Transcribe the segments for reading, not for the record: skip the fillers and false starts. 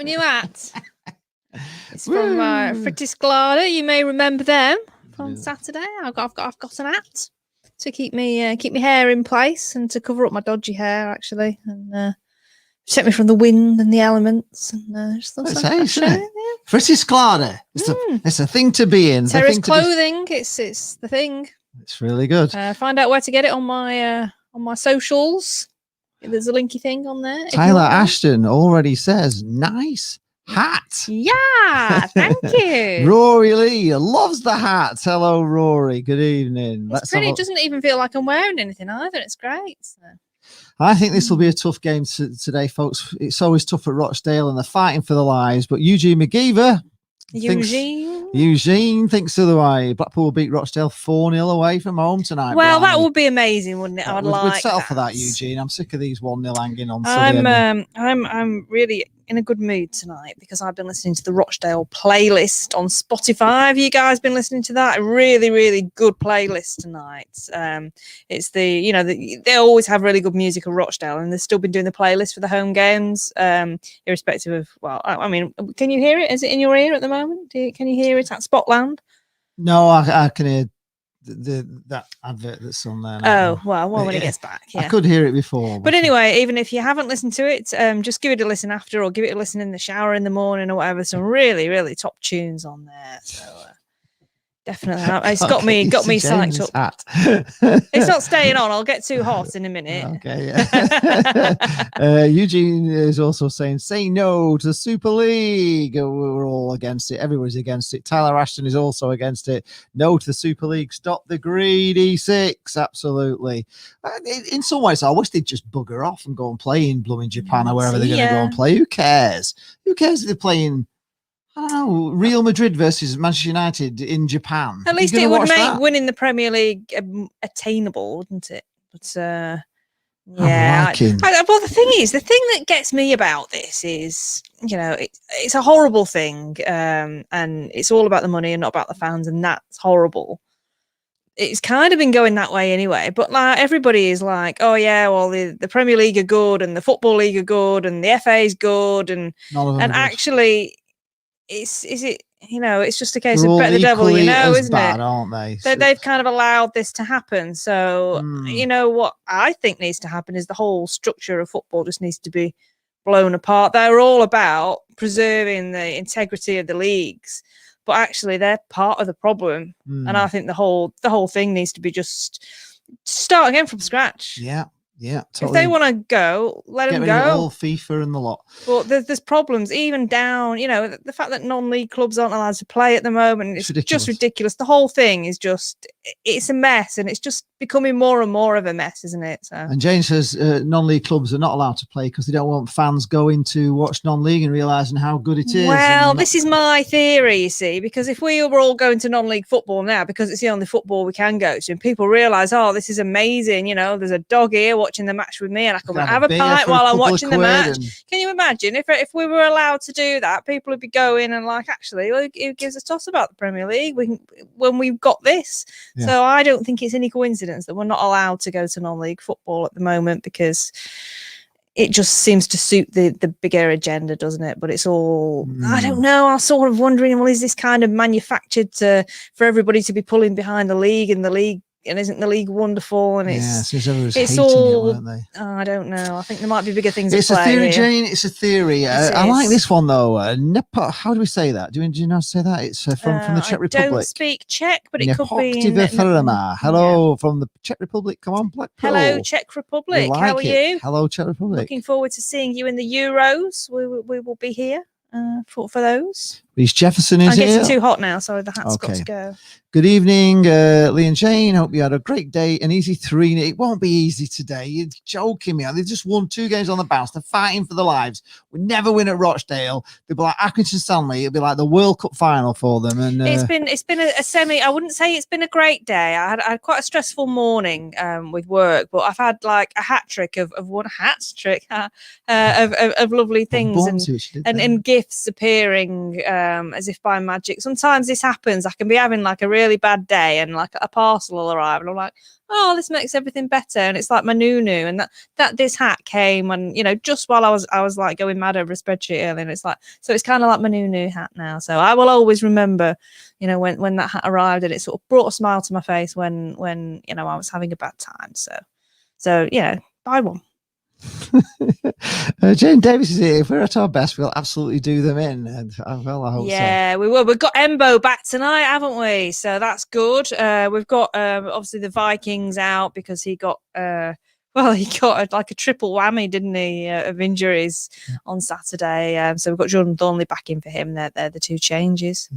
my new hat. It's from Fritidsglada. You may remember them on Saturday. I've got an hat to keep me hair in place and to cover up my dodgy hair, actually, and protect me from the wind and the elements. And just it's ace, isn't it? Fritidsglada. It's a thing to be in. Terrace clothing. It's the thing. It's really good. Find out where to get it on my socials. There's a linky thing on there. Tyler Ashton already says, nice hat. Yeah, thank you. Rory Lee loves the hat. Hello, Rory. Good evening. It's pretty. It doesn't even feel like I'm wearing anything either. It's great. So. I think this will be a tough game today, folks. It's always tough at Rochdale and they're fighting for their lives. But Eugene McGeever thinks otherwise. Blackpool will beat Rochdale 4-0 away from home tonight. Well, that would be amazing, wouldn't it? I'd like we'd settle for that, Eugene. I'm sick of these 1-0 hanging on. I'm really in a good mood tonight because I've been listening to the Rochdale playlist on Spotify. Have you guys been listening to that? A really, really good playlist tonight. It's they always have really good music at Rochdale, and they've still been doing the playlist for the home games, irrespective of. Well, I mean, can you hear it? Is it in your ear at the moment? Can you hear it at Spotland? No, I can hear that advert that's on there now. Oh, well, when it gets back. Yeah. I could hear it before. But anyway, even if you haven't listened to it, just give it a listen after or give it a listen in the shower in the morning or whatever. Some really, really top tunes on there. So definitely. It's got me psyched up. It's not staying on. I'll get too hot in a minute. Okay. Yeah. Eugene is also saying, say no to the Super League. We're all against it. Everybody's against it. Tyler Ashton is also against it. No to the Super League. Stop the greed. E6. Absolutely. In some ways, I wish they'd just bugger off and go and play in blooming Japan or wherever they're going to go and play. Who cares? Who cares if they're playing... I don't know, Real Madrid versus Manchester United in Japan. At least it would make winning the Premier League attainable, wouldn't it? But yeah. Well, the thing that gets me about this is, it's a horrible thing, and it's all about the money and not about the fans, and that's horrible. It's kind of been going that way anyway, but like everybody is like, oh yeah, well the Premier League are good, and the Football League are good, and the FA is good, and actually. It's just a case of bet the devil, isn't bad, it? Aren't they? So they've kind of allowed this to happen. So, what I think needs to happen is the whole structure of football just needs to be blown apart. They're all about preserving the integrity of the leagues, but actually they're part of the problem. And I think the whole thing needs to be just start again from scratch. Yeah. Yeah, totally. If they want to go, let them go. All FIFA and the lot. But there's problems even down. The fact that non-league clubs aren't allowed to play at the moment, it's just ridiculous. The whole thing is it's a mess, and it's just becoming more and more of a mess, isn't it? So. And Jane says non-league clubs are not allowed to play because they don't want fans going to watch non-league and realising how good it is. Well, this is my theory, you see, because if we were all going to non-league football now, because it's the only football we can go to, and people realise, oh, this is amazing, there's a dog here watching the match with me, and I can have a pint while I'm watching the match. Can you imagine if we were allowed to do that? People would be going and like, actually, who gives a toss about the Premier League when we've got this? Yeah. So I don't think it's any coincidence that we're not allowed to go to non-league football at the moment, because it just seems to suit the bigger agenda, doesn't it? But it's all, I don't know, I'm sort of wondering, well, is this kind of manufactured for everybody to be pulling behind the league, and isn't the league wonderful? And it's all, I don't know. I think there might be bigger things. It's a theory, Jane. It's a theory. I like this one though. How do we say that? Do you know how to say that? It's from the Czech Republic. I don't speak Czech, but it could be. Hello from the Czech Republic. Come on, Blackpool. Hello, Czech Republic. How are you? Hello, Czech Republic. Looking forward to seeing you in the Euros. We will be here for those. Reece Jefferson is here. I'm getting too hot now. Sorry, the hat's got to go. Good evening, Lee and Jane. Hope you had a great day. An easy 3. It won't be easy today. You're joking me. They just won 2 games on the bounce. They're fighting for their lives. We never win at Rochdale. They'll be like Accrington Stanley. It'll be like the World Cup final for them. And it's been a semi. I wouldn't say it's been a great day. I had quite a stressful morning with work, but I've had like a hat trick of lovely things and gifts appearing as if by magic. Sometimes this happens. I can be having like a really bad day and like a parcel will arrive and I'm like, oh, this makes everything better. And it's like my new, and that this hat came when, just while I was like going mad over a spreadsheet earlier. And it's like, so it's kind of like my new hat now. So I will always remember, when that hat arrived, and it sort of brought a smile to my face when I was having a bad time. So buy one. Jane Davis is here. If we're at our best, we'll absolutely do them in. And I hope so. We will. We've got Embo back tonight, haven't we? So that's good. We've got obviously the Vikings out because he got he got like a triple whammy, didn't he, of injuries on Saturday. So we've got Jordan Thornley back in for him. They're the two changes.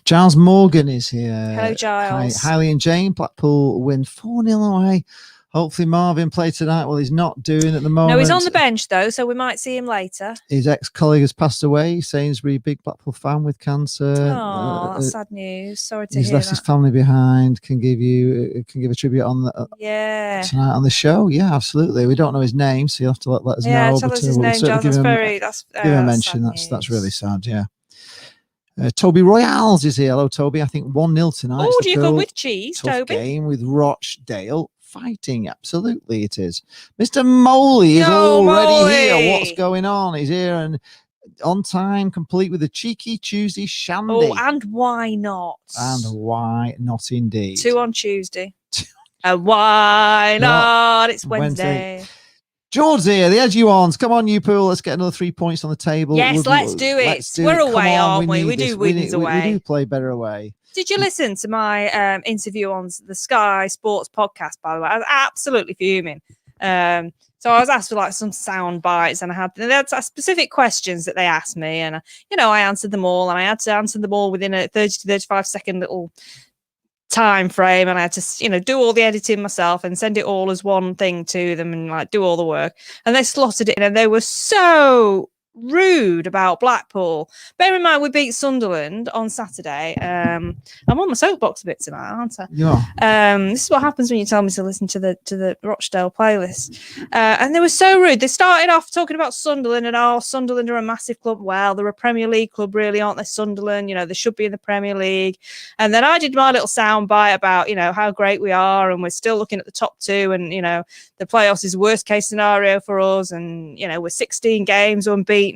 Giles Morgan is here. Hello, Giles. Hi, Hailey and Jane. Blackpool win 4-0 away. Hopefully Marvin play tonight. Well, he's not doing at the moment. No, he's on the bench though, so we might see him later. His ex-colleague has passed away. Sainsbury, big Blackpool fan with cancer. Oh, that's sad news. Sorry to hear that. He's left his family behind. Can give a tribute on tonight on the show. Yeah, absolutely. We don't know his name, so you'll have to let us know. Yeah, tell us his name, John. Give him a mention. That's really sad. Yeah. Toby Royals is here. Hello, Toby. I think 1-0 tonight. Oh, do you go with cheese, tough Toby? Game with Rochdale. Fighting, absolutely it is. Mr. Moley is already here. What's going on? He's here and on time, complete with a cheeky Tuesday shandy. Oh, and why not? And why not indeed? 2 on Tuesday. And why not? It's Wednesday. George's here, the edgy ones. Come on, you pool. Let's get another 3 points on the table. Yes, let's do it. We're away, aren't we? We do wins away. We do play better away. Did you listen to my interview on the Sky Sports podcast, by the way? I was absolutely fuming. So I was asked for like some sound bites, and they had specific questions that they asked me, and I answered them all, and I had to answer them all within a 30 to 35 second little time frame, and I had to do all the editing myself and send it all as one thing to them and like do all the work. And they slotted it in, and they were so rude about Blackpool. Bear in mind we beat Sunderland on Saturday. I'm on my soapbox a bit tonight, aren't I? Yeah. This is what happens when you tell me to listen to the Rochdale playlist. And they were so rude. They started off talking about Sunderland and Sunderland are a massive club. Well, they're a Premier League club, really, aren't they? Sunderland, they should be in the Premier League. And then I did my little sound bite about how great we are, and we're still looking at the top 2, and the playoffs is worst case scenario for us, and we're 16 games unbeaten.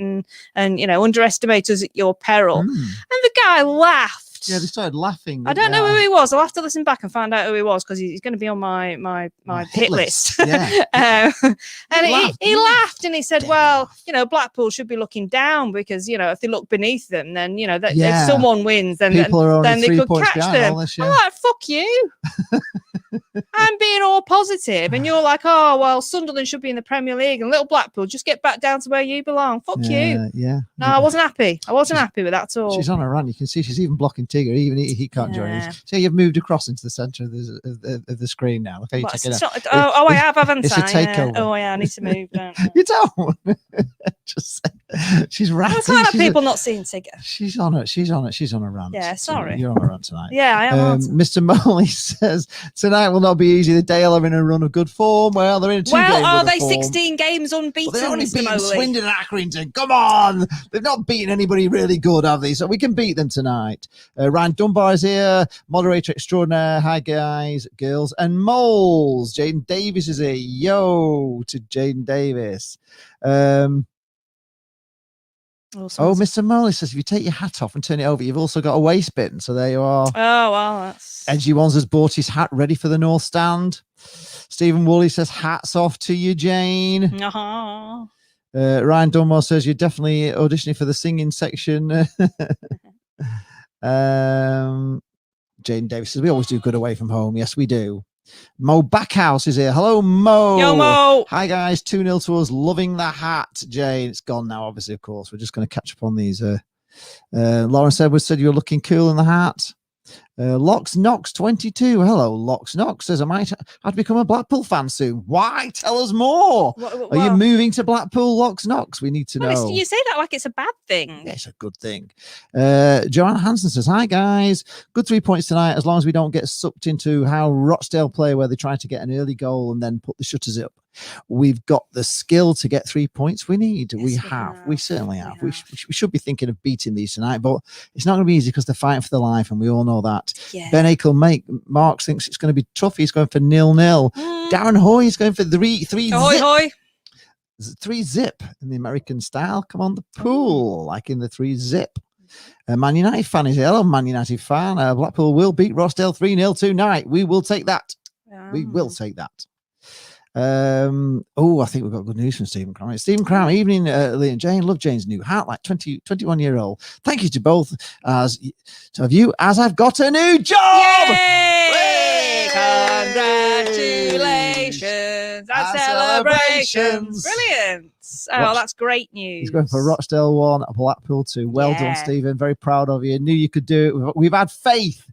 And underestimate us at your peril. And the guy laughed. Yeah, they started laughing. I don't know who he was. I'll have to listen back and find out who he was, because he's going to be on my hit list. Yeah. And he laughed, and he said, well, Blackpool should be looking down, because if they look beneath them, then if someone wins, then they could catch them. I'm like, fuck you. I'm being all positive, and you're like, oh well, Sunderland should be in the Premier League, and little Blackpool, just get back down to where you belong. Fuck you. Yeah. No, I wasn't happy. I wasn't happy with that at all. She's on a run. You can see she's even blocking Tigger. Even he can't join us. So you've moved across into the centre of the screen now. Okay, I have, haven't it's I? A takeover. Oh yeah, I need to move. Don't I? You don't. Just she's ratting. I can't have people not seeing Tigger. She's on it. She's on a rant. Yeah, sorry. You're on a rant tonight. Yeah, I am. Mr. Moley says tonight will not be easy. The Dale are in a run of good form. Well, they're in a 2 games. Well, are they 16 games unbeaten? Well, they've only beaten Swindon and Accrington. Come on, they've not beaten anybody really good, have they? So we can beat them tonight. Ryan Dunbar is here, moderator extraordinaire. Hi guys, girls, and moles. Jaden Davis is here. Yo to Jaden Davis. Mr. Moley says if you take your hat off and turn it over, you've also got a waste bin. So there you are. Oh, well, that's... Edgy Ones has bought his hat ready for the North Stand. Stephen Woolley says hats off to you, Jane. Uh-huh. Ryan Dunmore says you're definitely auditioning for the singing section. Jane Davis says we always do good away from home. Yes, we do. Mo Backhouse is here. Hello, Mo. Yo, Mo. Hi, guys. 2-0 to us. Loving the hat, Jane. It's gone now, obviously, of course. We're just going to catch up on these. Lawrence Edwards said you were looking cool in the hat. Locks Knox 22. Hello, Locks Knox says I might have to become a Blackpool fan soon. Why? Tell us more. Are you moving to Blackpool, Locks Knox? We need to know. You say that like it's a bad thing. Yeah, it's a good thing. Joanne Hansen says, hi guys, good 3 points tonight as long as we don't get sucked into how Rochdale play where they try to get an early goal and then put the shutters up. We've got the skill to get 3 points we need. Yes, we certainly have. We should be thinking of beating these tonight, but it's not going to be easy because they're fighting for their life, and we all know that. Yeah. Ben Akel Marks thinks it's going to be tough. He's going for 0-0. Darren Hoy is going for 3-3. Hoy. 3-zip in the American style. Come on the pool, like in the 3-zip. Man United fan is here. Hello, Man United fan. Blackpool will beat Rochdale 3-0 tonight. We will take that. We will take that. I think we've got good news from Stephen Cram. Stephen Cram, evening, Lee and Jane. Love Jane's new hat, like 21-year-old. Thank you to both of you, as I've got a new job. Yay! Congratulations and celebrations. Brilliant. Oh, that's great news. He's going for Rochdale 1, Blackpool 2. Well done, Stephen. Very proud of you. Knew you could do it. We've had faith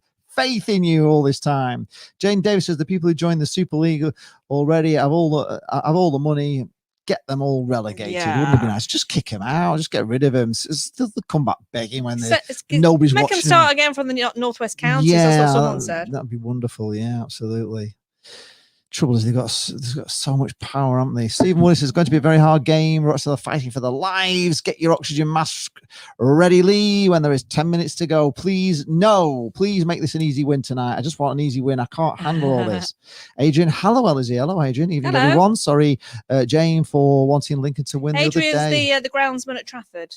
in you all this time. Jane Davis says the people who joined the Super League already have all the money. Get them all relegated. Wouldn't it be nice? Just kick them out. Just get rid of them. Still come back begging when nobody's watching. Make them start again from the Northwest Counties. Yeah, that's what someone said. That'd be wonderful. Yeah, absolutely. Trouble is they've got so much power, haven't they? Stephen Willis is going to be a very hard game. Rochdale are fighting for their lives. Get your oxygen mask ready, Lee, when there is 10 minutes to go. Please make this an easy win tonight. I just want an easy win. I can't handle all this. Adrian Hallowell is here. Hello, Adrian. Evening, everyone. Sorry, Jane, for wanting Lincoln to win. Adrian's the other day. the groundsman at Trafford.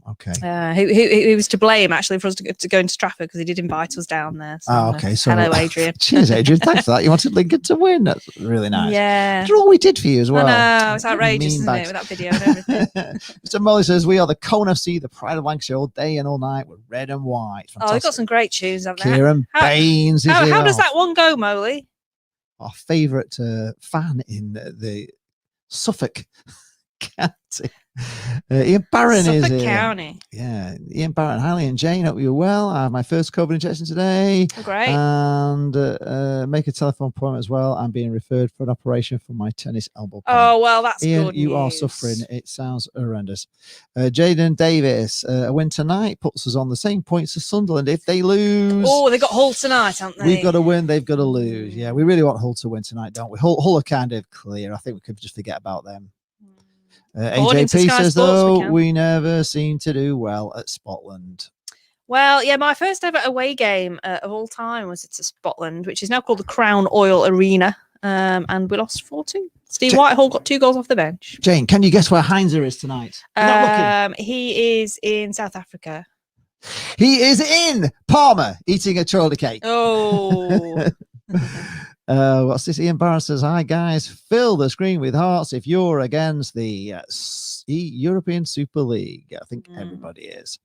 Okay. He was to blame actually for us to go into Trafford because he did invite us down there. So, okay. So hello, Adrian. Cheers, Adrian. Thanks for that. You wanted Lincoln to win. That's really nice. Yeah. After all we did for you as well. I know. It's outrageous, isn't it, with that video and everything. Mr. Molly says we are the Cone FC, the pride of Lancashire, all day and all night. We're red and white. Fantastic. Oh, they've got some great tunes, haven't they? Kieran Baines is here. How does that one go, Molly? Our favourite fan in the Suffolk County. Ian Barron is here. County. Yeah, Ian Barron. Hi, and Jane. Hope you're well. I have my first COVID injection today. Oh, great. And make a telephone appointment as well. I'm being referred for an operation for my tennis elbow pain. Oh, well, that's Ian, good you news. are suffering. It sounds horrendous. Jaden Davis, a win tonight puts us on the same points as Sunderland if they lose. Oh, they got Hull tonight, haven't they? We've got to win. They've got to lose. Yeah, we really want Hull to win tonight, don't we? Hull are kind of clear. I think we could just forget about them. AJP says, though, we never seem to do well at Scotland. Well, yeah, my first ever away game of all time was at Scotland, which is now called the Crown Oil Arena, and we lost 4-2. Steve Whitehall got 2 goals off the bench. Jane, can you guess where Heinzer is tonight? He is in South Africa. He is in Parma eating a chorley cake. Oh. What's this? Ian Barron says, hi guys, fill the screen with hearts if you're against the European Super League. I think everybody is.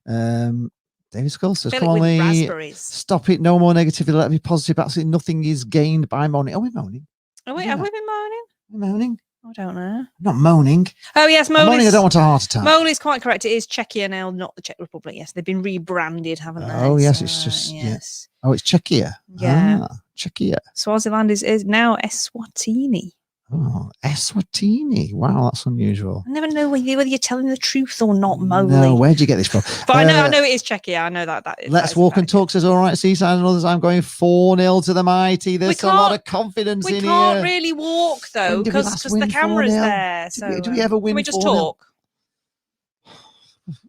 David Skull says, come on, Lee, stop it, no more negativity, let me be positive. Absolutely nothing is gained by moaning. Are we moaning? Have we been moaning? We're moaning? I don't know. I'm not moaning. Oh, yes, moaning. I don't want a heart attack. Molly's quite correct. It is Czechia now, not the Czech Republic. Yes, they've been rebranded, haven't they? Oh, yes, it's just... Yes. Yeah. Oh, it's Czechia. Yeah. Czechia. Swaziland is now Eswatini. Oh, Eswatini. Wow, that's unusual. I never know whether you're telling the truth or not, Molly. No, where'd you get this from? But I know it is Czechia. I know that. Let's walk and talk says, all right, Seaside and others, I'm going 4-0 to the mighty. There's a lot of confidence in here. We can't really walk, though, because the camera's there. So, do we ever win 4-0? Can we just talk?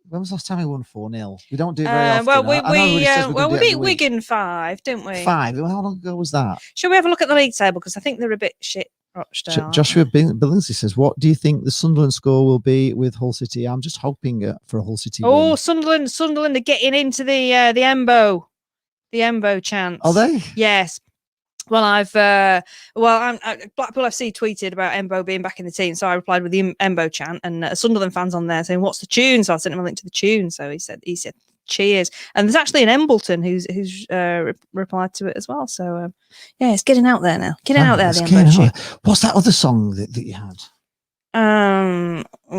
When was the last time we won 4-0? We don't do it very often. We beat Wigan 5, didn't we? 5? How long ago was that? Shall we have a look at the league table? Because I think they're a bit shit, Rochdale. Joshua Billingsley says, what do you think the Sunderland score will be with Hull City? I'm just hoping for a Hull City win. Sunderland are getting into the Embo chance. Are they? Yes. Well, Blackpool FC tweeted about Embo being back in the team, so I replied with the Embo chant, and Sunderland fans on there saying, "What's the tune?" So I sent him a link to the tune. So he said, "Cheers!" And there's actually an Embleton who's replied to it as well. So yeah, it's getting out there now. Getting out there. The Embo tune. What's that other song that you had? We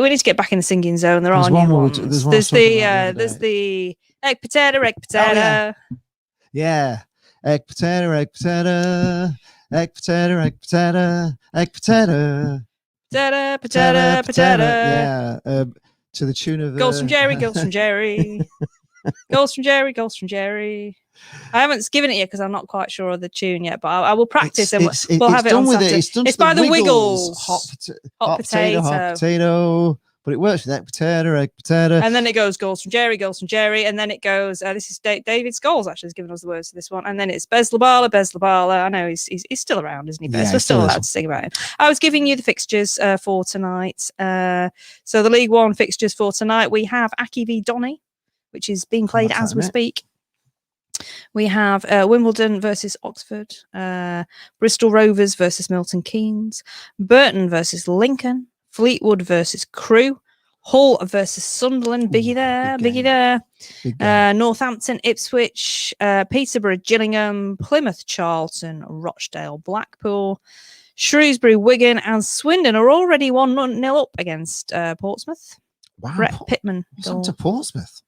need to get back in the singing zone. There are new ones. There's the Egg potato, egg potato. Yeah. Egg potato, egg potato. Egg potato, egg potato. Egg potato. Potato, potato, potato. Yeah. To the tune of Goals from Jerry, goals from Jerry. Goals from Jerry, goals from Jerry. I haven't given it yet because I'm not quite sure of the tune yet, but I will practice and we'll have it on Saturday. It's by the Wiggles. Hot potato. But it works with egg potato. And then it goes goals from Jerry. And then it goes, this is David Scholes actually has given us the words to this one. And then it's Bez Labala. I know he's still around, isn't he, Bez? Yeah, we're still allowed to sing about him. I was giving you the fixtures for tonight. So the League One fixtures for tonight, we have Aki v Donny, which is being played as we speak. We have Wimbledon versus Oxford, Bristol Rovers versus Milton Keynes, Burton versus Lincoln, Fleetwood versus Crewe, Hull versus Sunderland, biggie there. Northampton, Ipswich, Peterborough, Gillingham, Plymouth, Charlton, Rochdale, Blackpool, Shrewsbury, Wigan, and Swindon are already 1-0 up against Portsmouth. Wow, Brett Pittman. What's happened to Portsmouth?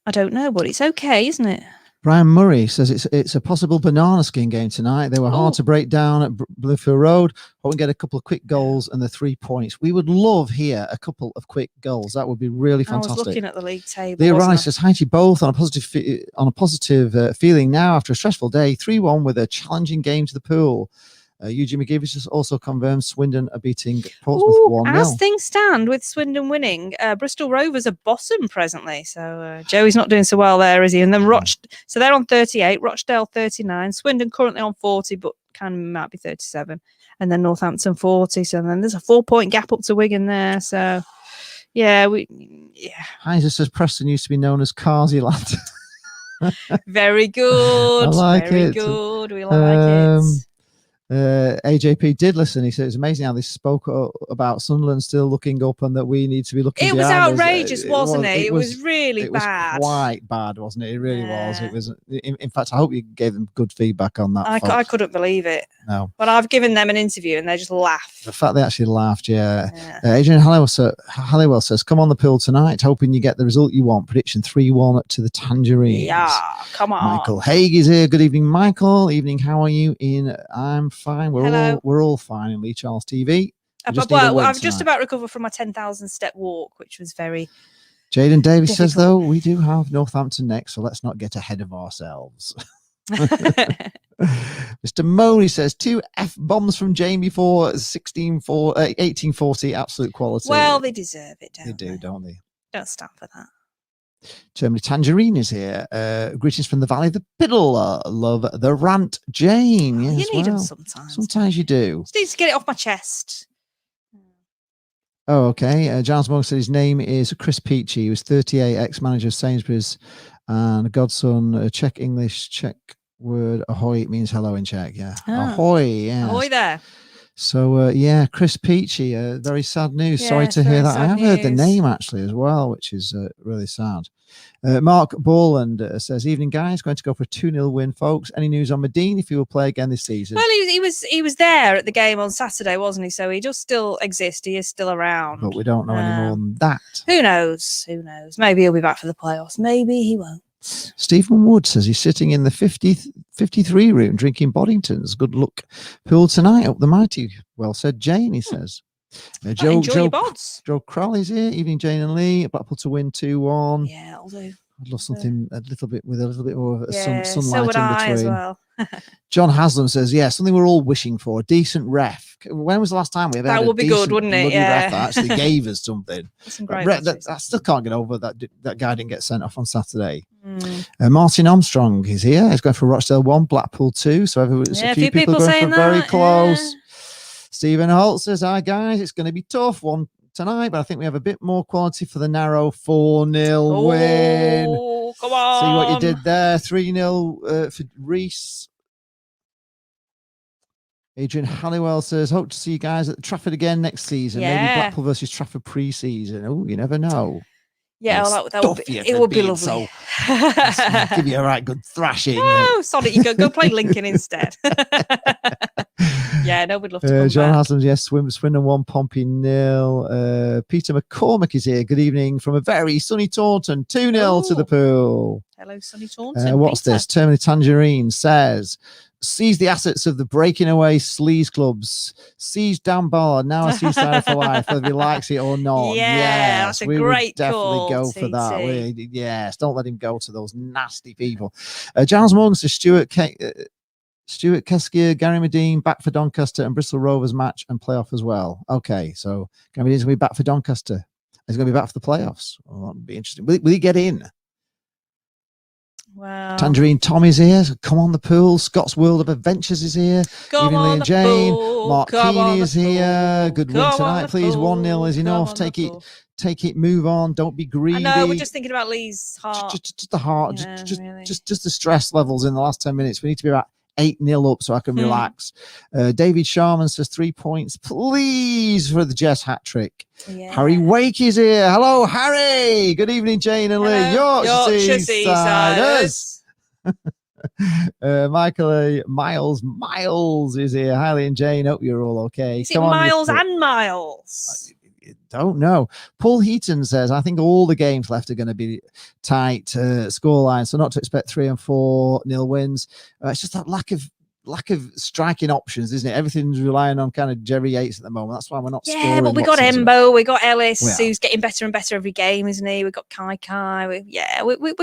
I don't know, but it's okay, isn't it? Brian Murray says it's a possible banana skin game tonight. They were hard to break down at Bluefield Road. Hope we get a couple of quick goals and the 3 points. We would love here a couple of quick goals. That would be really fantastic. I was looking at the league table. Leah Rice says, hi to you both on a positive feeling now after a stressful day. 3-1 with a challenging game to the pool. Eugene McGivers has also confirmed Swindon are beating Portsmouth 1-0. As things stand with Swindon winning, Bristol Rovers are bottom presently. So Joey's not doing so well there, is he? And then so they're on 38, Rochdale 39, Swindon currently on 40, but might be 37, and then Northampton 40. So then there's a 4-point gap up to Wigan there. So yeah. Heiser says Preston used to be known as Carsyland. Very good. I like it. Very good. We like it. AJP did listen. He said it's amazing how they spoke about Sunderland still looking up and that we need to be looking. It was outrageous, wasn't it? It was really bad. It was quite bad, wasn't it? It really was. It was. In fact, I hope you gave them good feedback on that. I couldn't believe it. No, but I've given them an interview and they just laughed. The fact they actually laughed, yeah. Adrian Halliwell says, "Come on the pill tonight, hoping you get the result you want." Prediction 3-1 to the Tangerines. Yeah, come on. Michael Haig is here. Good evening, Michael. Evening. How are you? I'm fine. We're all fine in Lee Charles TV. I've just about recovered from my 10,000 step walk, which was very. Jaden Davis says, though, we do have Northampton next, so let's not get ahead of ourselves. Mr. Mowley says 2 F-bombs from Jamie for 1840, absolute quality. Well, they deserve it, don't they? They do, don't they? Don't stand for that. Germany Tangerine is here. Greetings from the Valley of the Piddle. Love the rant, Jane. You need them sometimes. Sometimes you do. Just need to get it off my chest. Oh, okay. Giles Morgan said his name is Chris Peachy. He was 38, ex-manager of Sainsbury's and godson. Czech English, Czech word ahoy means hello in Czech. Yeah. Ahoy. Yeah. Ahoy there. So, Chris Peachy, very sad news. Yeah, sorry to hear that. I have heard the name actually as well, which is really sad. Mark Borland says, evening, guys. Going to go for a 2-0 win, folks. Any news on Medine if he will play again this season? Well, he was there at the game on Saturday, wasn't he? So he does still exist. He is still around. But we don't know any more than that. Who knows? Maybe he'll be back for the playoffs. Maybe he won't. Stephen Wood says he's sitting in the 53 room drinking Boddingtons. Good luck pool tonight up the mighty. Well said, Jane, he says. Joe Crowley's here. Evening, Jane and Lee. Blackpool to win 2-1. Yeah, I'll do. I'd love something a little bit more of sunlight so would in between. I as well. John Haslam says, something we're all wishing for, a decent ref. When was the last time we ever had would be good, wouldn't it? Yeah. Ref that actually gave us something. Some great I still can't get over that guy didn't get sent off on Saturday. Martin Armstrong is here. He's going for Rochdale 1, Blackpool 2. So a few people going for very close. Yeah. Stephen Holt says, hi guys, it's going to be tough one tonight, but I think we have a bit more quality for the narrow 4-0 win. Come on. See what you did there. 3-0 for Reese. Adrian Halliwell says, hope to see you guys at Trafford again next season. Yeah. Maybe Blackpool versus Trafford pre-season. Oh, you never know. Yeah, that would be, it would be lovely. So, give you a right good thrashing. Oh, sorry, you go play Lincoln instead. Yeah, no, we'd love to come John back. Haslam, yes, Swindon 1, Pompey 0. Peter McCormick is here. Good evening from a very sunny Taunton. 2-0 to the Pool. Hello, sunny Taunton. What's Peter. this? Termini Tangerine says, seize the assets of the breaking away sleaze clubs. Seize Dan Ballard. Now I see Sarah for life, whether he likes it or not. Yeah, that's a we great would definitely call, go for that. TT. Yes, don't let him go to those nasty people. Giles Morgan says, Stuart Keskia, Gary Medine back for Doncaster and Bristol Rovers match and playoff as well. Okay, so Gary Medine's going to be back for Doncaster. He's going to be back for the playoffs. Well, that'd be interesting. Will he get in? Wow. Tangerine Tom is here. So come on the Pool. Scott's World of Adventures is here. Come Evening on and the Jane. Pool. Mark Come on Keeney the is here. Pool. Good win Come on tonight, the please. Pool. 1-0 is Come enough. on the Pool. Take it, move on. Don't be greedy. I know, we're just thinking about Lee's heart. Just the heart. Yeah, really. Just the stress levels in the last 10 minutes. We need to be about 8-0 up so I can relax. David Sharman says 3 points, please, for the Jess hat trick. Yeah. Harry Wake is here. Hello, Harry. Good evening, Jane and Lee. Yorkshire Seasiders. Michael Miles is here. Hi, and Jane. Hope you're all okay. Is it Miles and Miles? Don't know. Paul Heaton says, I think all the games left are going to be tight scoreline, so not to expect 3 and 4-0 wins. It's just that lack of striking options, isn't it? Everything's relying on kind of Jerry Yates at the moment. That's why we're not scoring. Yeah, but we got Embo, we got Ellis, who's getting better and better every game, isn't he? We got Kai. We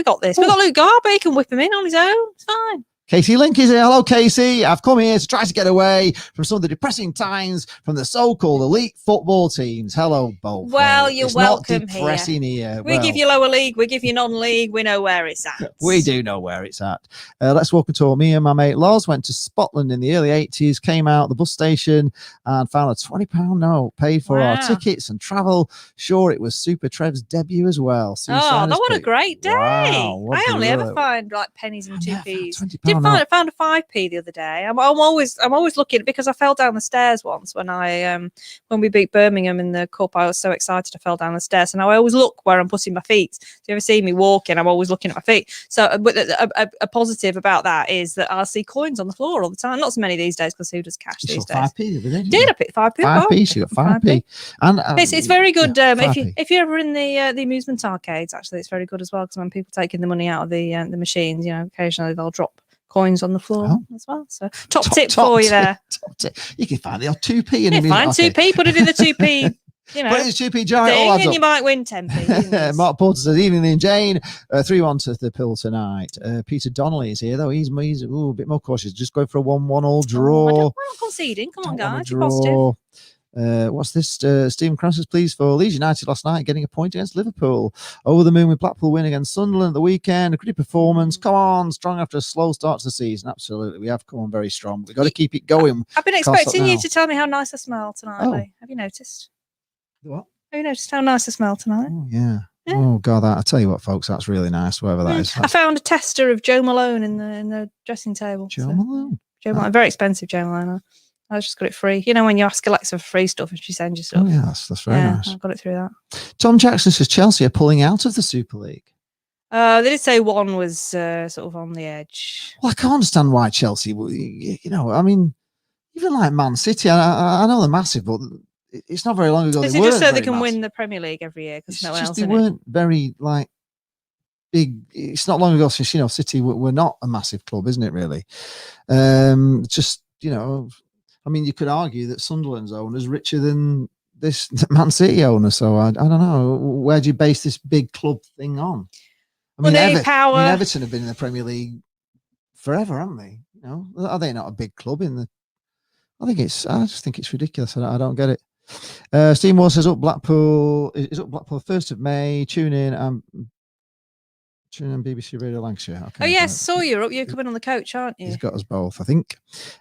got this. We got Luke Garber. He can whip him in on his own. It's fine. Casey Link is here. Hello, Casey. I've come here to try to get away from some of the depressing times from the so-called elite football teams. Hello, both. Well, you're welcome not depressing here. We give you lower league. We give you non-league. We know where it's at. We do know where it's at. Let's walk a tour. Me and my mate Loz went to Scotland in the early 80s, came out the bus station and found a £20 note, paid for our tickets and travel. Sure, it was Super Trev's debut as well. What a great day. Wow, I only ever find like pennies and 2p's. I found a 5p the other day. I'm always looking, because I fell down the stairs once when we beat Birmingham in the cup. I was so excited I fell down the stairs, and I always look where I'm putting my feet. So you ever see me walking, I'm always looking at my feet. So but a positive about that is that I see coins on the floor all the time. Not so many these days, because who does cash these days? 5p, did I pick 5p? 5p, she got 5p. And it's very good. If you're ever in the amusement arcades, actually, it's very good as well, because when people taking the money out of the machines, occasionally they'll drop coins on the floor as well. So top tip for you there. You can find the odd 2p. Find 2p, put it in the 2p. Put it in the 2p jar, and you might win 10p. Mark Porter says, evening and Jane, 3-1 to the Pill tonight. Peter Donnelly is here, though. He's a bit more cautious, just going for a 1-1 all draw. We're not conceding. Come on, guys. You're positive. What's this? Stephen Cross says, please, for Leeds United last night, getting a point against Liverpool. Over the moon with Blackpool win against Sunderland at the weekend. A good performance. Come on, strong after a slow start to the season. Absolutely. We have come on very strong. We've got to keep it going. I've been expecting you to tell me how nice I smell tonight, Lee. Have you noticed? What? Have you noticed how nice I smell tonight? Oh, yeah. Oh, God, I tell you what, folks, that's really nice, whoever that is. I found a tester of Joe Malone in the dressing table. Joe Malone? Joe Malone. Very expensive, Joe Malone. I just got it free. When you ask Alexa for free stuff and she sends you stuff. Oh, yeah, that's very nice. I got it through that. Tom Jackson says Chelsea are pulling out of the Super League. They did say one was sort of on the edge. Well, I can't understand why Chelsea, I mean, even like Man City, I know they're massive, but it's not very long ago. Is it just so they can win the Premier League every year? Because no one else. They weren't very big. It's not long ago since City were not a massive club, isn't it? Really, I mean, you could argue that Sunderland's owner is richer than this Man City owner. So I don't know. Where do you base this big club thing on? I mean, Everton have been in the Premier League forever, haven't they? Are they not a big club in the? I just think it's ridiculous. I don't get it. Steve Moore says Blackpool 1st of May. Tune in. Tune in BBC Radio Lancashire. Okay, yes, saw you. You're coming on the coach, aren't you? He's got us both, I think.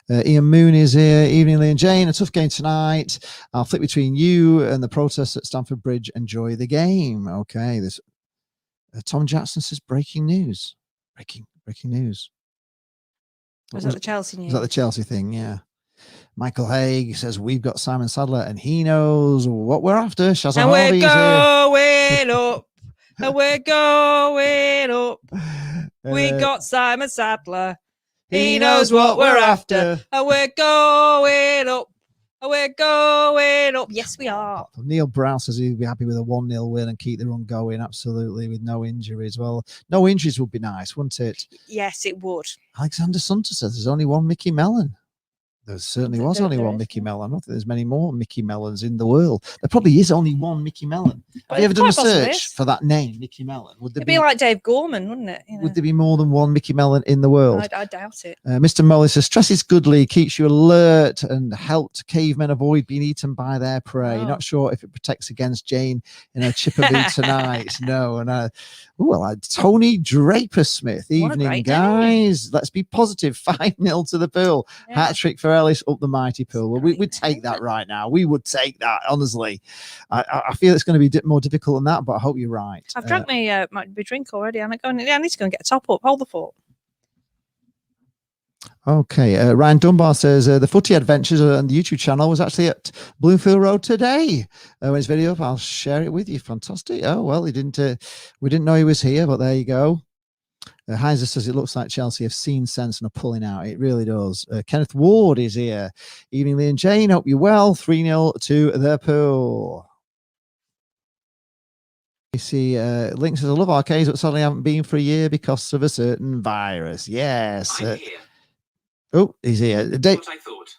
Ian Moon is here. Evening, Lee and Jane. A tough game tonight. I'll flip between you and the protests at Stamford Bridge. Enjoy the game. Okay. This Tom Jackson says breaking news. Breaking news. Was that the Chelsea news? Is that the Chelsea thing? Yeah. Michael Haig says we've got Simon Sadler and he knows what we're after. Shazza and Harvey we're going up. And we're going up. We got Simon Sadler. He knows what we're after. And we're going up. And we're going up. Yes, we are. Neil Brown says he'd be happy with a 1-0 win and keep the run going. Absolutely, with no injuries. Well, no injuries would be nice, wouldn't it? Yes, it would. Alexander Sunter says there's only one Mickey Mellon. There certainly was only one Mickey Mellon. I don't think there's many more Mickey Mellons in the world. There probably is only one Mickey Mellon. Have you ever done a search for that name, Mickey Mellon? It'd be like Dave Gorman, wouldn't it? You know? Would there be more than one Mickey Mellon in the world? I doubt it. Mr. Molly says, stress is goodly, keeps you alert and helped cavemen avoid being eaten by their prey. Not sure if it protects against Jane in a Chipperby tonight. No. And Tony Draper-Smith. Evening, guys. Let's be positive. 5-0 to the Pool. Yeah. Hat-trick for Ellis up the mighty Pool. Well, we'd take that right now. We would take that, honestly. I feel it's going to be more difficult than that, but I hope you're right. I've drank my drink already. I need to go and get a top up. Hold the fort. Okay, Ryan Dunbar says the Footy Adventures on the YouTube channel was actually at Bloomfield Road today. When it's video up, I'll share it with you. Fantastic. Oh well, we didn't know he was here, but there you go. Heiser says it looks like Chelsea have seen sense and are pulling out. It really does. Kenneth Ward is here. Evening, Lee and Jane. Hope you're well. 3-0 to the Pool. You see, Link says I love arcades, but suddenly haven't been for a year because of a certain virus. Yes. Oh, he's here. What I thought.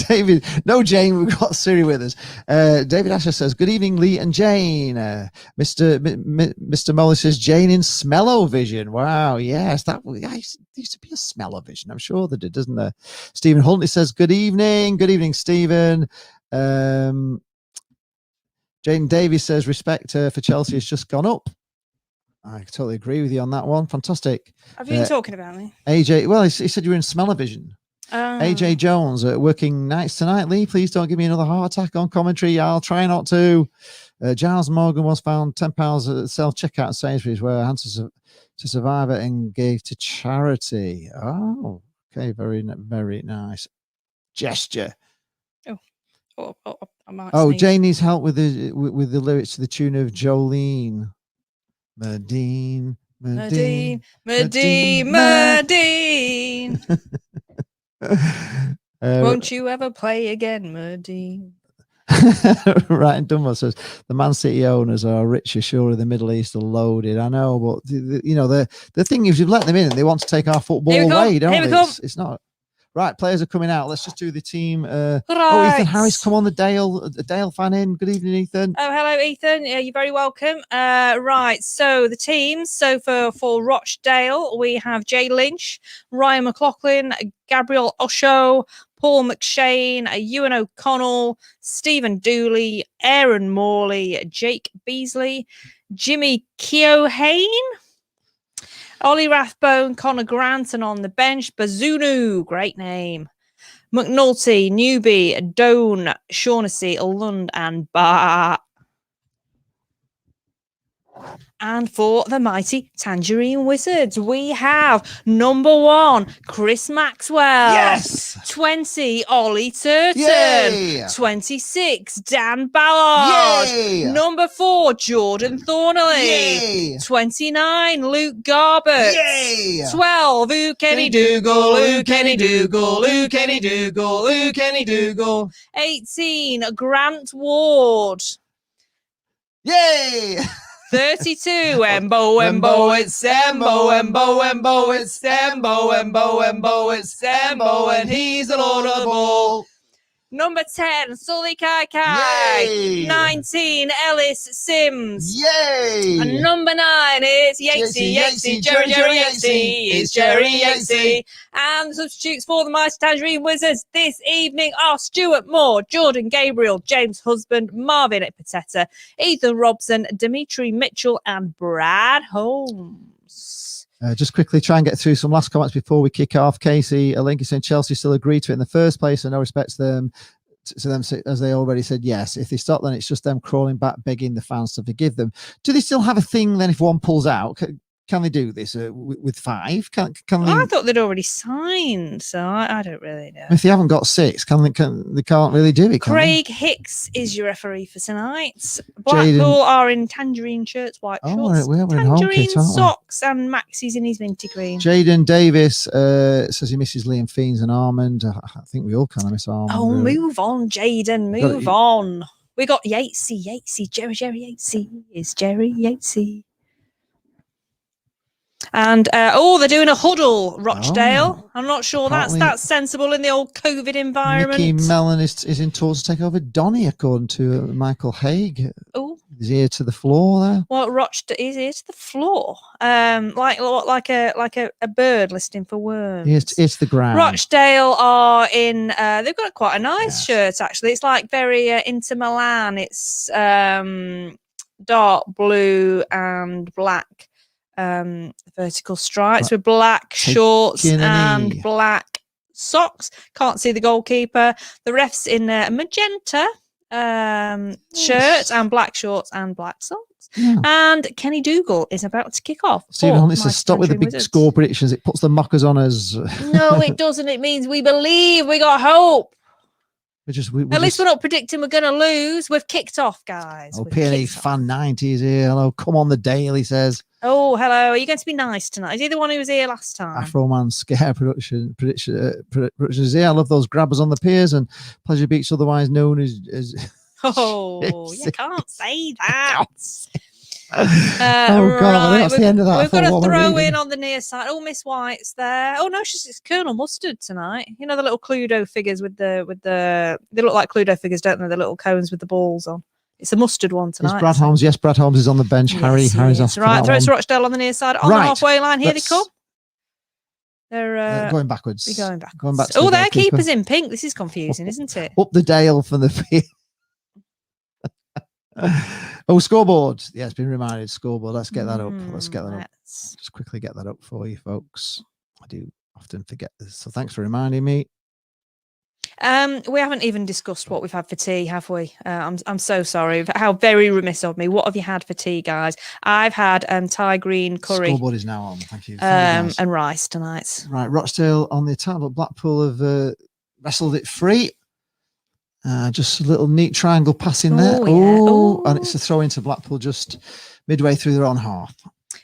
David, no, Jane, we've got Siri with us. David Asher says, good evening, Lee and Jane. Mr. Molly says, Jane in Smell-O-Vision. Wow, yes, that used to be a Smell-O-Vision. I'm sure that did, doesn't there? Stephen Huntley says, good evening. Good evening, Stephen. Jane Davies says, respect for Chelsea has just gone up. I totally agree with you on that one. Fantastic. Have you been talking about me? AJ, well, he said you were in Smell-O-Vision. AJ Jones, working nights tonight. Lee, please don't give me another heart attack on commentary. I'll try not to. Giles Morgan was found £10 at self-checkout at Sainsbury's where answers to Survivor and gave to charity. Oh, okay. Very, very nice gesture. Jane needs help with the lyrics to the tune of Jolene. Medine. Won't you ever play again, Medine? Right, and Dunbar says the Man City owners are richer. Surely the Middle East are loaded. I know, but the thing is, you've let them in and they want to take our football away, don't they? It's not. Right, players are coming out. Let's just do the team. Right. Oh, Ethan Harris, come on, the Dale fan in. Good evening, Ethan. Oh, hello, Ethan. You're very welcome. Right, so the teams. So for Rochdale, we have Jay Lynch, Ryan McLaughlin, Gabriel Osho, Paul McShane, Ewan O'Connell, Stephen Dooley, Aaron Morley, Jake Beasley, Jimmy Keohane, Ollie Rathbone, Connor Grant, and on the bench, Bazunu, great name, McNulty, Newby, Doan, Shaughnessy, Lund, and Bar. And for the mighty Tangerine Wizards, we have number 1, Chris Maxwell. Yes. 20, Ollie Turton. Yay. 26, Dan Ballard. Yay. Number 4, Jordan Thornley. Yay. 29, Luke Garbett. Yay. 12, Kenny Dougal, Kenny Dougal, Kenny Dougal, Kenny Dougal. 18, Grant Ward. Yay. 32, Embo, it's Embo, it's Embo, and he's the Lord of the Ball. Number 10, Sully Kai. 19, Ellis Sims. Yay! And number 9 is Yatesy, Jerry Yatesy, is Jerry Yatesy. And the substitutes for the mighty Tangerine Wizards this evening are Stuart Moore, Jordan Gabriel, James Husband, Marvin Pateta, Ethan Robson, Dimitri Mitchell, and Brad Holmes. Just quickly try and get through some last comments before we kick off. Casey, a link is saying Chelsea still agreed to it in the first place, and no respect to them, as they already said yes. If they stop, then it's just them crawling back, begging the fans to forgive them. Do they still have a thing then if one pulls out? Can they do this with 5? Can they? I thought they'd already signed, so I don't really know. If they haven't got 6, they can't really do it. Craig Hicks is your referee for tonight. Blackpool are in tangerine shirts, white shorts, we're in home tangerine kit, aren't we? socks, and Maxie's in his minty green. Jaden Davis says he misses Liam Fiends and Armand. I think we all kind of miss Armand. Oh, move on, Jaden, move on. We got Yatesy, Jerry Yatesy is Jerry Yatesy. And they're doing a huddle, Rochdale. Oh, I'm not sure that's sensible in the old COVID environment. Mickey Mellon is in talks to take over Donny, according to Michael Haig. Oh, his ear to the floor there. Well, Rochdale is ear to the floor, like a bird listening for worms. It's the ground. Rochdale are in. They've got quite a nice shirt actually. It's like very Inter Milan. It's dark blue and black. Vertical stripes with black shorts and black socks. Can't see the goalkeeper. The ref's in a magenta shirt and black shorts and black socks. Yeah. And Kenny Dougal is about to kick off. Stephen, listen, stop with the big score predictions. It puts the mockers on us. No, it doesn't. It means we believe. We got hope. At least we're not predicting we're going to lose. We've kicked off, guys. Oh, Peony Fan 90 is here. Hello, come on the Dale, he says. Oh, hello. Are you going to be nice tonight? Is he the one who was here last time? Afro Man Scare Production is here. I love those grabbers on the piers and Pleasure Beach, otherwise known as Oh, you can't say that. Oh, God, I think that's the end of that. We've got to throw in on the near side. Oh, Miss White's there. Oh, no, it's Colonel Mustard tonight. You know, the little Cluedo figures they look like Cluedo figures, don't they? The little cones with the balls on. It's a Mustard one tonight. It's Brad Holmes. Yes, Brad Holmes is on the bench. Yes, Harry's off. Right, throw it to Rochdale on the near side. On the halfway line. Here they come. They're going backwards. They're going backwards. Going back to their keeper's in pink. This is confusing, isn't it? Up the Dale from the field. Oh, scoreboard. Yeah, it's been reminded. Scoreboard. Let's get that up. Let's get that up. Just quickly get that up for you, folks. I do often forget this, so thanks for reminding me. We haven't even discussed what we've had for tea, have we? I'm so sorry. How very remiss of me. What have you had for tea, guys? I've had Thai green curry. Scoreboard is now on. Thank you. And rice tonight. Right, Rochdale on the attack, but Blackpool have wrestled it free. Just a little neat triangle pass in there. Oh, and it's a throw into Blackpool just midway through their own half.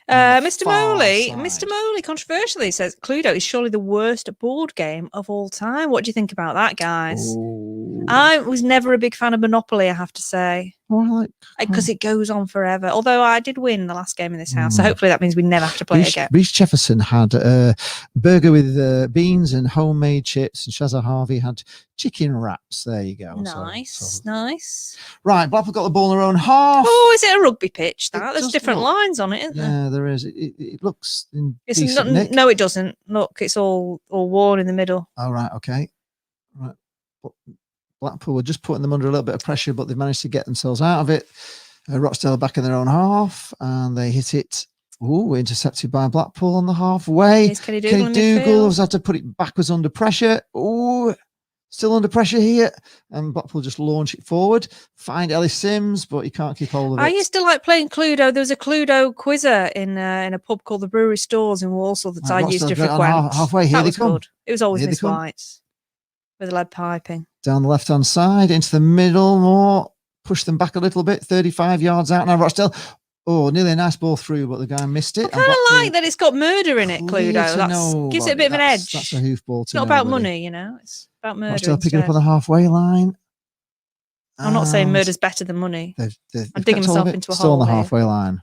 Mr. Moley controversially says Cluedo is surely the worst board game of all time. What do you think about that, guys? Ooh. I was never a big fan of Monopoly, I have to say. Because it goes on forever. Although I did win the last game in this house, so hopefully that means we never have to play it again. Reece Jefferson had a burger with beans and homemade chips, and Shazza Harvey had chicken wraps. There you go. Nice. Right, Blackpool got the ball in their own half. Oh, is it a rugby pitch? There's different lines on it, isn't there? Yeah, there is. It looks no, it doesn't. Look, it's all worn in the middle. Oh, right, okay. Right. Blackpool were just putting them under a little bit of pressure, but they've managed to get themselves out of it. Rochdale back in their own half, and they hit it. Ooh, intercepted by Blackpool on the halfway. Kenny Dougal has had to put it backwards under pressure. Ooh, still under pressure here. And Blackpool just launch it forward. Find Ellis Sims, but he can't keep hold of it. I used to like playing Cluedo. There was a Cluedo quizzer in a pub called the Brewery Stores in Walsall that I used to frequent. Halfway, here they come. Good. It was always Miss White with the lead piping. Down the left-hand side, into the middle, more. Push them back a little bit, 35 yards out now, Rochdale. Oh, nearly a nice ball through, but the guy missed it. I kind of like that it's got murder in it, Cluedo. That gives it a bit of an edge. That's a hoofball. It's not about money, It's about murder. Rochdale picking up on the halfway line. I'm not saying murder's better than money. I'm digging myself into a hole. Still on the halfway line.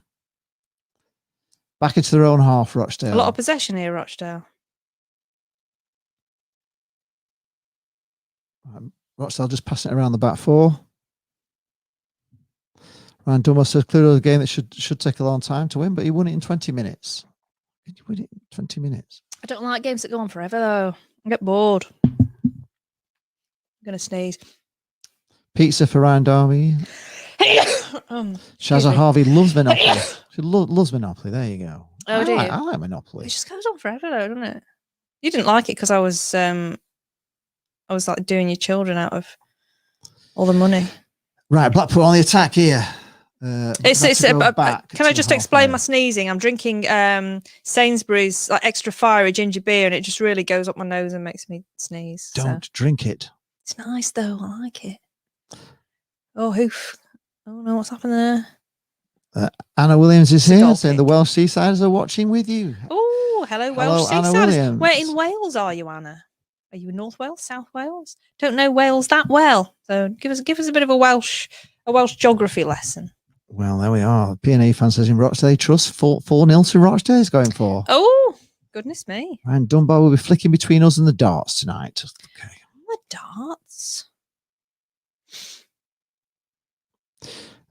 Back into their own half, Rochdale. A lot of possession here, Rochdale. Rochdale just passing it around the back four. Ryan Dunbar says Cluedo a game that should take a long time to win, but he won it in 20 minutes. Did you win it in 20 minutes? I don't like games that go on forever, though. I get bored. I'm going to sneeze. Pizza for Ryan Darby. Shazza Harvey loves Monopoly. She loves Monopoly. There you go. Oh, dear. I like Monopoly. It just goes on forever, though, doesn't it? You didn't like it because I was like doing your children out of all the money. Right, Blackpool on the attack here. Can I just explain my sneezing? I'm drinking Sainsbury's like extra fiery ginger beer, and it just really goes up my nose and makes me sneeze. Don't drink it. It's nice though. I like it. Oh, hoof. Oh no, what's happened there? Anna Williams is here, saying the Welsh Seasiders are watching with you. Oh, hello Welsh Seasiders. Where in Wales are you, Anna? Are you in North Wales, South Wales? Don't know Wales that well, so give us a bit of a Welsh geography lesson. Well, there we are. P&A fan says in Rochdale, trust 4-0 to Rochdale is going for. Oh, goodness me. And Dunbar will be flicking between us and the darts tonight. Okay. The darts?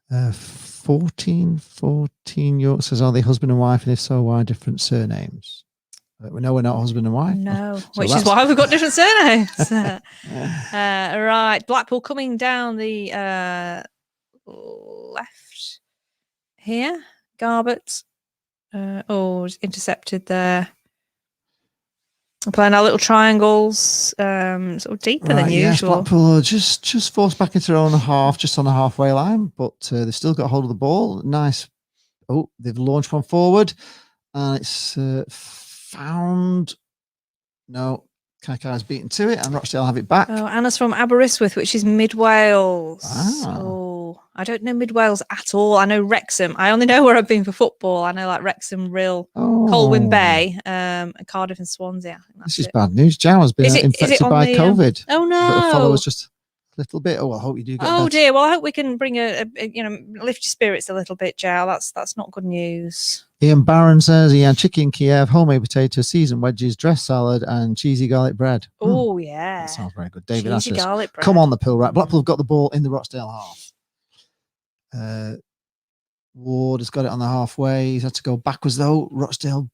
14 York says, are they husband and wife? And if so, why different surnames? We know we're not husband and wife. No, so which is why we've got different surnames. Right. Blackpool coming down the left here. Garbett. Intercepted there. We're playing our little triangles, sort of deeper than usual. Blackpool just forced back into their own half, just on the halfway line, but they've still got hold of the ball. Nice. Oh, they've launched one forward, and it's found. No, Kaikai's beaten to it, and Rochdale have it back. Oh, Anna's from Aberystwyth, which is Mid Wales. Ah. Oh, I don't know Mid Wales at all. I know Wrexham. I only know where I've been for football. I know like Wrexham, Rhyl, Colwyn Bay, Cardiff, and Swansea. This is bad news. Jan has been infected by COVID. Oh no! But the follow was just a little bit. Oh, well, I hope you do get better. Dear. Well, I hope we can bring lift your spirits a little bit, Jal. That's not good news. Ian Barron says he had chicken Kiev, homemade potato, seasoned wedges, dressed salad, and cheesy garlic bread. Oh, yeah. That sounds very good. David cheesy garlic bread. Come on, the pill rat. Blackpool have got the ball in the Rochdale half. Ward has got it on the halfway. He's had to go backwards, though. Rochdale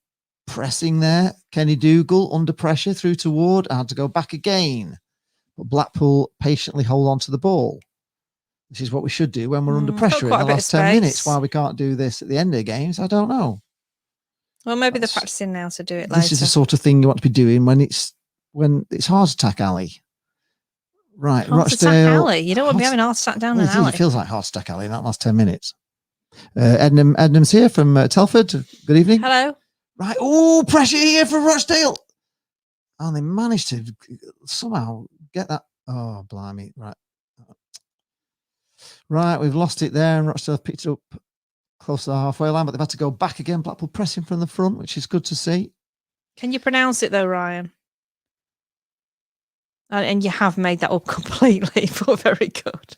pressing there. Kenny Dougal under pressure through to Ward. Had to go back again. But Blackpool patiently hold on to the ball. This is what we should do when we're under pressure in the last 10 minutes. Why we can't do this at the end of games, I don't know. Well, maybe they're practicing now to do it later. This is the sort of thing you want to be doing when it's heart attack alley. Right, heart Rochdale. Attack alley. You don't want to be having a heart attack down an alley. It feels like heart attack alley in that last 10 minutes. Ednam's here from Telford. Good evening. Hello. Right. Oh, pressure here for Rochdale. And they managed to somehow get that. Oh, blimey. Right. Right, we've lost it there, and Rochdale picked it up close to the halfway line, but they've had to go back again. Blackpool pressing from the front, which is good to see. Can you pronounce it though, Ryan? And you have made that up completely, but very good.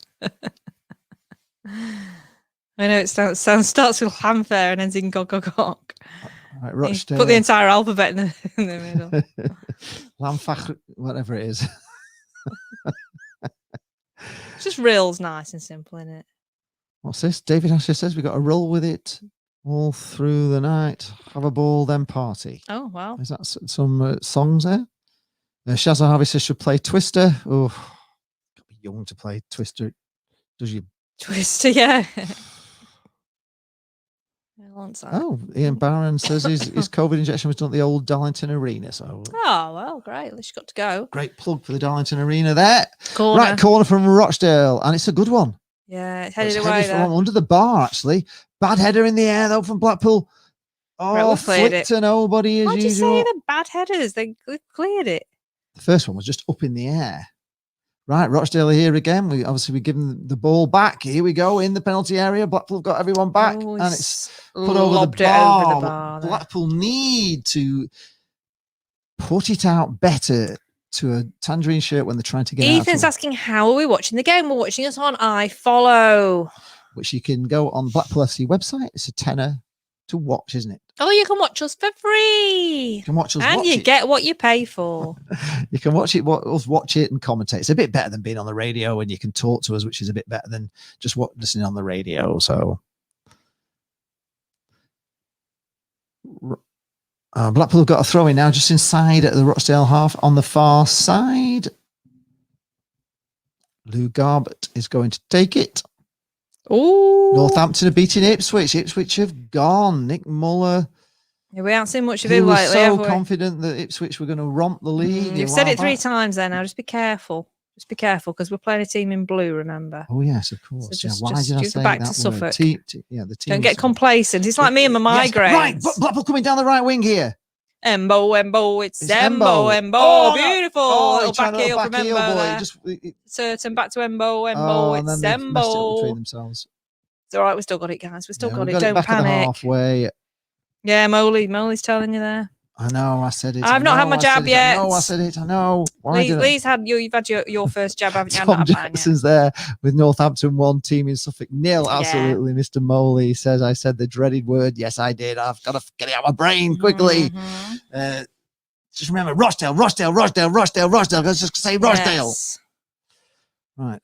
I know it starts with fanfare and ends in gog gog gog. Right, Rochdale. Put the entire alphabet in the middle. Lamfach, whatever it is. Just reel's nice and simple, isn't it? What's this? David Asher says we've got to roll with it all through the night. Have a ball, then party. Oh, wow. Is that some songs there? Shazza Harvey says should play Twister. Oh, got to be young to play Twister. Does you? Twister, yeah. Oh, Ian Barron says his COVID injection was done at the old Darlington Arena. So, oh well, great. At least you got to go. Great plug for the Darlington Arena there. Corner. Right, corner from Rochdale, and it's a good one. Yeah, it's headed away there. Under the bar, actually. Bad header in the air though from Blackpool. Oh, right, flicked to nobody as usual. Why'd you say the bad headers? They cleared it. The first one was just up in the air. Right, Rochdale are here again. We give them the ball back. Here we go in the penalty area. Blackpool have got everyone back, and it's put over the bar. Blackpool need to put it out better to a tangerine shirt when they're trying to get out. Ethan's asking, how are we watching the game? We're watching us on iFollow, which you can go on Blackpool FC website. It's a tenner to watch, isn't it? Oh, you can watch us for free. You can watch us, and you get what you pay for. You can watch it and commentate. It's a bit better than being on the radio, and you can talk to us, which is a bit better than just listening on the radio. So, Blackpool have got a throw in now, just inside at the Rochdale half on the far side. Lou Garbett is going to take it. Oh, Northampton are beating Ipswich. Ipswich have gone. Nick Muller. Yeah, we haven't seen much of him lately. So confident that Ipswich were going to romp the league. You've said it 3 times there now. Just be careful. Just be careful because we're playing a team in blue, remember? Oh, yes, of course. So just, Why did I say back that to Suffolk. word? The team. Don't get complacent. It's like me and my Yes, migraines. right, Blackpool coming down the right wing here. Embo, it's Embo. Embo. Oh, beautiful. Oh, little back heel from Embo boy. Certain back to Embo, and it's then they messed it up between Embo. themselves. It's all right, we still got it, guys. We still got we it. got Don't back panic. At the halfway. Yeah, Molly's telling you there. I know, I said it. I've not had my jab yet. I said it. I know. Lee's had you've had your first jab, haven't you? Tom Jackson's there with Northampton 1, team in Suffolk 0. Absolutely, Mr. Moley says, I said the dreaded word. Yes, I did. I've got to get it out of my brain quickly. Just remember, Rochdale. Let's just say Rochdale. Yes. Right.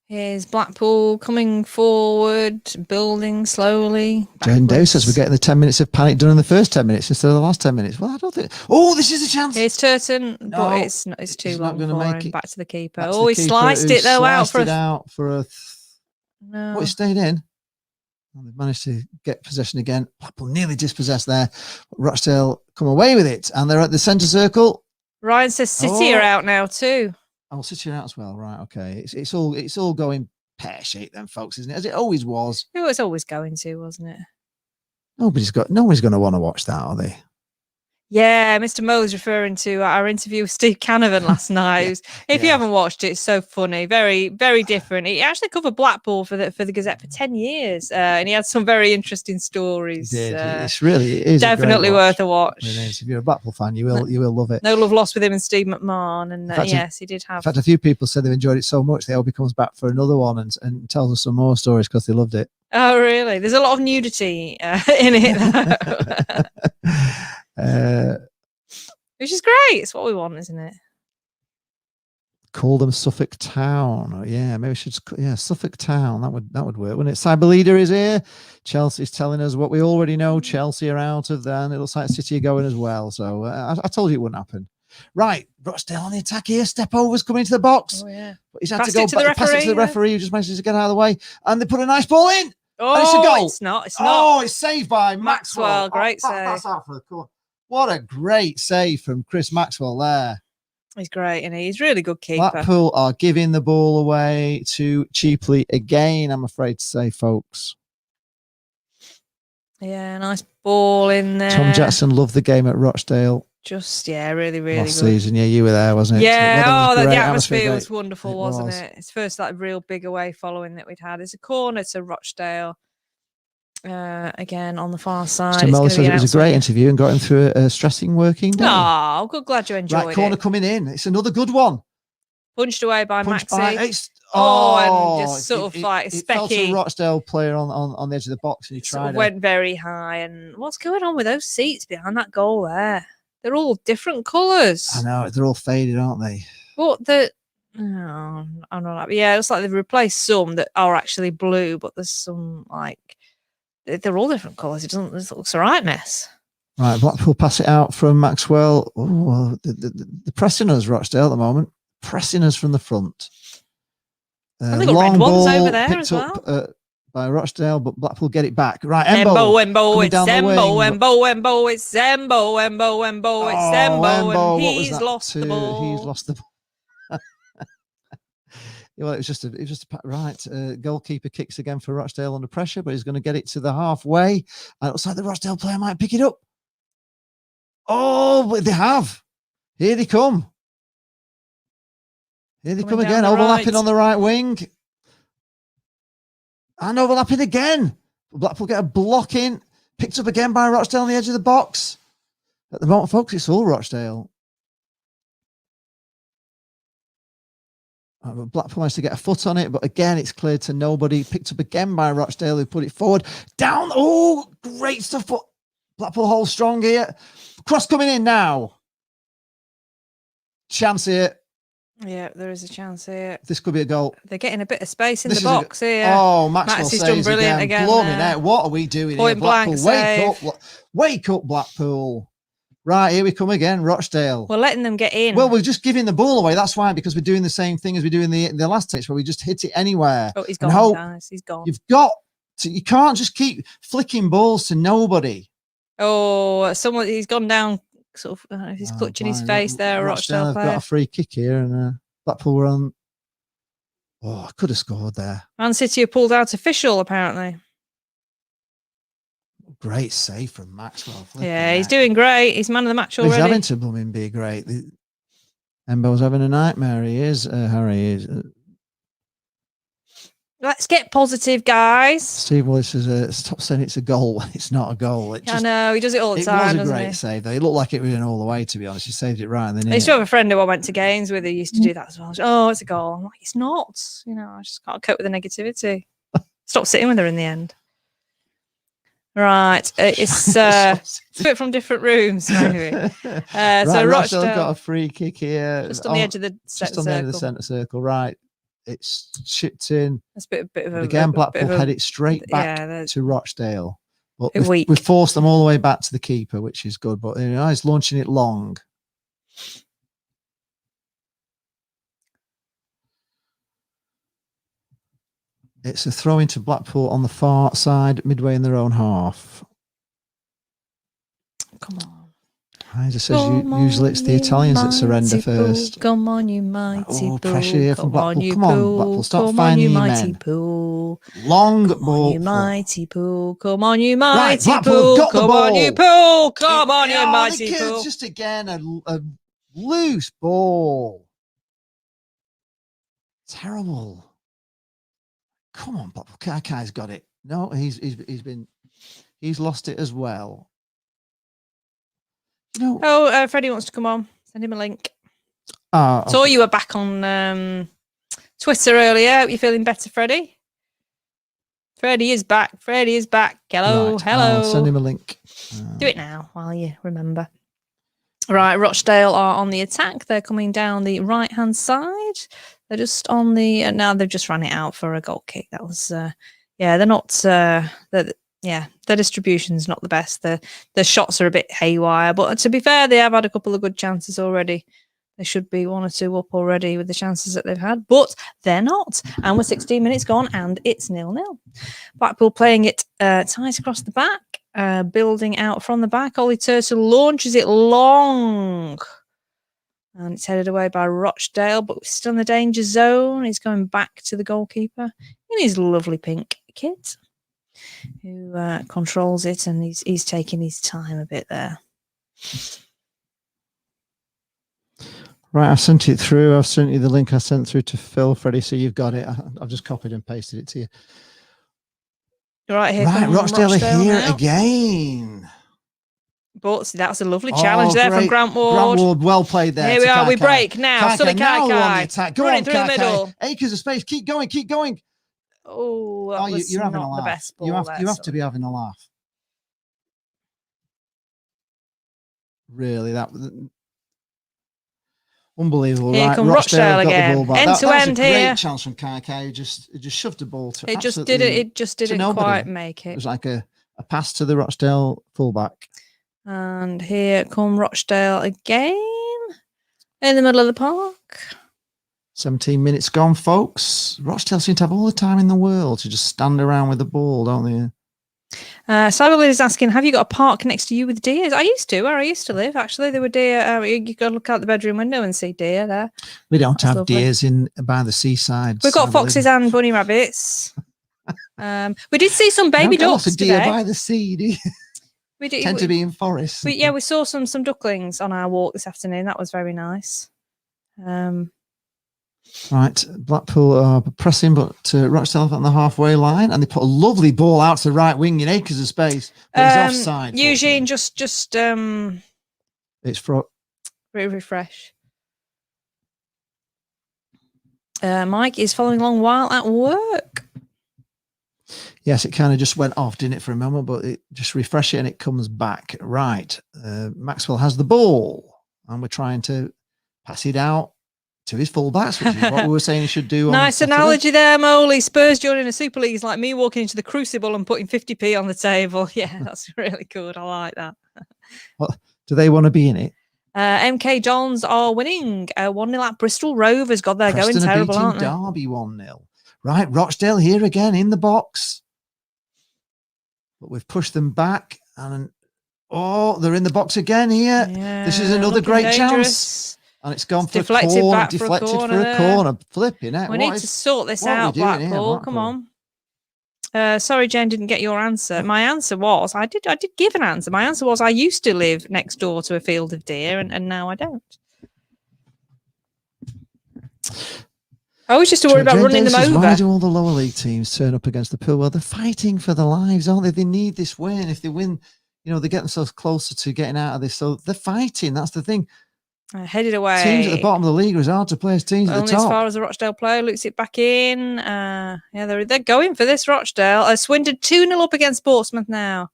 Here's Blackpool coming forward, building slowly. Jane Doe says we're getting the 10 minutes of panic done in the first 10 minutes instead of the last 10 minutes. Well, I don't think. Oh, this is a chance. Here's Turton, but it's too long for him. Back to the keeper. Oh, he sliced it though out for a. No. Oh, he stayed in. Well, they've managed to get possession again. Blackpool nearly dispossessed there. Rochdale come away with it, and they're at the centre circle. Ryan says City are out now too. Oh, City are out as well. Right, okay. It's all going pear-shaped then, folks, isn't it? As it always was. It was always going to, wasn't it? Nobody's going to want to watch that, are they? Yeah, Mr. Mo's referring to our interview with Steve Canavan last night. If you haven't watched it, it's so funny. Very, very different. He actually covered Blackpool for the Gazette for 10 years, and he had some very interesting stories. He did. It is definitely worth a watch. It is. If you're a Blackpool fan, you will love it. No love lost with him and Steve McMahon, and yes, he did have. In fact, a fefew people said they've enjoyed it so much they hope he comes back for another one and tells us some more stories because they loved it. Oh, really? There's a lot of nudity in it, though. Which is great. It's what we want, isn't it? Call them Suffolk Town. Yeah, maybe we should. Yeah, Suffolk Town. That would work, wouldn't it? Cyber Leader is here. Chelsea's telling us what we already know. Chelsea are out of there, and it looks like City are going as well. So I told you it wouldn't happen. Right, Rochdale on the attack here. Step over's coming into the box. Oh yeah. But he's had to go back, pass it to the referee, who just manages to get out of the way, and they put a nice ball in. Oh, and it's a goal. It's not. Oh, it's saved by Maxwell. Great save. That's out for the corner. What a great save from Chris Maxwell there. He's great, and he's really good keeper. Blackpool are giving the ball away too cheaply again, I'm afraid to say, folks. Yeah, nice ball in there. Tom Jackson loved the game at Rochdale. Just, really, really last good. season. Yeah, you were there, wasn't it? Yeah, the atmosphere was wonderful, wasn't it? It's first real big away following that we'd had. It's a corner to Rochdale. Again on the far side. Mr. Molly says it was a great interview and got him through a stressing working day. Oh, glad you enjoyed it. Right, corner coming in. It's another good one. Punched away by Maxi. And just sort of like it fell to specky. a Rochdale player on the edge of the box, and he tried. Went very high. And what's going on with those seats behind that goal there? They're all different colours. I know, they're all faded, aren't they? But I'm not. Yeah, it's like they've replaced some that are actually blue, but there's some like. They're all different colours. It looks a right mess. Right, Blackpool pass it out from Maxwell. Oh, the pressing us, Rochdale, at the moment. Pressing us from the front. And they got red ones over there as well. Up, by Rochdale, but Blackpool get it back. Right, Embo, it's Embo, it's Embo, and he's lost the ball. He's lost the ball. Well, it was just a right. Goalkeeper kicks again for Rochdale under pressure, but he's going to get it to the halfway. And it looks like the Rochdale player might pick it up. Oh, but they have. Here they come. Here they come again, overlapping on the right wing. And overlapping again. Blackpool get a block in. Picked up again by Rochdale on the edge of the box. At the moment, folks, it's all Rochdale. Blackpool managed to get a foot on it, but again, it's cleared to nobody. Picked up again by Rochdale, who put it forward. Down. Oh, great stuff. Blackpool hold strong here. Cross coming in now. Chance here. Yeah, there is a chance here. This could be a goal. They're getting a bit of space in the box here. Oh, Maxwell saves done brilliant again. Blimey, what are we doing here? Blackpool, wake up, Blackpool. Right, here we come again, Rochdale. We're letting them get in. Well, we're just giving the ball away. That's why, because we're doing the same thing as we do in the last touch, where we just hit it anywhere. Oh, he's gone, guys. He's gone. You can't just keep flicking balls to nobody. Oh, he's gone down sort of, he's clutching his face there. Rochdale have got a free kick here, and Blackpool were on. Oh, I could have scored there. Man City have pulled out official, apparently. Great save from Maxwell. Yeah, he's doing great. He's man of the match already. He's having to blooming be great. Embo's having a nightmare. He is. Harry is. Let's get positive, guys. Steve Willis says, stop saying it's a goal when it's not a goal. I know, he does it all the time, It was a great save, though. It looked like it was in all the way, to be honest. He saved it right. And then I used to have a friend who I went to games with who used to do that as well. Oh, it's a goal. I'm like, it's not. You know, I just can't cope with the negativity. Stop sitting with her in the end. Right. It's a bit from different rooms, maybe. Right, so Rochdale Rochdale got a free kick here. Just on the edge of the centre circle. Right. It's chipped in. That's a bit of a again, Blackpool head it straight back to Rochdale. But we've forced them all the way back to the keeper, which is good. But he's launching it long. It's a throw into Blackpool on the far side, midway in their own half. Come on. It just says usually it's the Italians that surrender first. Come on, you mighty bull. Pressure here from Blackpool. Come on, Blackpool. Stop finding your men. Long ball. You mighty pool. Come on, you mighty pool. Come on, you pool. Come on, you mighty pool. Just again a loose ball. Terrible. Come on, Blackpool. Kakai's got it. No, he's lost it as well. No. Freddie wants to come on. Send him a link. Saw you were back on Twitter earlier. Hope you're feeling better, Freddie. Freddie is back. Freddie is back. Hello. Right, Hello. I'll send him a link. Do it now while you remember. Right, Rochdale are on the attack. They're coming down the right-hand side. They're just on the... now they've just ran it out for a goal kick. That was... they're not... their distribution's not the best. The shots are a bit haywire, but to be fair, they have had a couple of good chances already. They should be 1 or 2 up already with the chances that they've had, but they're not. And we're 16 minutes gone, and it's 0-0. Blackpool playing it tight across the back, building out from the back. Ollie Turtle launches it long, and it's headed away by Rochdale, but we're still in the danger zone. He's going back to the goalkeeper in his lovely pink kit, who controls it, and he's taking his time a bit there. Right, I've sent it through. I've sent you the link I sent through to Phil, Freddie, so you've got it. I've just copied and pasted it to you. Right, here Rochdale are here now. Again. But see, that's a lovely challenge there from Grant Ward. Grant Ward, well played there. Here we are, we break now. Sully Kai. Go on, through the middle. Acres of space. Keep going, keep going. Oh, you're having a laugh. The best ball you have to be having a laugh. Really, that unbelievable. Here right, come Rochdale again. End to end here. Great chance from Kai, who just shoved the ball to. It just didn't quite make it. It was like a pass to the Rochdale fullback. And here come Rochdale again in the middle of the park. 17 minutes gone, folks. Rochdale seem to have all the time in the world to just stand around with the ball, don't they? Cyberlid is asking, have you got a park next to you with deer? I used to, where I used to live, actually. There were deer. You got to look out the bedroom window and see deer there. We don't have deers by the seaside. We've got foxes and bunny rabbits. We did see some baby ducks today. Deer by the sea, do you? We tend to be in forests. We saw some ducklings on our walk this afternoon. That was very nice. Right, Blackpool are pressing, but Rochdale on the halfway line, and they put a lovely ball out to the right wing in acres of space. But it's offside. Eugene, just it's for refresh. Mike is following along while at work. Yes, it kind of just went off, didn't it, for a moment? But it just refresh it and it comes back. Right, Maxwell has the ball, and we're trying to pass it out to his fullbacks, which is what we were saying he should do. Nice analogy there, Moley. Spurs joining a Super League is like me walking into the Crucible and putting 50p on the table. Yeah, that's really good. I like that. What, do they want to be in it? MK Dons are winning 1-0 at Bristol Rovers. God, they're going terrible, aren't they? Derby 1-0. Right, Rochdale here again in the box. But we've pushed them back, and Oh, they're in the box again here. Yeah, this is another great dangerous. chance. And it's gone for Deflected a corner. back Deflected for a corner. Flipping it. We need to sort this out, Blackpool. Come on. Sorry, Jen didn't get your answer. My answer was I did give an answer. My answer was I used to live next door to a field of deer, and now I don't. I always just to worry about running them over. Why do all the lower league teams turn up against the Pool? Well, they're fighting for their lives, aren't they? They need this win. If they win, they get themselves closer to getting out of this. So they're fighting. That's the thing. Headed away. Teams at the bottom of the league are as hard to play as teams at the top. Only as far as the Rochdale player looks it back in. Yeah, they're going for this, Rochdale. Swindon 2-0 up against Portsmouth now.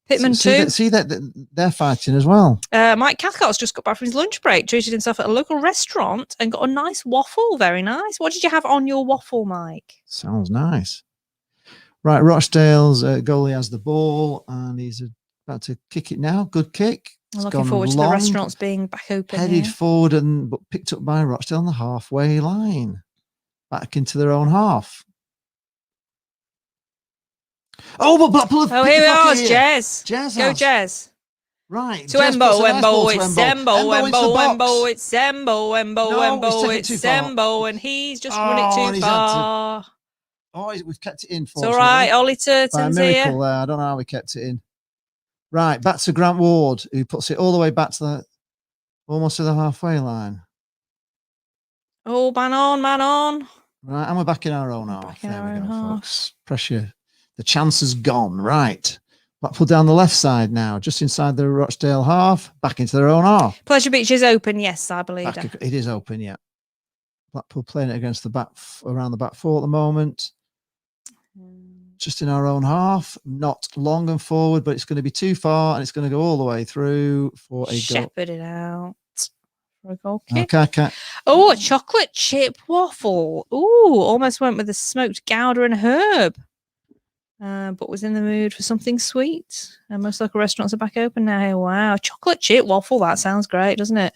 Pitman 2. See that they're fighting as well. Mike Cathcart's just got back from his lunch break, treated himself at a local restaurant and got a nice waffle. Very nice. What did you have on your waffle, Mike? Sounds nice. Right, Rochdale's goalie has the ball and he's about to kick it now. Good kick. I'm looking forward to the restaurants being back open. Headed forward but picked up by Rochdale on the halfway line. Back into their own half. Oh, but Blackpool. Oh, here we are. It's Jez. Go, has. Jez. Right. To Embo. It's Embo. It's Embo. And he's just run it too far. We've kept it in. It's all right. Ollie Turton's here. I don't know how we kept it in. Right, back to Grant Ward, who puts it all the way back to almost to the halfway line. Oh, man on. Right, and we're back in our own half. There we go, folks. Pressure. The chance has gone. Right. Blackpool down the left side now, just inside the Rochdale half, back into their own half. Pleasure Beach is open, yes, I believe. It is open, yeah. Blackpool playing it against around the back four at the moment. Just in our own half, not long and forward, but it's going to be too far and it's going to go all the way through for a goal. Shepherd it out for a goal kick. Okay. Oh, a chocolate chip waffle. Ooh, almost went with a smoked Gouda and herb, but was in the mood for something sweet. And most local restaurants are back open now. Wow, chocolate chip waffle. That sounds great, doesn't it?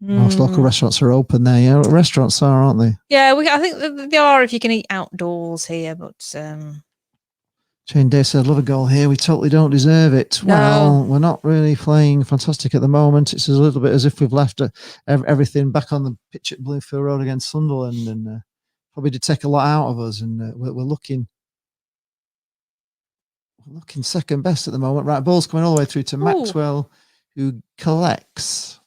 Most local restaurants are open there. Yeah, restaurants are, aren't they? Yeah, I think they are if you can eat outdoors here. But Jane Day said, "Love a goal here. We totally don't deserve it." No. Well, we're not really playing fantastic at the moment. It's a little bit as if we've left everything back on the pitch at Bluefield Road against Sunderland, and probably did take a lot out of us. And we're looking second best at the moment. Right, ball's coming all the way through to Maxwell, who collects.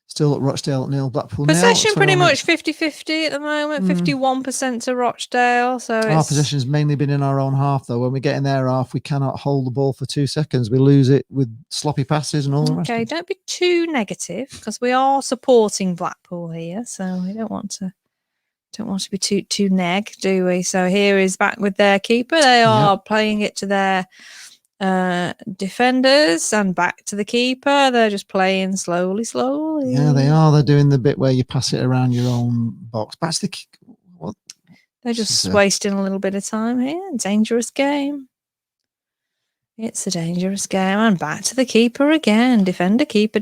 Still at Rochdale 0, Blackpool 0. Possession pretty much 50-50 at the moment, 51% to Rochdale. So our possession's mainly been in our own half, though. When we get in their half, we cannot hold the ball for 2 seconds. We lose it with sloppy passes and all the rest. Okay, don't be too negative because we are supporting Blackpool here, so we don't want to be too neg, do we? So here is back with their keeper. They are playing it to their defenders and back to the keeper. They're just playing slowly. Yeah, they are. They're doing the bit where you pass it around your own box. Back to the They're just wasting a little bit of time here. Dangerous game. It's a dangerous game. And back to the keeper again. Defender, keeper.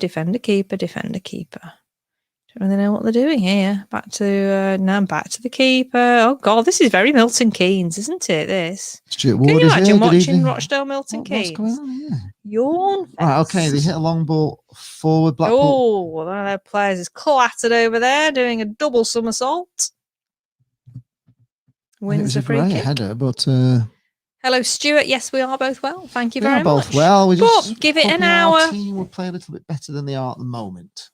Don't really know what they're doing here. Back to the keeper. Oh God, this is very Milton Keynes, isn't it? This. Stuart Ward Can you imagine watching evening. Rochdale Milton Keynes? What's going on here? Yawn. Right, okay, they hit a long ball forward. Blackpool. Oh, one of their players is clattered over there, doing a double somersault. Wins the free kick. Header, but hello, Stuart. Yes, we are both well. Thank you very much. Both well. We just give it an hour. Our team will play a little bit better than they are at the moment.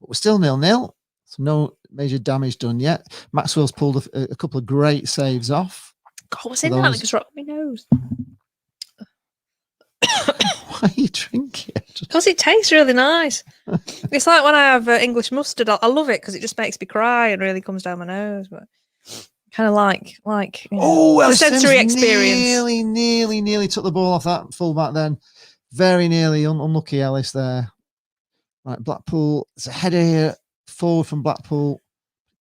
But we're still 0-0. So no major damage done yet. Maxwell's pulled a couple of great saves off. God, what's in that? It's right on my nose. Why are you drinking it? Because it tastes really nice. It's like when I have English mustard. I love it because it just makes me cry and really comes down my nose. But kind of like the sensory experience. Nearly took the ball off that fullback then. Very nearly. Unlucky Ellis there. Right, Blackpool. It's a header here. Forward from Blackpool.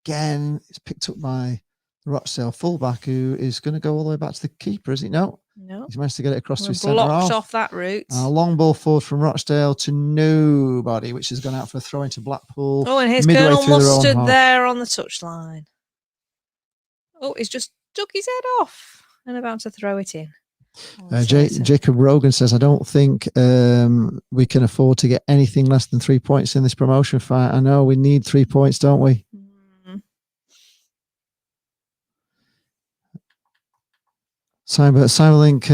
Again, it's picked up by the Rochdale fullback, who is going to go all the way back to the keeper, is it? No. He's managed to get it across to his centre half. Blocked off that route. A long ball forward from Rochdale to nobody, which has gone out for a throw into Blackpool. Oh, and here's Colonel Mustard there on the touchline. Oh, he's just took his head off and about to throw it in. Jacob Rogan says, I don't think we can afford to get anything less than 3 points in this promotion fight. I know we need 3 points, don't we? Cyberlink,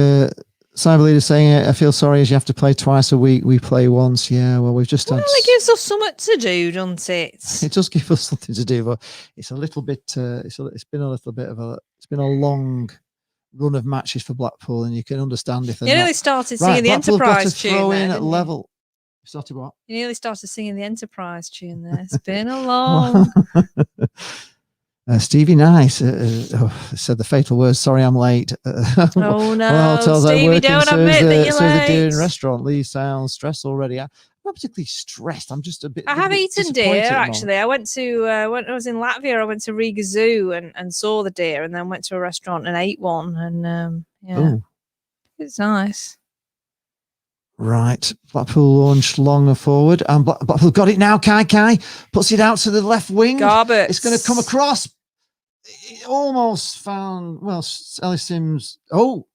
Cyberleader saying, I feel sorry as you have to play twice a week. We play once. Yeah, well, we've just had... it gives us something to do, doesn't it? It does give us something to do, but it's a little bit... it's been a little bit of a... It's been a long run of matches for Blackpool, and you can understand if they're You nearly started singing the Blackpool Enterprise got to throw tune in there, at level. Started what? You nearly started singing the Enterprise tune there. It's been a long... Stevie Nice said the fatal words, sorry I'm late. Oh no, well, hotels Stevie, don't admit that you're late. doing restaurant. Lee sounds stressed already. I'm not particularly stressed. I'm just a bit... I have eaten deer, actually. I went to, when I was in Latvia, I went to Riga Zoo and saw the deer, and then went to a restaurant and ate one. And yeah, it's nice. Right, Blackpool launched longer forward, and Blackpool got it now. Kai puts it out to the left wing. Garbett. It's going to come across. It almost found, well, Ellis Sims. Oh,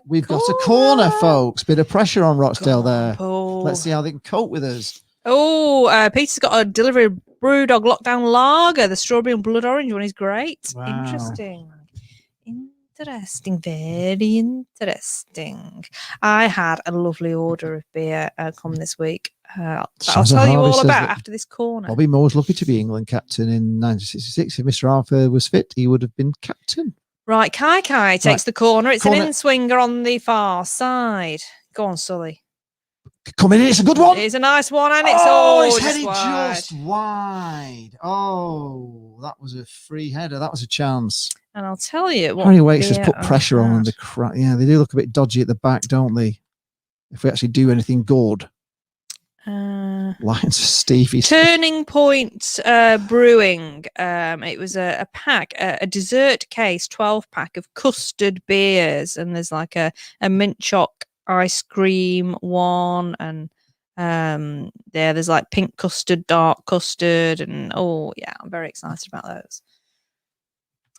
we've got a corner, folks. Bit of pressure on Rochdale there. Paul. Let's see how they can cope with us. Oh, Peter's got a delivery of Brewdog Lockdown Lager. The strawberry and blood orange one is great. Wow. Interesting, very interesting. I had a lovely order of beer come this week. I'll tell you all about after this corner. Bobby Moore's lucky to be England captain in 1966. If Mr. Arthur was fit, he would have been captain. Right, Kai takes the corner. It's an in-swinger on the far side. Go on, Sully. Coming in, it's a good one. It's a nice one, and it's it's headed wide. Just wide. Oh, that was a free header. That was a chance. And I'll tell you what. Harry Wakes has put pressure on them. Yeah, they do look a bit dodgy at the back, don't they? If we actually do anything good. Lions for Stevie. Turning Point Brewing. It was a pack, a dessert case, 12-pack of custard beers, and there's like a mint choc ice cream one, and there's like pink custard, dark custard, and I'm very excited about those.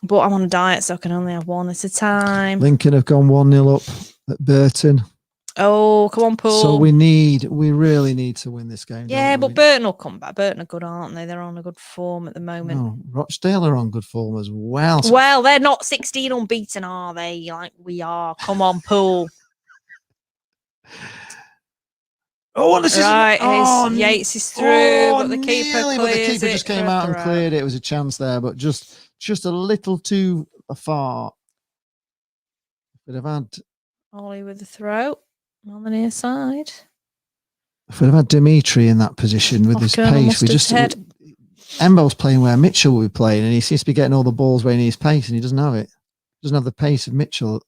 But I'm on a diet, so I can only have one at a time. Lincoln have gone 1-0 up at Burton. Oh, come on, Paul. So we really need to win this game. Yeah, but Burton will come back. Burton are good, aren't they? They're on a good form at the moment. No, Rochdale are on good form as well. Well, they're not 16 unbeaten, are they? Like we are. Come on, Paul. Oh, this is Yates is through, but the keeper clears but the keeper it just came out and cleared it. It was a chance there, but just a little too far. Could have had Ollie with the throw on the near side. If we'd have had Dimitri in that position with his pace, Embo's playing where Mitchell will be playing, and he seems to be getting all the balls where he needs pace, and he doesn't have it. He doesn't have the pace of Mitchell.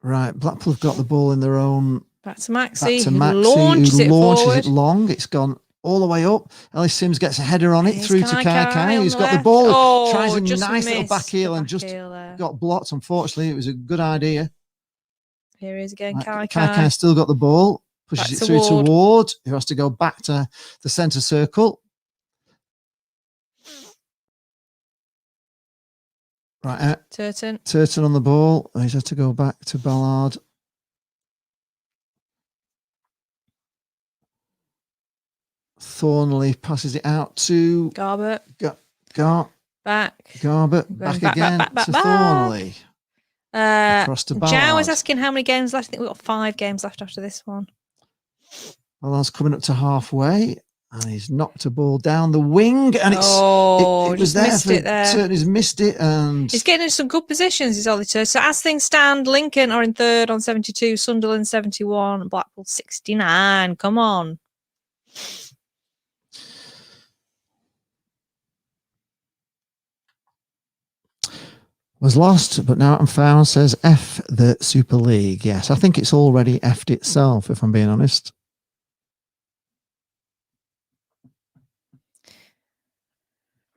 Right, Blackpool have got the ball in their own. Back to Maxi, who launches it long. It's gone all the way up. Ellis Sims gets a header on it through to Kai, who's got the ball. Tries a nice little back heel and just got blocked. Unfortunately, it was a good idea. Here he is again, Kai. Kai still got the ball. Pushes it through to Ward, who has to go back to the centre circle. Right, Turton on the ball. He's had to go back to Ballard. Thornley passes it out to Garbett. Back again to Thornley. Across to Ballard. Jow is asking how many games left. I think we've got 5 games left after this one. Ballard's coming up to halfway. And he's knocked a ball down the wing, and it was there. He's missed it, and he's getting into some good positions. He's only two. So as things stand, Lincoln are in third on 72, Sunderland 71, and Blackpool 69. Come on. Was lost, but now I'm found. Says F the Super League. Yes, I think it's already F'd itself, if I'm being honest.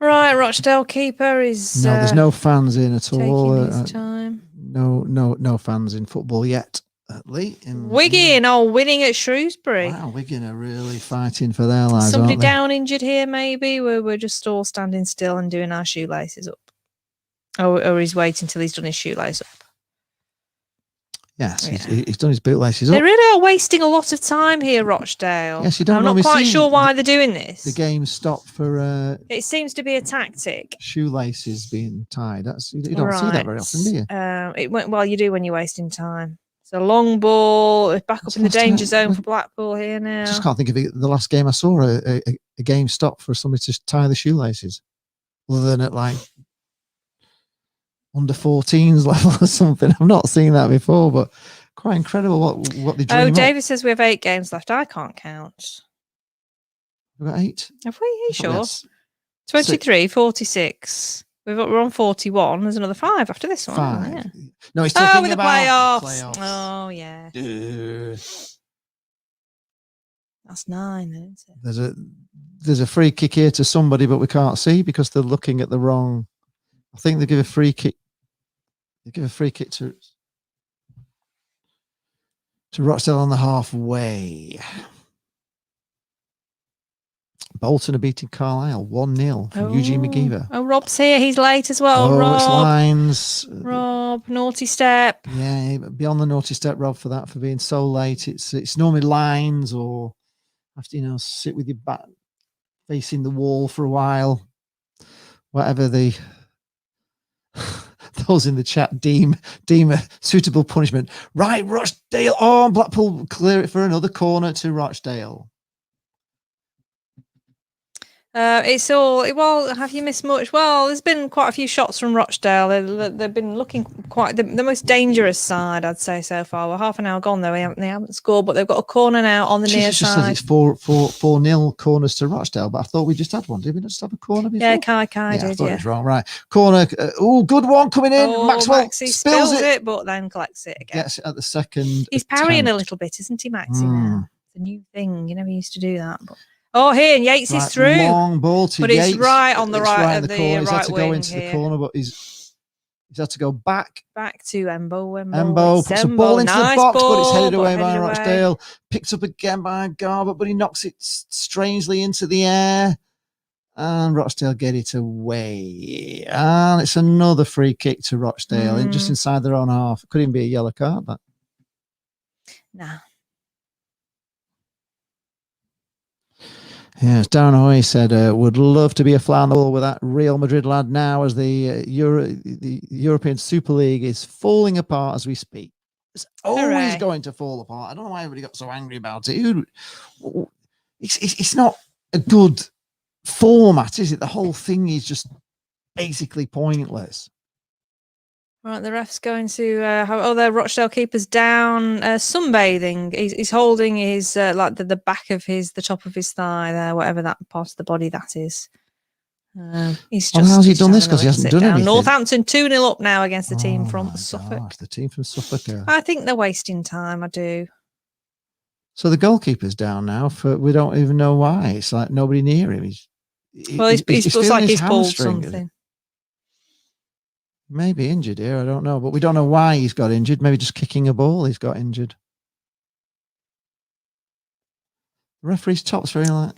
Right, Rochdale keeper is no. There's no fans in at all. His time. No fans in football yet. Lee Wigan winning at Shrewsbury. Wow, Wigan are really fighting for their lives. Somebody aren't they? down injured here, maybe. We're just all standing still and doing our shoelaces up. Or he's waiting until he's done his shoelace up. Yes, he's done his bootlaces up. They really are wasting a lot of time here, Rochdale. Yes, you don't I'm normally not quite see sure why they're doing this. The game stopped for. It seems to be a tactic. Shoelaces being tied. You don't see that very often, do you? It went well. You do when you're wasting time. It's a long ball. Back up in the danger zone for Blackpool here now. I just can't think of it. The last game I saw a game stop for somebody to tie the shoelaces, other than at like under 14s level or something. I've not seen that before, but quite incredible what they dream up. David says we have 8 games left. I can't count. We've got 8. Have we? Are you sure? 23, 46. We're on 41. There's another 5 after this one. 5. Yeah. No, he's talking with about the playoffs. Oh, yeah. That's 9, then, isn't it? There's a free kick here to somebody, but we can't see because they're looking at the wrong. I think they give a free kick. They give a free kick to Rochdale on the halfway. Bolton are beating Carlisle 1-0 from Eugene McGeever. Oh, Rob's here. He's late as well. Rob. It's lines. Rob, naughty step. Yeah, beyond the naughty step, Rob, for being so late. It's normally lines or have to, sit with your back facing the wall for a while. Whatever those in the chat deem a suitable punishment. Right, Rochdale. Oh, Blackpool clear it for another corner to Rochdale. It's all well. Have you missed much? Well, there's been quite a few shots from Rochdale. They've been looking quite the most dangerous side, I'd say, so far. We're half an hour gone though. They haven't scored, but they've got a corner now on the near just side. Says it's 4-0 corners to Rochdale, but I thought we just had one. Did we not just have a corner before? Yeah, Kai did. I thought it was wrong. Right, corner. Good one coming in. Maxwell Maxie spills it, but then collects it again. Gets it at the second. He's parrying a little bit, isn't he, Maxie? Now it's a new thing. You never used to do that, but. Oh, here, and Yates is through. Long ball to but Yates. It's right on the right of the corner. He's right had to go into here. the corner, but he's had to go back. Back to Embo. Embo puts a ball into the box, but it's headed away by Rochdale. Picked up again by Garbutt, but he knocks it strangely into the air. And Rochdale get it away. And it's another free kick to Rochdale, just inside their own half. It could even be a yellow card, that. Nah. Yes, Darren Hoy said, would love to be a fly on the wall with that Real Madrid lad now as the European Super League is falling apart as we speak. It's always going to fall apart. I don't know why everybody got so angry about it. It's not a good format, is it? The whole thing is just basically pointless. Right, the ref's going to their Rochdale keeper's down, sunbathing. He's holding his like the back of the top of his thigh there, whatever that part of the body that is. He's just. How's he done this? Because he hasn't done anything. Northampton 2-0 up now against the team from Suffolk. Gosh, the team from Suffolk. I think they're wasting time. I do. So the goalkeeper's down now. We don't even know why. It's like nobody near him. He's looks like he's pulled something. Maybe injured here, I don't know. But we don't know why he's got injured. Maybe just kicking a ball he's got injured. The referee's top's very light.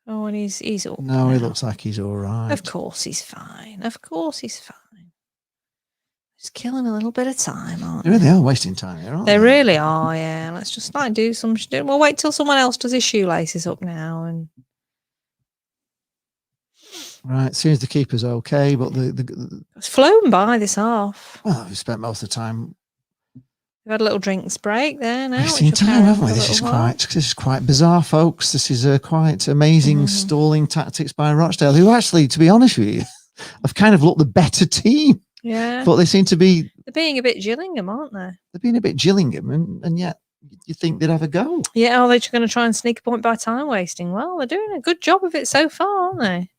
Oh, and he's all No, he looks like he's all right. Of course he's fine. Just killing a little bit of time, aren't they? They are wasting time here, aren't they? They really are, yeah. Let's just do some. We'll wait till someone else does his shoelaces up now and. Right, seems the keeper's okay, but it's flown by this half. Well, we spent most of the time. We've had a little drinks break there now. Wasting time, haven't we? This is quite bizarre, folks. This is quite amazing stalling tactics by Rochdale, who actually, to be honest with you, have kind of looked the better team. Yeah, but they seem to be. They're being a bit Gillingham, aren't they? They're being a bit Gillingham, and yet you think they'd have a go. Yeah, are they going to try and sneak a point by time wasting? Well, they're doing a good job of it so far, aren't they?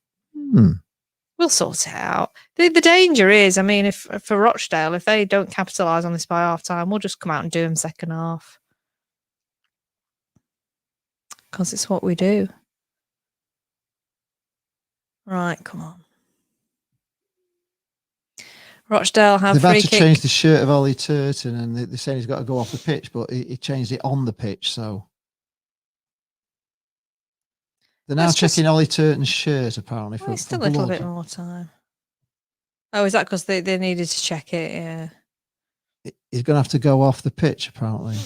We'll sort it out. The danger is, I mean, if for Rochdale, if they don't capitalise on this by half time, we'll just come out and do them second half. Because it's what we do. Right, come on. Rochdale have They've free had to change the shirt of Ollie Turton, and they're saying he's got to go off the pitch, but he changed it on the pitch, so. They're now checking Ollie Turton's shirt, apparently. Still a little bit more time. Oh, is that because they needed to check it? Yeah. He's going to have to go off the pitch, apparently.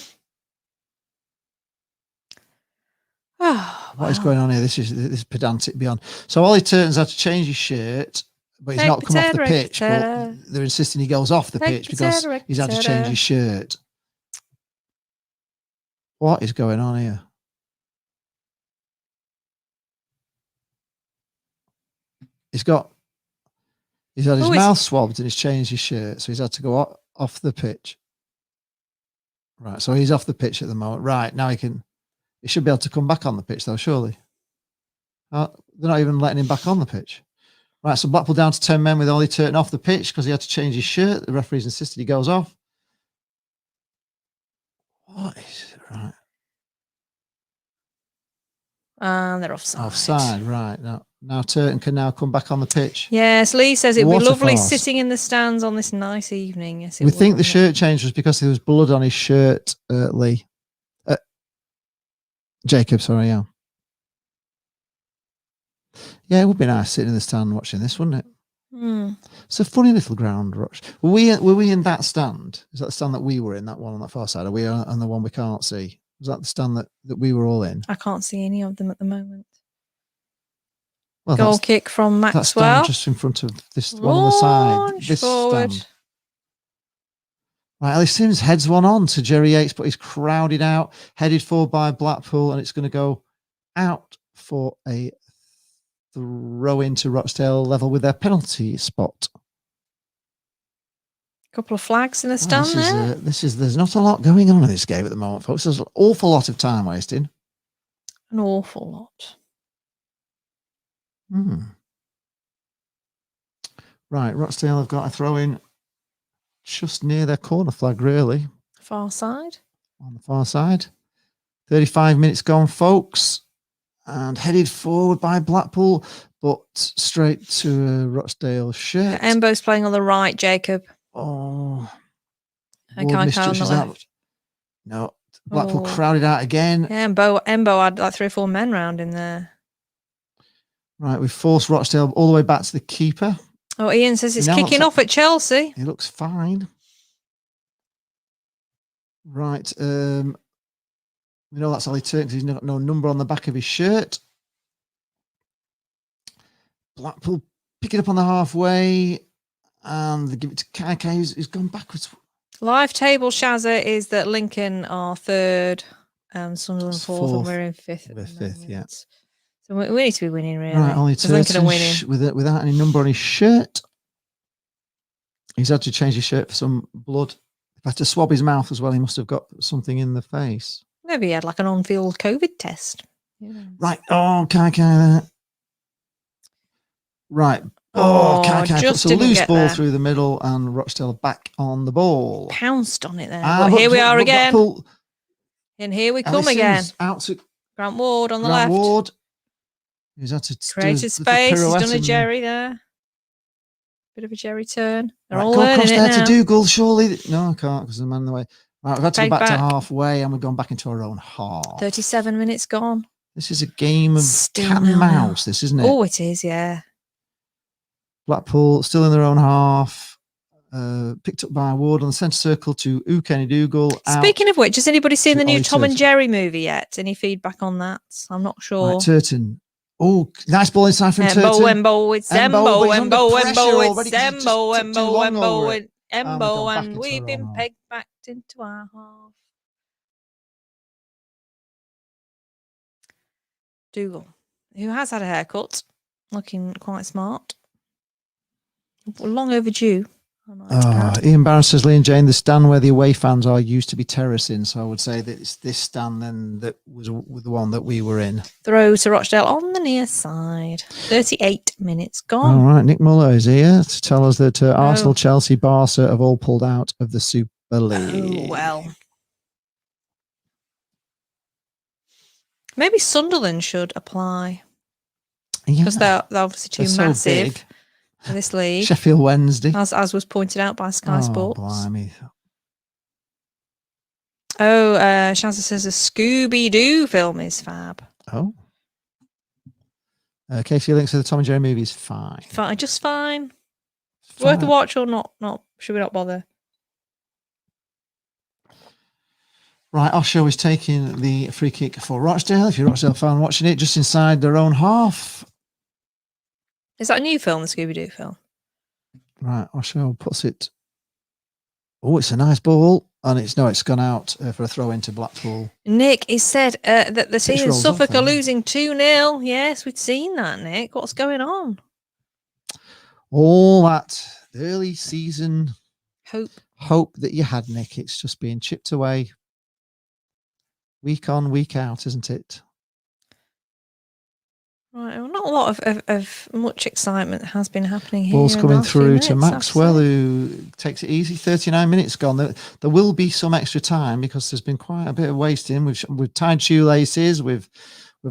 Oh, What is going on here? This is pedantic beyond. So Ollie Turton's had to change his shirt, but he's not come off the pitch. But they're insisting he goes off the pitch because he's had to change his shirt. What is going on here? He's had his mouth swabbed and he's changed his shirt, so he's had to go off the pitch. Right, so he's off the pitch at the moment. Right, now he should be able to come back on the pitch though, surely. They're not even letting him back on the pitch. Right, so Blackpool down to 10 men with Ollie Turton off the pitch because he had to change his shirt. The referee's insisted he goes off. What is it? Right. They're offside. Offside, right. Now Turton can now come back on the pitch. Yes, Lee says it would be lovely sitting in the stands on this nice evening. Yes, we think the shirt change was because there was blood on his shirt, Lee. Jacob, sorry, yeah. Yeah, it would be nice sitting in the stand watching this, wouldn't it? It's a funny little ground, Roch. Were we in that stand? Is that the stand that we were in, that one on that far side? Are we on the one we can't see? Was that the stand that we were all in? I can't see any of them at the moment. Well, goal kick from Maxwell. That stand just in front of this one on the side. This forward. Stand. Right, Ellis Sims heads one on to Jerry Yates, but he's crowded out, headed forward by Blackpool, and it's going to go out for a throw into Rochdale level with their penalty spot. Couple of flags in the stand there. There's not a lot going on in this game at the moment, folks. There's an awful lot of time wasting. An awful lot. Right, Rochdale have got a throw in just near their corner flag, really. Far side. On the far side. 35 minutes gone, folks. And headed forward by Blackpool, but straight to a Rochdale shirt. Embo's playing on the right, Jacob. Oh. And Kai on the left. No. Blackpool crowded out again. Yeah, Embo had like 3 or 4 men round in there. Right, we've forced Rochdale all the way back to the keeper. Oh, Ian says it's kicking off at Chelsea. He looks fine. Right. We know that's Ollie Turton because he's got no number on the back of his shirt. Blackpool pick it up on the halfway and they give it to Kai who's gone backwards. Live table, Shazza, is that Lincoln are 3rd and Sunderland 4th and we're in 5th. We're 5th, yeah. So we need to be winning, really. Right, Ollie Turton without any number on his shirt. He's had to change his shirt for some blood. He had to swab his mouth as well. He must have got something in the face. Maybe he had like an on-field COVID test. Right. Oh, Kai. Right. Oh, Kai puts a loose ball through the middle and Rochdale back on the ball. Pounced on it there. But here we are again. Blackpool. And here we come again. Out to Grant Ward on the left. Ward. He's had to created space. He's done a Jerry there. Bit of a Jerry turn. They're all learning it now. To Dougal, surely. No, I can't because the man in the way. Right, we've had to go back to halfway and we've gone back into our own half. 37 minutes gone. This is a game of cat and mouse, this, isn't it? Oh, it is, yeah. Blackpool still in their own half. Picked up by Ward on the centre circle to Kenny Dougal. Speaking of which, has anybody seen the new Tom and Jerry movie yet? Any feedback on that? I'm not sure. Right, Turton. Oh, nice ball inside from Turton. Embo, it's Embo, and we've been pegged back into our half. Dougal, who has had a haircut, looking quite smart. Long overdue. Ian Barron says, Lee and Jane, the stand where the away fans are used to be terracing. So I would say that it's this stand then that was the one that we were in. Throw to Rochdale on the near side. 38 minutes gone. All right, Nick Muller is here to tell us that Arsenal, Chelsea, Barca have all pulled out of the Super League. Oh, well. Maybe Sunderland should apply. Because they're obviously too massive. So in this league, Sheffield Wednesday, as was pointed out by Sky Sports. Blimey. Oh, Shazza says a Scooby-Doo film is fab. Oh. Casey links to the Tom and Jerry movie is fine. Just fine. Worth a watch or not? Not. Should we not bother? Right, Osho is taking the free kick for Rochdale. If you're a Rochdale fan watching it, just inside their own half. Is that a new film, the Scooby-Doo film? Right, Osho puts it. Oh, it's a nice ball. And it's gone out for a throw into Blackpool. Nick, he said that the team in Suffolk are losing 2-0. Yes, we'd seen that, Nick. What's going on? All that early season hope that you had, Nick. It's just being chipped away. Week on, week out, isn't it? Right, well, not a lot of much excitement has been happening here. Ball's coming through to Maxwell, who takes it easy. 39 minutes gone. There will be some extra time because there's been quite a bit of wasting. We've tied shoelaces. We've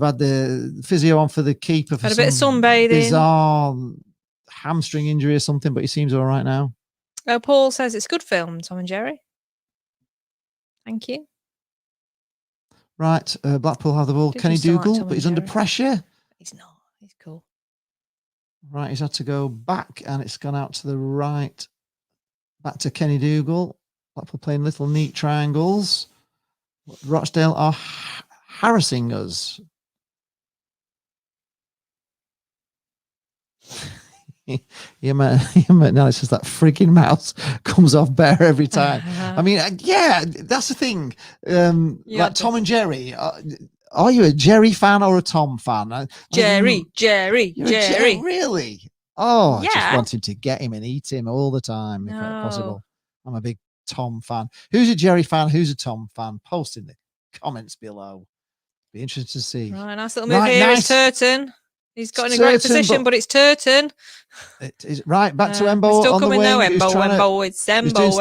had the physio on for the keeper. For had a bit of sunbathing. Bizarre hamstring injury or something, but he seems all right now. Oh, Paul says it's good film, Tom and Jerry. Thank you. Right, Blackpool have the ball. Kenny Dougal, but he's under pressure. He's not. He's cool. Right, he's had to go back, and it's gone out to the right. Back to Kenny Dougal. Blackpool playing little neat triangles. Rochdale are harassing us. You might notice that freaking mouse comes off bare every time. I mean, yeah, that's the thing. Like Tom and Jerry. Are you a Jerry fan or a Tom fan? Jerry. Really? Oh, yeah. I just wanted to get him and eat him all the time, if possible. I'm a big Tom fan. Who's a Jerry fan? Who's a Tom fan? Post in the comments below. Be interested to see. Right, nice little move here. It's Turton. He's got in a great position, but it's Turton. It is right back to Embo. Still on coming the now. wing. Embo, it's Embo,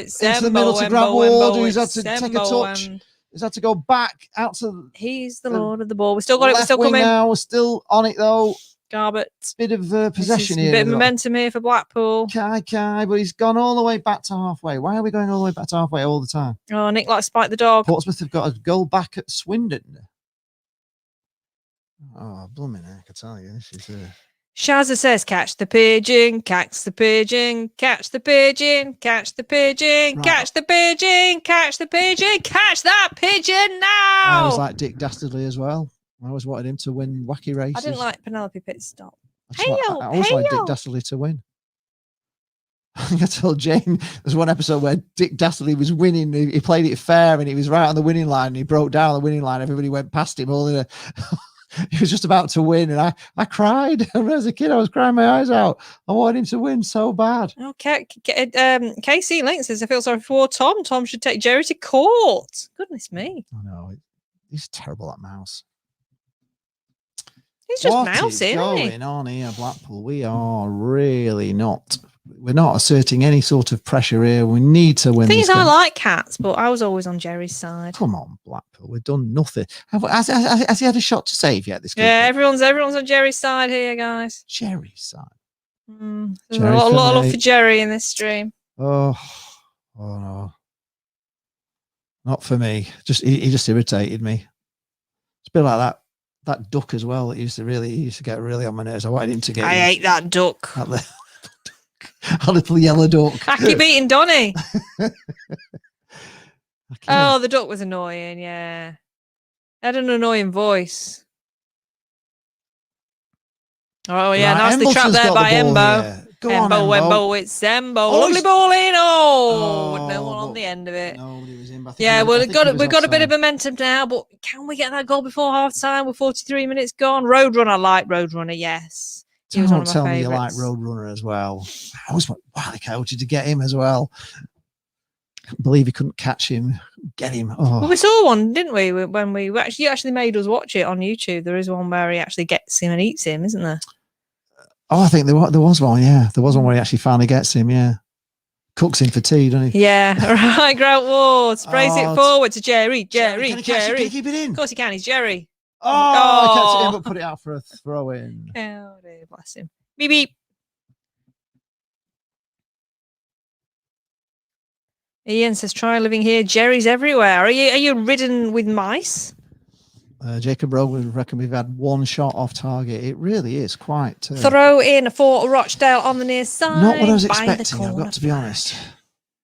it's into the middle to grab Ward. He's had to take a touch. He's had to go back out to. He's the lord of the ball. We still got it. We're still coming. Now we're still on it though. Garbett. Bit of possession here. A bit of momentum here for Blackpool. Kai, but he's gone all the way back to halfway. Why are we going all the way back to halfway all the time? Oh, Nick likes to spike the dog. Portsmouth have got a goal back at Swindon. Oh, blooming heck, I tell you, this is Shazza says, catch the pigeon, catch the pigeon, catch the pigeon, catch the pigeon, catch the pigeon, catch the pigeon, catch that pigeon now. I was like Dick Dastardly as well. I always wanted him to win wacky races. I didn't like Penelope Pitstop. I always like Dick Dastardly to win. I think I told Jane there's one episode where Dick Dastardly was winning. He played it fair and he was right on the winning line and he broke down the winning line. Everybody went past him all in a he was just about to win, and I cried. When I was a kid, I was crying my eyes out. I wanted him to win so bad. Okay, KC Link says, I feel sorry for Tom. Tom should take Jerry to court. Goodness me. I know. He's terrible at mouse. He's just mousing, isn't he? What's going on here, Blackpool? We are really not. We're not asserting any sort of pressure here. We need to win. The thing is, I like cats, but I was always on Jerry's side. Come on, Blackpool. We've done nothing. Has he had a shot to save yet? This game? Yeah, everyone's on Jerry's side here, guys. Jerry's side. There's a lot of love for Jerry in this stream. Oh no, not for me. He just irritated me. It's a bit like that duck as well. He used to get really on my nerves. I wanted him to get. I hate that duck. A little yellow duck. I keep eating Donny. Oh, the duck was annoying. Yeah, had an annoying voice. Oh yeah, right, nicely trapped there by Embo. Embo, it's Embo. Lovely ball in. Oh, no one on the end of it. Nobody was in. Yeah, we've got a bit of momentum now, but can we get that goal before half time? We're 43 minutes gone. Roadrunner, I like Roadrunner. Yes. He was one of my tell me favourites. you like Roadrunner as well. I always went, wow, the coach to get him as well. Couldn't believe he couldn't catch him, get him. Oh. Well, we saw one, didn't we? When you actually made us watch it on YouTube. There is one where he actually gets him and eats him, isn't there? Oh, I think there was one. Yeah, there was one where he actually finally gets him. Yeah, cooks him for tea, doesn't he? Yeah, right. Grant Ward sprays it forward to Jerry. Can he keep it in? Of course he can. He's Jerry. I kept it in, but put it out for a throw in. Oh dear, bless him. Beep beep. Ian says, "Try living here. Jerry's everywhere. Are you ridden with mice?" Jacob Rowe would reckon we've had one shot off target. It really is quite... Throw in for Rochdale on the near side. Not what I was expecting, I've got to be honest.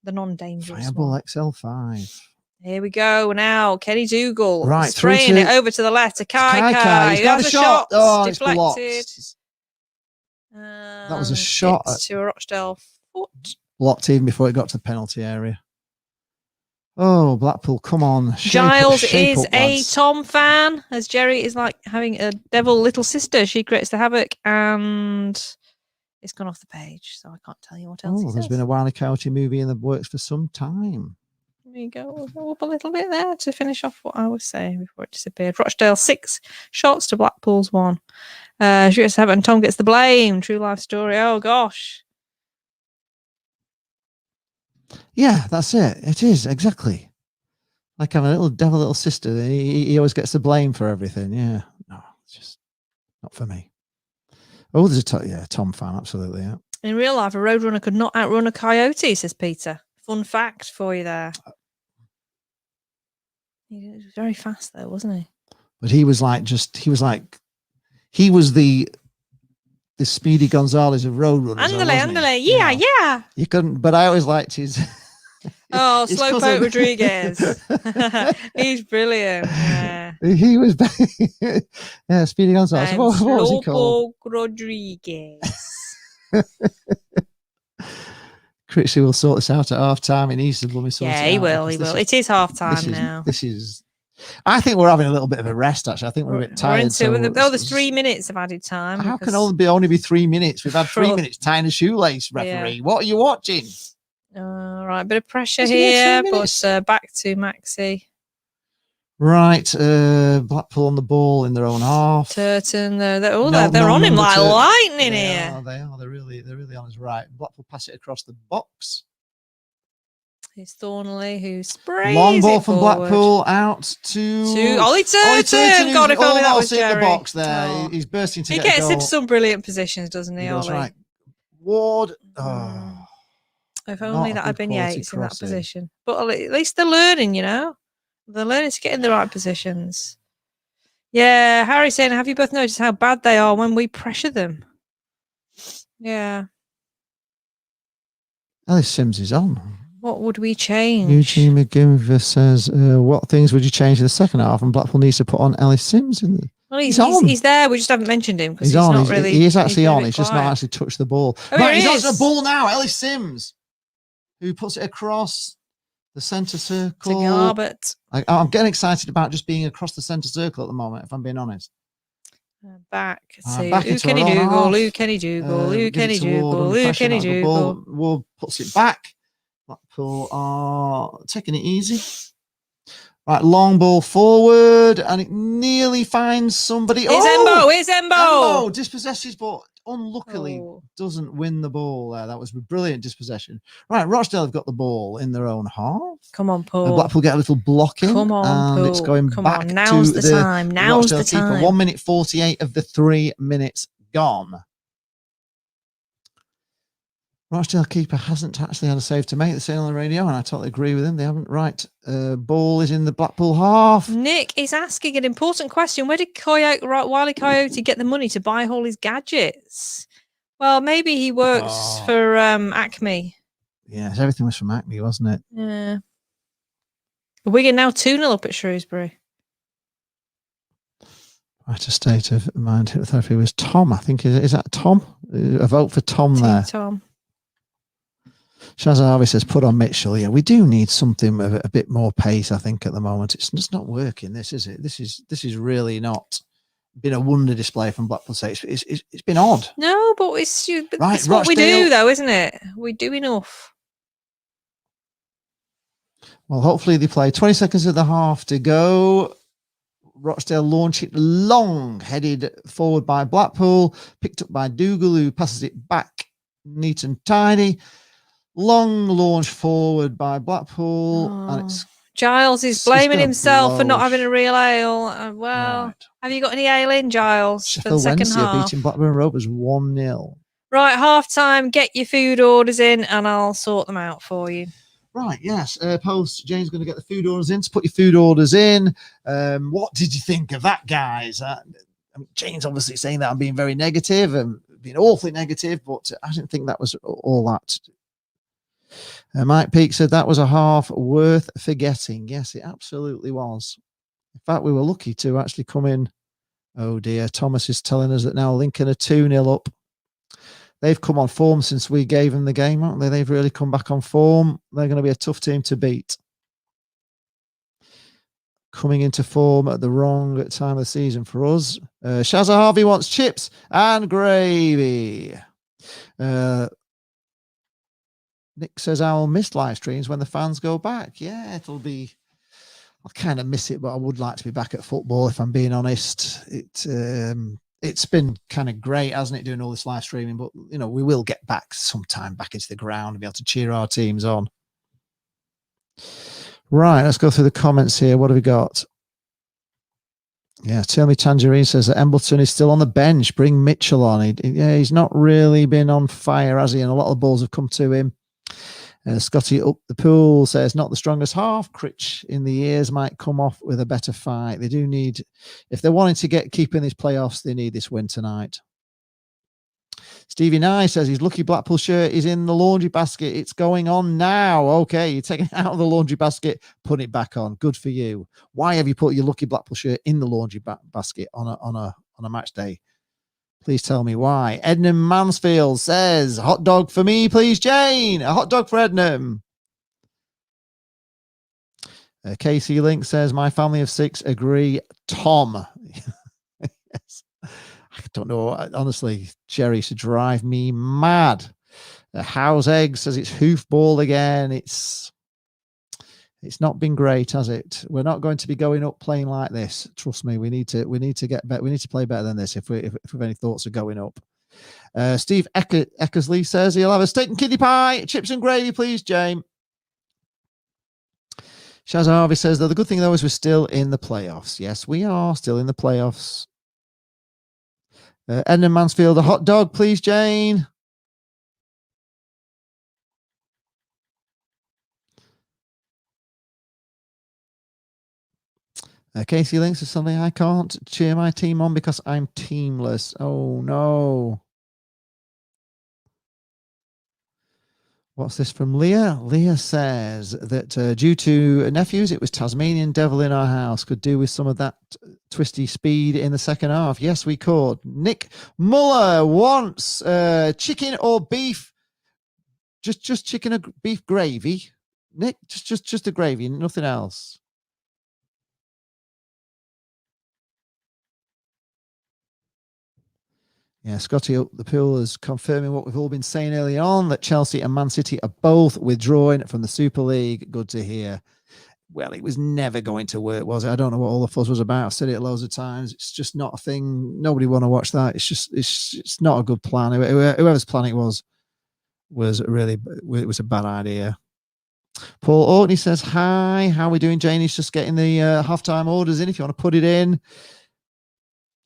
The non-dangerous Fireball one. XL5. Here we go now. Kenny Dougal. Right, spraying it over to the left to Kai. He's got a shot. Oh, deflected. It's blocked. That was a shot to a Rochdale foot. Blocked even before it got to the penalty area. Oh, Blackpool, come on. Giles is a Tom fan, as Jerry is like having a devil little sister. She creates the havoc and it's gone off the page, so I can't tell you what else. There's been a Wile E. Coyote movie in the works for some time. There you go. We'll go up a little bit there to finish off what I was saying before it disappeared. Rochdale 6 shots to Blackpool's 1. She gets to have it and Tom gets the blame. True life story. Oh, gosh. Yeah, that's it. It is, exactly. Like having a little devil little sister. He always gets the blame for everything. Yeah. No, it's just not for me. Oh, there's a Tom fan, absolutely, yeah. In real life, a roadrunner could not outrun a coyote, says Peter. Fun fact for you there. He was very fast though, wasn't he? But he was the Speedy Gonzalez of roadrunners. Andale, yeah. You couldn't, but I always liked his... Slowpoke Rodriguez. He's brilliant. Yeah. He was... yeah, Speedy Gonzalez. What was he called? Slowpoke Rodriguez. Critchley will sort this out at half time. He needs to blow me sort it out. Yeah, he will. It is half time now. I think we're having a little bit of a rest, actually. I think we're a bit tired. There's 3 minutes of added time. How can only be 3 minutes? We've had 3 minutes tying a shoelace, referee. Yeah. What are you watching? Right, bit of pressure here, but back to Maxi. Right, Blackpool on the ball in their own half. Turton, they're on him like lightning here. They are. They're really on his right. Blackpool pass it across the box. It's Thornley who sprays long ball from forward. Blackpool out to Ollie Turton. God, if only that was Jerry. The box there. Oh. He's bursting to He gets into some brilliant positions, doesn't he, Ollie? Right. Ward. If only that had been Yates in that position. But at least they're learning, you know. They're learning to get in the right positions. Yeah, Harry's saying, have you both noticed how bad they are when we pressure them? Yeah. Ellis Sims is on. What would we change? Eugene McGinver says, what things would you change in the second half? And Blackpool needs to put on Ellis Sims in the... Well, he's there. We just haven't mentioned him because he's on. Not really. He is actually on. He's just not actually touched the ball. Right, he's on the ball now. Ellis Sims, who puts it across the centre circle. To Garbett. I'm getting excited about just being across the centre circle at the moment, if I'm being honest. Back to Kenny Dougal. Ward puts it back. Blackpool are taking it easy. Right, long ball forward, and it nearly finds somebody. It's Embo. Dispossesses, but unluckily doesn't win the ball there. That was a brilliant dispossession. Right, Rochdale have got the ball in their own half. Come on, Paul. Blackpool get a little blocking. Come on, and it's going back to Now's the time. Now's the time. 1 minute 48 of the 3 minutes gone. Rochdale keeper hasn't actually had a save to make. They're saying on the radio, and I totally agree with him. They haven't. Right, ball is in the Blackpool half. Nick is asking an important question. Where did Wile E. Coyote get the money to buy all his gadgets? Well, maybe he works for Acme. Yes, everything was from Acme, wasn't it? Yeah. Wigan now 2-0 up at Shrewsbury. Right, a state of mind. Hypnotherapy was Tom, I think. Is that Tom? A vote for Tom there. Tom. Shazza Harvey says, put on Mitchell. Yeah, we do need something with a bit more pace, I think, at the moment. It's just not working, this, is it? This is really not been a wonder display from Blackpool side. It's been odd. No, but it's what we do, though, isn't it? We do enough. Well, hopefully they play 20 seconds of the half to go. Rochdale launch it long, headed forward by Blackpool, picked up by Dougal, who passes it back neat and tidy. Long launch forward by Blackpool, and it's Giles is blaming himself for not having a real ale. Have you got any ale in, Giles, for the second half? Beating Blackburn Rovers 1-0. Right, half time. Get your food orders in, and I'll sort them out for you. Right, yes. Post, Jane's going to get the food orders in. To put your food orders in. What did you think of that, guys? Jane's obviously saying that I'm being very negative and being awfully negative, but I didn't think that was all that. Mike Peake said that was a half worth forgetting. Yes, it absolutely was. In fact, we were lucky to actually come in. Oh dear, Thomas is telling us that now Lincoln are 2-0 up. They've come on form since we gave them the game, haven't they? They've really come back on form. They're going to be a tough team to beat. Coming into form at the wrong time of the season for us. Shazza Harvey wants chips and gravy. Nick says, I'll miss live streams when the fans go back. Yeah, it'll be... I'll kind of miss it, but I would like to be back at football, if I'm being honest. It's been kind of great, hasn't it, doing all this live streaming? But, you know, we will get back sometime back into the ground and be able to cheer our teams on. Right, let's go through the comments here. What have we got? Yeah, Tell Me Tangerine says that Embleton is still on the bench. Bring Mitchell on. He's not really been on fire, has he? And a lot of balls have come to him. Scotty Up the Pool says, not the strongest half. Critch in the ears might come off with a better fight. They do need, if they're wanting to keep in these playoffs, they need this win tonight. Stevie Nye says his lucky Blackpool shirt is in the laundry basket. It's going on now. Okay, you're taking it out of the laundry basket, putting it back on. Good for you. Why have you put your lucky Blackpool shirt in the laundry basket on a match day? Please tell me why. Ednam Mansfield says, hot dog for me, please, Jane. A hot dog for Ednam. Casey Link says, my family of 6 agree. Tom. Yes. I don't know. Honestly, Jerry should drive me mad. House Egg says it's hoofball again. It's not been great, has it? We're not going to be going up playing like this. Trust me, we need to get better. We need to play better than this if we've any thoughts of going up. Steve Eckersley says he'll have a steak and kidney pie, chips and gravy, please, James. Shaz Harvey says that the good thing though is we're still in the playoffs. Yes, we are still in the playoffs. Edna Mansfield, a hot dog, please, Jane. Casey Links is something I can't cheer my team on because I'm teamless. Oh, no. What's this from Leah? Leah says that due to nephews, it was Tasmanian Devil in our house. Could do with some of that twisty speed in the second half. Yes, we could. Nick Muller wants chicken or beef. Just chicken or beef gravy. Nick, just a gravy, nothing else. Yeah, Scotty Up the Pool is confirming what we've all been saying early on, that Chelsea and Man City are both withdrawing from the Super League. Good to hear. Well, it was never going to work, was it? I don't know what all the fuss was about. I've said it loads of times. It's just not a thing. Nobody want to watch that. It's not a good plan. Whoever's plan it was a bad idea. Paul Orkney says, hi, how are we doing, Jane? He's just getting the halftime orders in if you want to put it in.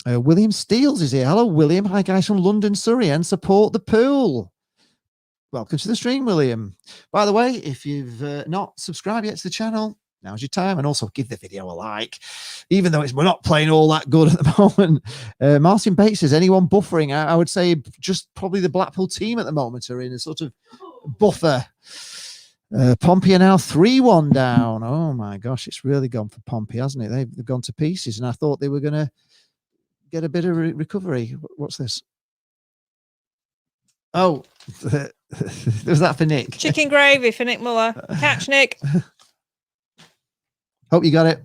William Steels is here. Hello, William. Hi, guys from London, Surrey, and support the pool. Welcome to the stream, William. By the way, if you've not subscribed yet to the channel, now's your time. And also give the video a like, even though we're not playing all that good at the moment. Martin Bates says, anyone buffering? I would say just probably the Blackpool team at the moment are in a sort of buffer. Pompey are now 3-1 down. Oh, my gosh. It's really gone for Pompey, hasn't it? They've gone to pieces, and I thought they were going to get a bit of recovery. What's this? Oh, was that for Nick? Chicken gravy for Nick Muller. Catch, Nick. Hope you got it.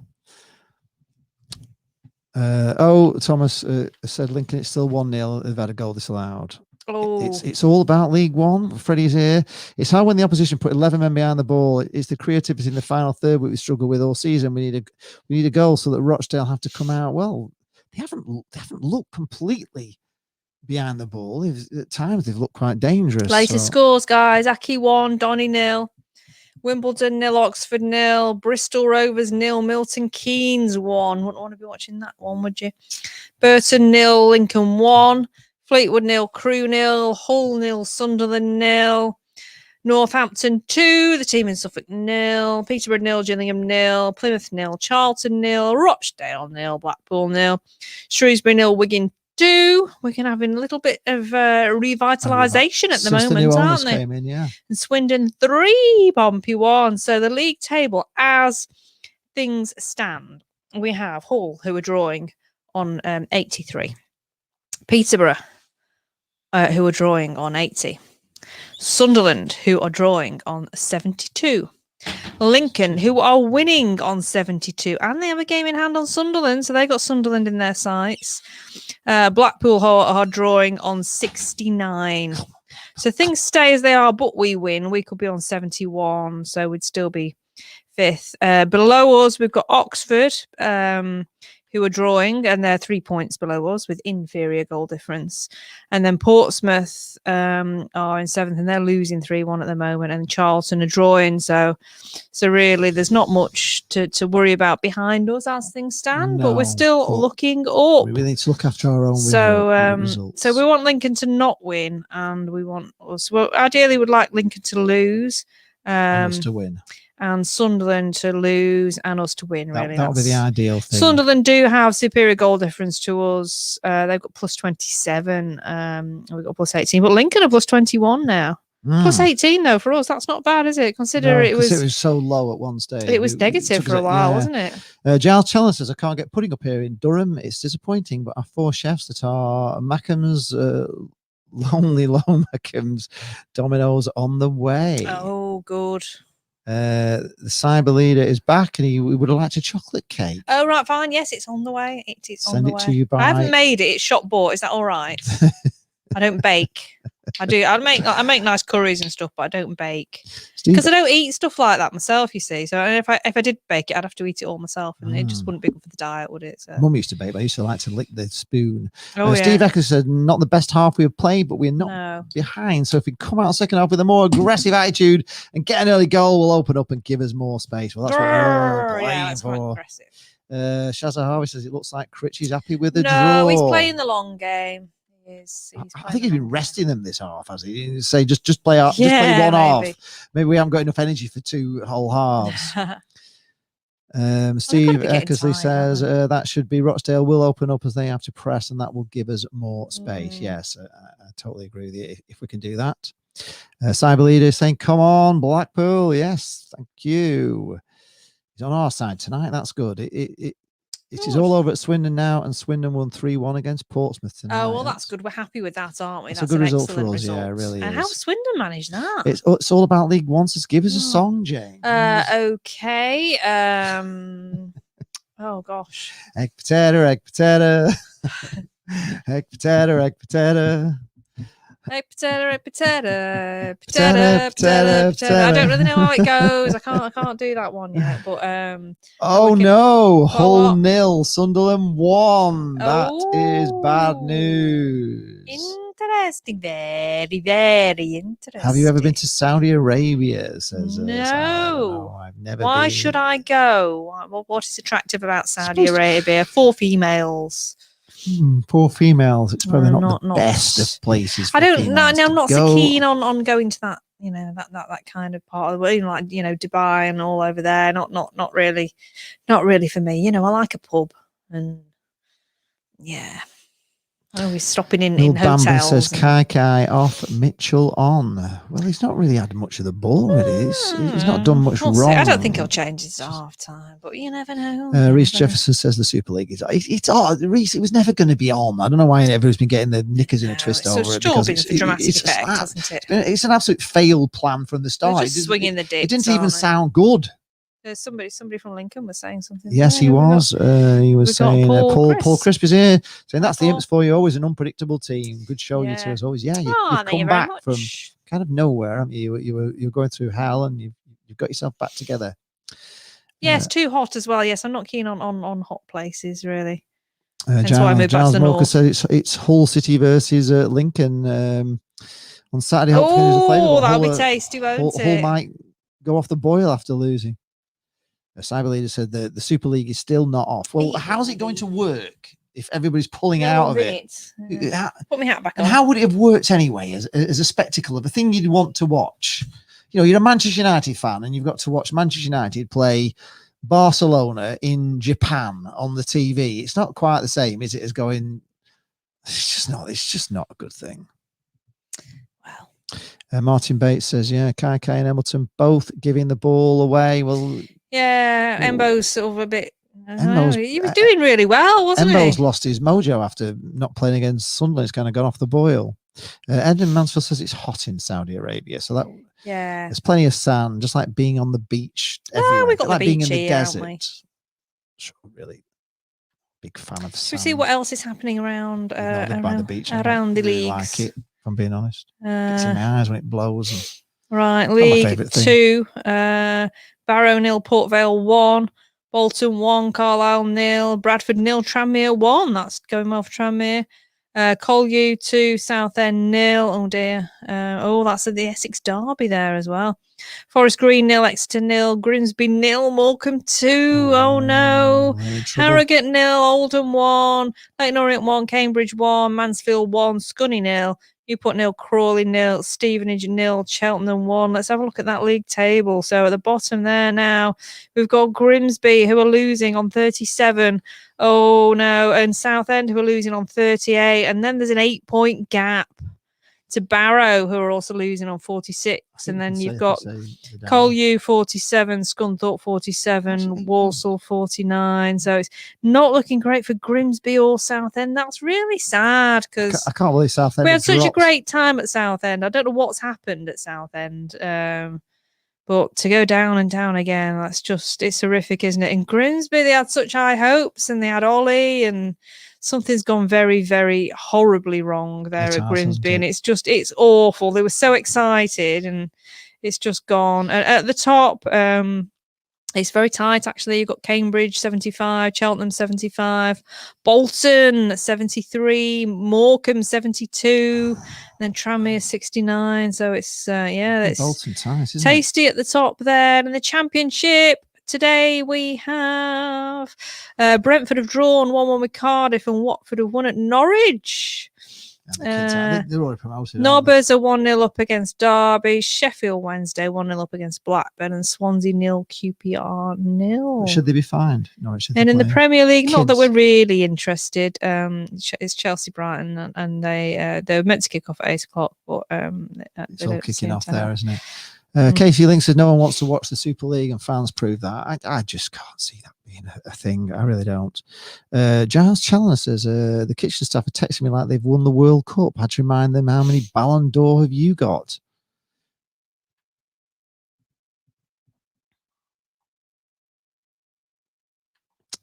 Thomas said Lincoln, it's still 1-0. They've had a goal disallowed. Oh. It's all about League One. Freddie's here. It's how when the opposition put 11 men behind the ball, it's the creativity in the final third we struggle with all season. We need a goal so that Rochdale have to come out. Well, they haven't looked completely behind the ball. At times they've looked quite dangerous. Latest scores, guys. Aki 1, Donny 0, Wimbledon 0, Oxford 0, Bristol Rovers 0, Milton Keynes 1. Wouldn't want to be watching that one, would you? Burton 0, Lincoln 1, Fleetwood 0, Crewe 0, Hull 0, Sunderland 0, Northampton 2, the team in Suffolk 0, Peterborough 0, Gillingham 0, Plymouth 0, Charlton 0, Rochdale 0, Blackpool 0, Shrewsbury 0, Wigan 2. Wigan having a little bit of revitalisation at the moment, aren't they? Came in, yeah. And Swindon 3, Pompey 1. So the league table, as things stand, we have Hull, who are drawing on 83. Peterborough, who are drawing on 80. Sunderland, who are drawing on 72. Lincoln, who are winning on 72. And they have a game in hand on Sunderland, so they got Sunderland in their sights. Blackpool are drawing on 69. So things stay as they are, but we win. We could be on 71, so we'd still be 5th. Below us, we've got Oxford, who are drawing, and they're 3 points below us with inferior goal difference. And then Portsmouth are in 7th, and they're losing 3-1 at the moment. And Charlton are drawing. So really, there's not much to worry about behind us as things stand. No, but we're still looking up. We really need to look after our own results. So we want Lincoln to not win, and we want us. Well, ideally, we'd like Lincoln to lose. And us to win. And Sunderland to lose and us to win, really. That would be the ideal thing. Sunderland do have superior goal difference to us. They've got plus 27. We've got plus 18. But Lincoln are plus 21 now. Plus 18, though, for us. That's not bad, is it? Consider it was so low at one stage. It was negative for a while, wasn't it? Giles Challen says, I can't get pudding up here in Durham. It's disappointing, but our 4 chefs that are Mackham's, Lonely Low Mackham's, Domino's on the way. Oh, good. The cyber leader is back, and we would have liked a chocolate cake. Oh, right, fine. Yes, it's on the way. It is on the way. Send it to you by... I haven't made it. It's shop bought. Is that all right? I don't bake. I do. I make nice curries and stuff, but I don't bake because I don't eat stuff like that myself. You see, so if I did bake it, I'd have to eat it all myself, and it just wouldn't be good for the diet, would it? So. Mum used to bake, but I used to like to lick the spoon. Oh, Steve Ecker said, not the best half we have played, but we're not behind. So if we come out second half with a more aggressive attitude and get an early goal, we'll open up and give us more space. Well, that's what we're playing for. Shazza Harvey says it looks like Critchy's happy with the draw. No, he's playing the long game. I think he's been resting them this half, has he? Say just play just play one half. Maybe we haven't got enough energy for 2 whole halves. Steve Eckersley says that should be Rochdale will open up as they have to press, and that will give us more space. Yes, I totally agree with you if we can do that. Cyber leader is saying, come on, Blackpool. Yes, thank you. He's on our side tonight. That's good. It is all over at Swindon now, and Swindon won 3-1 against Portsmouth tonight. Oh, well, that's good. We're happy with that, aren't we? That's a good result for us. Yeah, it really is. And how Swindon managed that? It's all about League One. So give us a song, Jane. Okay. Oh, gosh. Egg potato, egg potato. Egg potato, egg potato. Egg potato, egg potato, potato. I don't really know how it goes. I can't do that one yet. But no, Hull 0, Sunderland 1. That is bad news. Interesting, very, very interesting. Have you ever been to Saudi Arabia? Says no, I've never. Why should I go? What is attractive about Saudi Arabia? 4 females. Poor females. It's probably not the best of places. I don't know. I'm not so keen on going to that. That kind of part of the world, like Dubai and all over there. Not really for me. I like a pub, and always stopping in hotels. Bambi says Kai off, Mitchell on. Well, he's not really had much of the ball. He's not done much wrong. I don't think he'll change his half time, but you never know. Reece Jefferson says the Super League is. It's odd. Reece, it was never going to be on. I don't know why everyone's been getting the knickers in a twist over it. Because it's a dramatic effect, hasn't it? It's an absolute failed plan from the start. They're just swinging the dips. It didn't even sound good. Somebody from Lincoln was saying something. Yes, he was. He was saying Paul Crisp is here, saying that's the Imps for you. Always an unpredictable team. Good showing you to us. Always, you've come back from kind of nowhere, haven't you? You're going through hell, and you've got yourself back together. Yes, too hot as well. Yes, I'm not keen on hot places really. That's why I moved back to the north. Said it's Hull City versus Lincoln on Saturday. Oh, that'll be tasty, won't it? Hull might go off the boil after losing. A cyber leader said the Super League is still not off. Well, how's it going to work if everybody's pulling out of it? Put my hat back on. And how would it have worked anyway as a spectacle of a thing you'd want to watch? you're a Manchester United fan and you've got to watch Manchester United play Barcelona in Japan on the TV. It's not quite the same, is it, as going, it's just not a good thing. Well, Martin Bates says, yeah, Kai and Hamilton both giving the ball away. Well, yeah, Embo's sort of a bit. He was Embo's doing really well, wasn't he? Embo's lost his mojo after not playing against Sunderland. It's kind of gone off the boil. Edmund Mansfield says it's hot in Saudi Arabia, so that there's plenty of sand, just like being on the beach. Everywhere. We got like the being beach in the here, desert. Sure, really big fan of sand. Should we see what else is happening around by the beach? Around the really leagues? Like it, if I'm being honest. It's in my eyes when it blows. Right, League 2, Barrow 0, Port Vale 1, Bolton 1, Carlisle 0, Bradford 0, Tranmere 1. That's going well for Tranmere. Collier 2, Southend 0. Oh dear. That's at the Essex Derby there as well. Forest Green 0, Exeter 0, Grimsby 0, Morecambe 2. Oh no. Harrogate 0, Oldham 1, Leyton Orient 1, Cambridge 1, Mansfield 1, Scunny 0, Newport 0, Crawley 0, Stevenage 0, Cheltenham 1. Let's have a look at that league table. So at the bottom there now, we've got Grimsby, who are losing on 37. Oh no, and Southend, who are losing on 38. And then there's an 8-point gap to Barrow, who are also losing on 46. And then you've got Collier 47, Scunthorpe 47, Walsall 49. So it's not looking great for Grimsby or Southend. That's really sad because I can't believe Southend. We had such a great time at Southend. I don't know what's happened at Southend. But to go down and down again, it's horrific, isn't it? In Grimsby, they had such high hopes and they had Ollie, and something's gone very, very horribly wrong there at Grimsby. And it's awful. They were so excited and it's just gone. And at the top, it's very tight, actually. You've got Cambridge 75, Cheltenham 75, Bolton 73, Morecambe 72, and then Tranmere 69. So it's Bolton ties, isn't tasty at the top there. And in the Championship today we have Brentford have drawn 1-1 with Cardiff, and Watford have won at Norwich. They're already promoted. Nobbers are 1-0 up against Derby. Sheffield Wednesday 1-0 up against Blackburn, and Swansea 0, QPR 0. Should they be fined? And in the Premier League, not that we're really interested. It's Chelsea Brighton, and they're meant to kick off at 8 o'clock, but it's all kicking off there, isn't it? Casey Link says no one wants to watch the Super League, and fans prove that. I just can't see that being a thing. I really don't. Giles Challoner says the kitchen staff are texting me like they've won the World Cup. I had to remind them, how many Ballon d'Or have you got?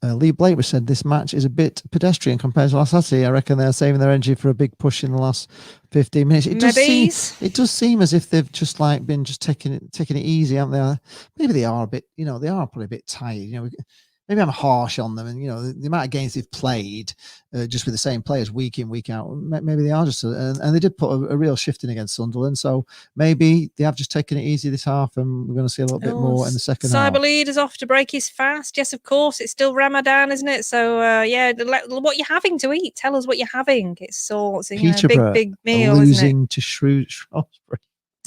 Lee Blake said this match is a bit pedestrian compared to last Saturday. I reckon they're saving their energy for a big push in the last 15 minutes. It does seem as if they've just been taking it easy, haven't they? Maybe they are a bit, they are probably a bit tired. Maybe I'm harsh on them, and the amount of games they've played just with the same players week in, week out. Maybe they are just, and they did put a real shift in against Sunderland. So maybe they have just taken it easy this half, and we're going to see a little bit more in the second half. Cyber Lead is off to break his fast. Yes, of course, it's still Ramadan, isn't it? So what you're having to eat? Tell us what you're having. It's a big meal, losing isn't it? to Shrewsbury.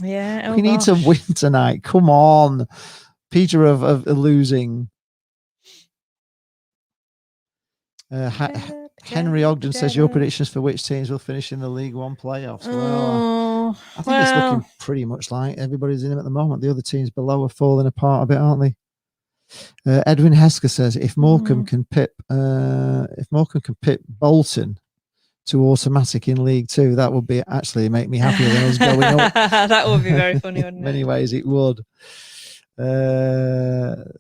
Yeah, we need to win tonight. Come on, Peterborough of losing. Henry Ogden says your predictions for which teams will finish in the League One playoffs. Well, I think it's looking pretty much like everybody's in them at the moment. The other teams below are falling apart a bit, aren't they? Edwin Hesker says if Morecambe can pip Bolton to automatic in League Two, that would be actually make me happier than us going up. That would be very funny, wouldn't it? In many ways, it would.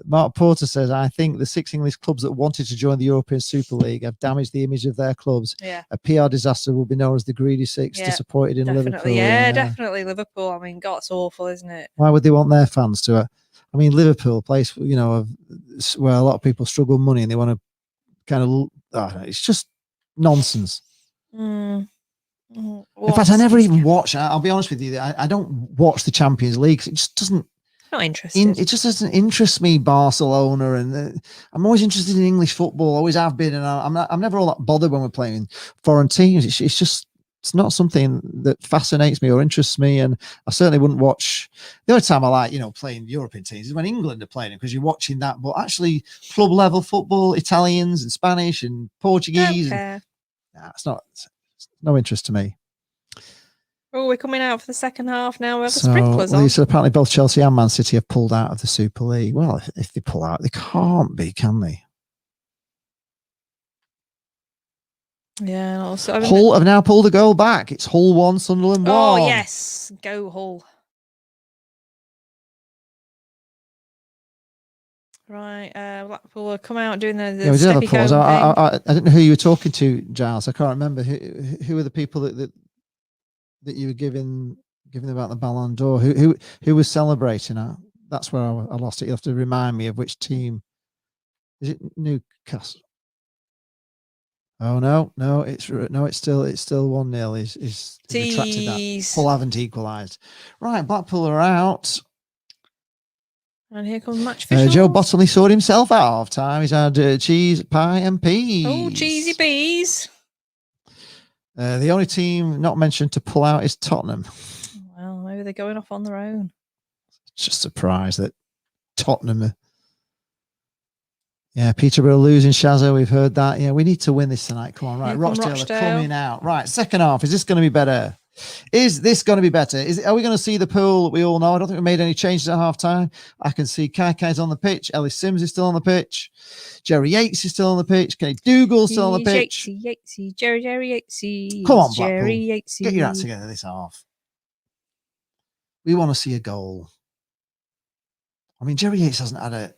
Mark Porter says, I think the 6 English clubs that wanted to join the European Super League have damaged the image of their clubs. Yeah. A PR disaster will be known as the Greedy Six, disappointed in Liverpool. Yeah, definitely Liverpool. I mean, God, it's awful, isn't it? Why would they want their fans to? I mean, Liverpool, place where a lot of people struggle with money, and they want to kind of, it's just nonsense. In fact, I never even watch. I'll be honest with you, I don't watch the Champions League. It just doesn't. Not interested. It just doesn't interest me, Barcelona, and I'm always interested in English football. Always have been, and I'm never all that bothered when we're playing foreign teams. It's just It's not something that fascinates me or interests me, and I certainly wouldn't watch. The only time I like, playing European teams is when England are playing, because you're watching that. But actually, club level football, Italians and Spanish and Portuguese, it's no interest to me. Oh, we're coming out for the second half now. We have the sprinklers on. So apparently both Chelsea and Man City have pulled out of the Super League. Well, if they pull out, they can't be, can they? Yeah. Also, Hull have now pulled a goal back. It's Hull 1, Sunderland 1. Oh, yes. Go Hull. Right. Blackpool will come out doing the we did have applause. thing. I didn't know who you were talking to, Giles. I can't remember. Who were the people that you were giving about the Ballon d'Or? Who was celebrating? That's where I lost it. You have to remind me of which team. Is it Newcastle? Oh no! It's still 1-0. Is retracted that. Hull haven't equalised. Right, Blackpool are out. And here comes match officials. Joe Bottomley sorted himself out half time. He's had cheese, pie, and peas. Oh, cheesy peas. The only team not mentioned to pull out is Tottenham. Well, maybe they're going off on their own. Just surprised that Tottenham. Yeah, Peterborough losing Shazza. We've heard that. Yeah, we need to win this tonight. Come on, right? Rochdale are coming out. Right, second half. Is this going to be better? Is this going to be better? Are we going to see the pool that we all know? I don't think we made any changes at half time. I can see Kaikai's on the pitch. Ellis Sims is still on the pitch. Jerry Yates is still on the pitch. Kenny Dougal's still on the pitch. Yatesy, Jerry Yatesy. Come on, Blackpool. Jerry Yatesy. Get your act together this half. We want to see a goal. I mean, Jerry Yates hasn't had a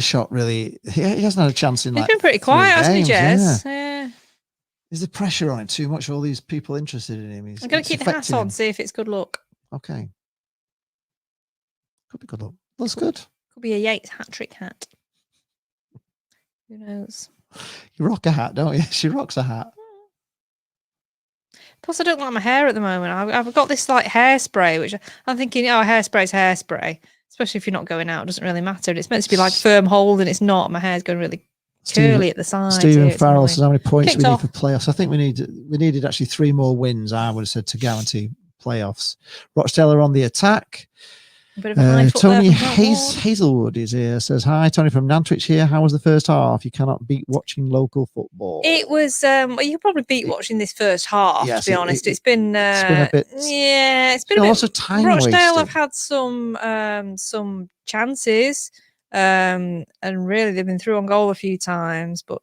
shot really. He hasn't had a chance in He's been pretty quiet, hasn't he, Jez? Yeah. Is the pressure on him too much? All these people interested in him. I'm going to keep the hat on, see if it's good luck. Okay. Could be good luck. Looks good. Could be a Yates hat-trick hat. Who knows? You rock a hat, don't you? She rocks a hat. Plus, I don't like my hair at the moment. I've got this like hairspray, which I'm thinking, hairspray's hairspray. Especially if you're not going out, it doesn't really matter. It's meant to be like firm hold, and it's not. My hair's going really curly at the sides. Stephen Farrell says how many points we need for playoffs. I think we needed actually 3 more wins, I would have said, to guarantee playoffs. Rochdale are on the attack. Tony Hazelwood is here. Says, hi, Tony from Nantwich here. How was the first half? You cannot beat watching local football. It was you could probably beat watching this first half, to be honest. It's been a bit lots of time. Rochdale have had some chances. And really they've been through on goal a few times, but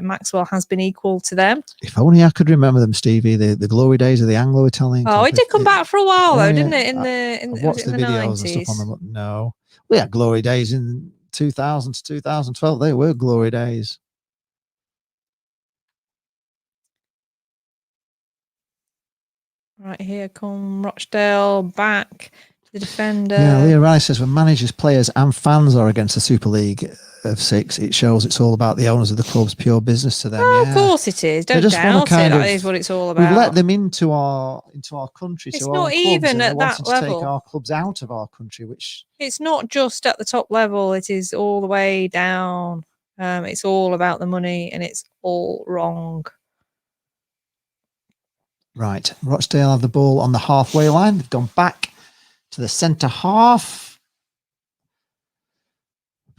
Maxwell has been equal to them. If only I could remember them, Stevie, the glory days of the Anglo-Italian. Oh, it did come back for a while though, didn't it? I watched the videos 90s. And stuff on them, but no, we had glory days in 2000 to 2012. They were glory days. Right, here come Rochdale back. The defender. Yeah, Leah Rice says when managers, players, and fans are against the Super League of 6, it shows it's all about the owners of the club's pure business to them. Oh, yeah. Of course it is. Don't doubt it. That is what it's all about. We've let them into our country. It's not even at that level. To take our clubs out of our country, which it's not just at the top level. It is all the way down. It's all about the money, and it's all wrong. Right, Rochdale have the ball on the halfway line. They've gone back to the centre half.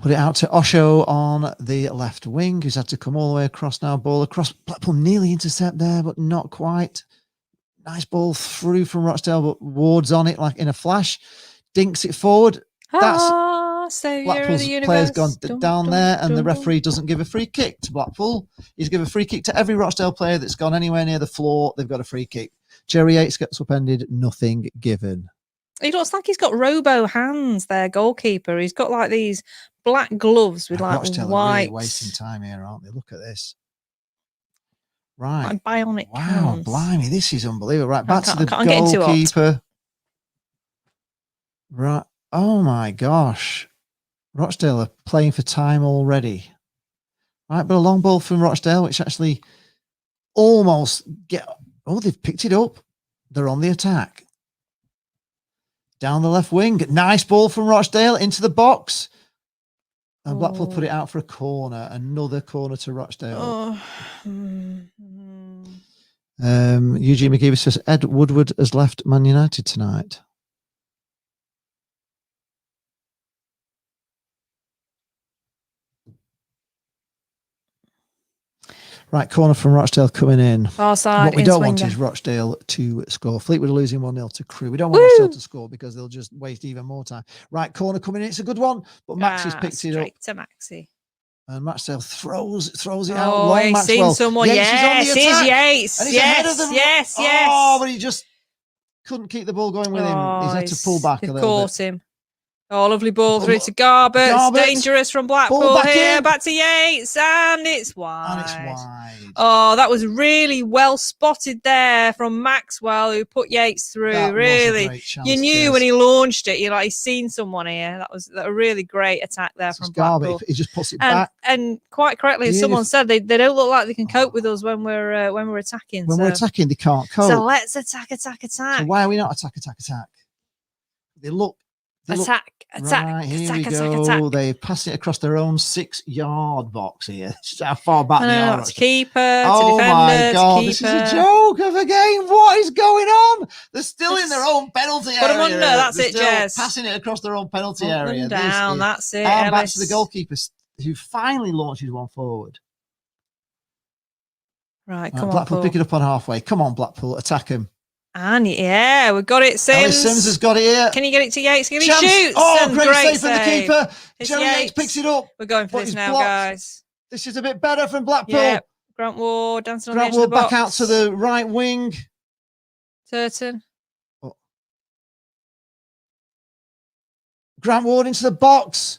Put it out to Osho on the left wing, who's had to come all the way across now. Ball across. Blackpool nearly intercept there, but not quite. Nice ball through from Rochdale, but Ward's on it like in a flash. Dinks it forward. That's Blackpool's player's gone down there, and the referee doesn't give a free kick to Blackpool. He's given a free kick to every Rochdale player that's gone anywhere near the floor. They've got a free kick. Jerry Yates gets upended. Nothing given. He looks like he's got robo hands there, goalkeeper. He's got like these black gloves with like white. Really wasting time here, aren't they? Look at this. Right. Like bionic wow, hands. Blimey, this is unbelievable. Right, back to the goalkeeper. Right. Oh my gosh. Rochdale are playing for time already. Right, but a long ball from Rochdale, which actually almost they've picked it up. They're on the attack. Down the left wing. Nice ball from Rochdale into the box. And Blackpool put it out for a corner. Another corner to Rochdale. Eugene McGeever says Ed Woodward has left Man United tonight. Right, corner from Rochdale coming in. Far side. What we don't want swinger. is Rochdale to score. Fleetwood are losing 1-0 to Crewe. We don't want Rochdale to score because they'll just waste even more time. Right, corner coming in. It's a good one, but Maxie's picked it up. Straight to Maxie. And Maxwell throws it out. Oh, Long he's Maxwell. seen someone. Yates is on the attack. Yates. And he's ahead of them. Yes. Oh, but he just couldn't keep the ball going with him. He's had to pull back a little bit. Him. Oh, lovely ball through to Garbutt. Dangerous from Blackpool here. Back to Yates, and it's wide. Oh, that was really well spotted there from Maxwell, who put Yates through. That really, was a great chance, you knew when he launched it. He's seen someone here. That was a really great attack there from Blackpool. He just puts it back, and quite correctly, as someone said, they don't look like they can cope with us when we're attacking. When we're attacking, they can't cope. So let's attack. So why are we not attack? They look. Attack. Right, here we go. They're passing it across their own 6-yard box here. How far back they are. To keeper, to oh defender, my God, to this is a joke of a game. What is going on? They're still in their own penalty area. Put them under, that's it, Jez. Passing it across their own penalty area. Down, that's it. And back to the goalkeeper, who finally launches one forward. Right, come on, Blackpool pick it up on halfway. Come on, Blackpool, attack him. And yeah, we've got it, Sims. Sims has got it here. Can you get it to Yates? Can he shoots? Oh, great save from the keeper. Jerry Yates picks it up. We're going for this now, guys. This is a bit better from Blackpool. Yeah. Grant Ward dancing on the edge of the back box. out to the right wing. Turton. Oh. Grant Ward into the box.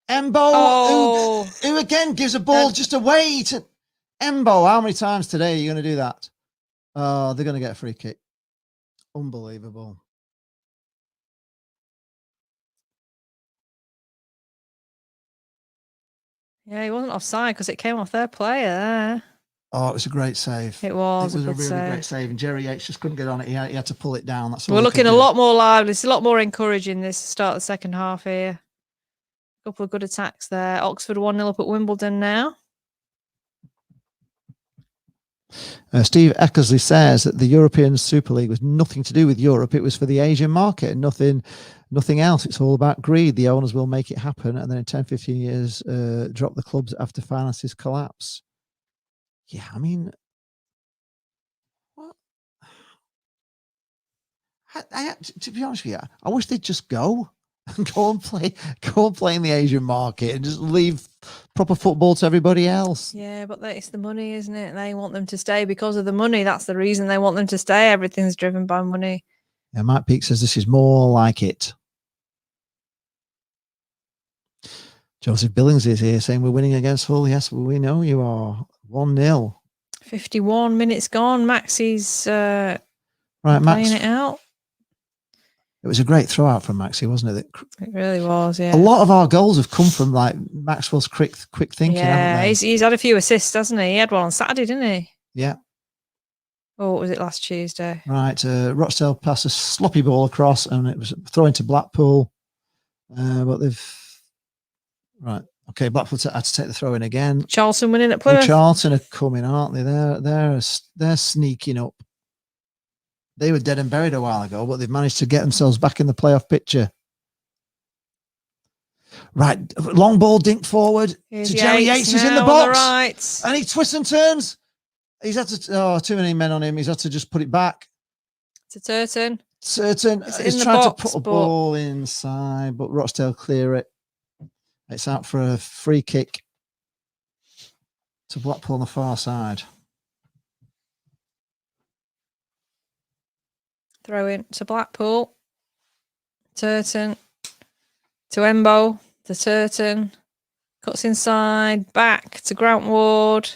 Embo, who again gives a ball just away to Embo. How many times today are you going to do that? Oh, they're going to get a free kick. Unbelievable. Yeah, he wasn't offside because it came off their player there. Oh, it was a great save. It was a really great save. And Jerry Yates just couldn't get on it. He had to pull it down. That's all. We're looking a lot more lively. It's a lot more encouraging this start of the second half here. A couple of good attacks there. Oxford 1-0 up at Wimbledon now. Steve Eckersley says that the European Super League was nothing to do with Europe. It was for the Asian market and nothing else. It's all about greed. The owners will make it happen. And then in 10, 15 years, drop the clubs after finances collapse. Yeah, I mean, what? To be honest with you, I wish they'd just go and go and play in the Asian market and just leave proper football to everybody else. Yeah, but it's the money, isn't it? They want them to stay because of the money. That's the reason they want them to stay. Everything's driven by money. Yeah, Mike Peake says this is more like it. Joseph Billings is here saying we're winning against Hull. Yes, well, we know you are. 1-0. 51 minutes gone. Maxie's right, Max, playing it out. It was a great throw out from Maxie, wasn't it? It really was, yeah. A lot of our goals have come from like Maxwell's quick thinking. Yeah, he's had a few assists, hasn't he? He had one on Saturday, didn't he? Yeah. Or was it last Tuesday? Right, Rochdale passed a sloppy ball across and it was thrown to Blackpool. But they've... Right, okay, Blackpool had to take the throw in again. Charlton winning at Plymouth. Charlton are coming, aren't they? They're sneaking up. They were dead and buried a while ago, but they've managed to get themselves back in the playoff picture. Right, long ball dinked forward to Jerry Yates, who's in the box. Right. And he twists and turns. He's had to, too many men on him. He's had to just put it back. To Turton. He's trying to put a ball inside, but Rochdale clear it. It's out for a free kick to Blackpool on the far side. Throw in to Blackpool. Turton. To Embo. To Turton. Cuts inside. Back to Grant Ward.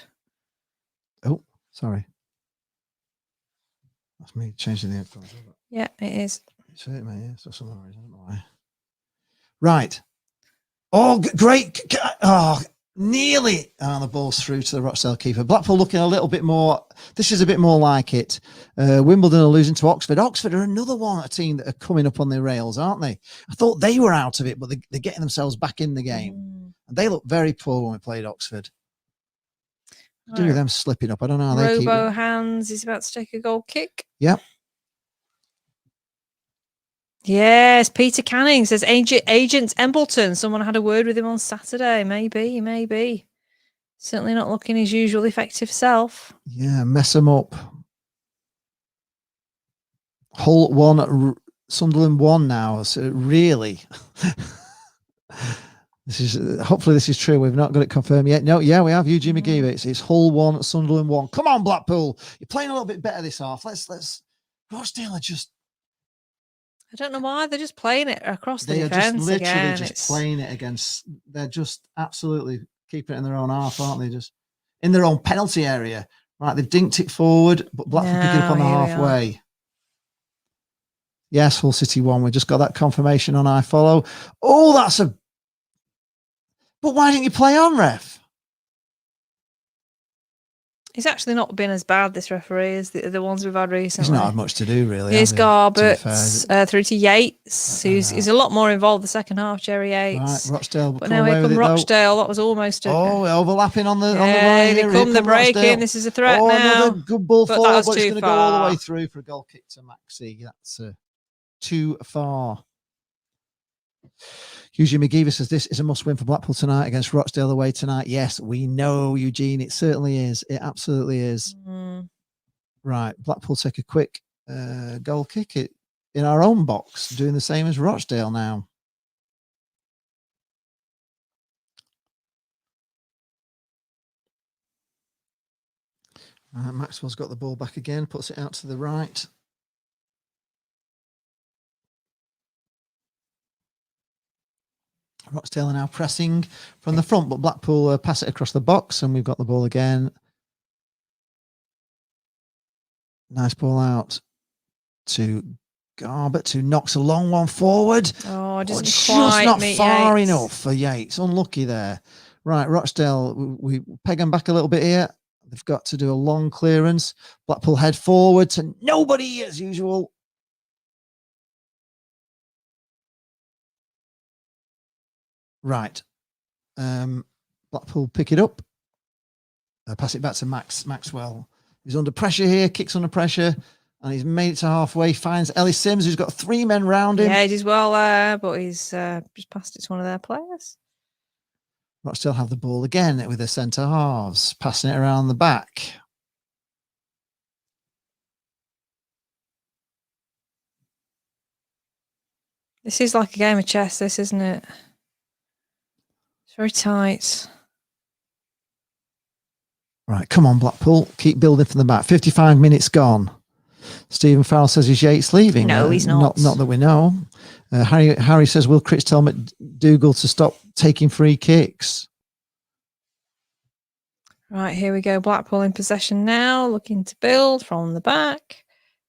Oh, sorry. That's me changing the headphones. Yeah, it is. It's hurt me, yeah. So some reason, I don't know why. Right. Oh, great. Oh, nearly. And the ball's through to the Rochdale keeper. Blackpool looking a little bit more. This is a bit more like it. Wimbledon are losing to Oxford. Oxford are another a team that are coming up on the rails, aren't they? I thought they were out of it, but they're getting themselves back in the game. And they looked very poor when we played Oxford. To do with them slipping up. I don't know how they keep Robo hands is about to take a goal kick. Yep. Yes, Peter Canning says Agent Embleton. Someone had a word with him on Saturday. Maybe. Certainly not looking his usual effective self. Yeah, mess them up. Hull 1, Sunderland 1 now. So really, hopefully this is true. We've not got it confirmed yet. No, yeah, we have. Eugene McGee. It's Hull 1, Sunderland 1. Come on, Blackpool. You're playing a little bit better this half. Let's. Rochdale are just. I don't know why they're just playing it across the defense. They are just literally again. playing it against. They're just absolutely keeping it in their own half, aren't they? Just in their own penalty area. Right, they've dinked it forward, but Blackpool pick it up on the halfway. Yes, Hull City 1. We just got that confirmation on iFollow. Oh, that's a. But why didn't you play on, ref? He's actually not been as bad, this referee, as the ones we've had recently. He's not had much to do, really. Here's Garbett through to Yates, who's a lot more involved the second half, Jerry Yates. Right, Rochdale. But now here come Rochdale. That was almost overlapping on the right. Here come the break in. This is a threat now. Another good ball forward, but it's going to go all the way through for a goal kick to Maxi. That's too far. Eugene McGee says this is a must-win for Blackpool tonight against Rochdale away tonight. Yes, we know, Eugene. It certainly is. It absolutely is. Right, Blackpool take a quick goal kick it in our own box, doing the same as Rochdale now. Maxwell's got the ball back again, puts it out to the right. Rochdale are now pressing from the front, but Blackpool pass it across the box, and we've got the ball again. Nice ball out to Garbett, who knocks a long one forward. Oh, just not far enough for Yates. Unlucky there. Right, Rochdale, we peg them back a little bit here. They've got to do a long clearance. Blackpool head forward to nobody as usual. Right. Blackpool pick it up. Pass it back to Maxwell. He's under pressure here, kicks under pressure, and he's made it to halfway. Finds Ellis Sims, who's got 3 men round him. Yeah, he does well there, but he's just passed it to one of their players. Rochdale have the ball again with the centre halves, passing it around the back. This is like a game of chess, this, isn't it? Very tight. Right, come on, Blackpool. Keep building from the back. 55 minutes gone. Stephen Farrell says, is Yates leaving? No, he's not. Not that we know. Harry says, will Critch tell McDougall to stop taking free kicks? Right, here we go. Blackpool in possession now, looking to build from the back.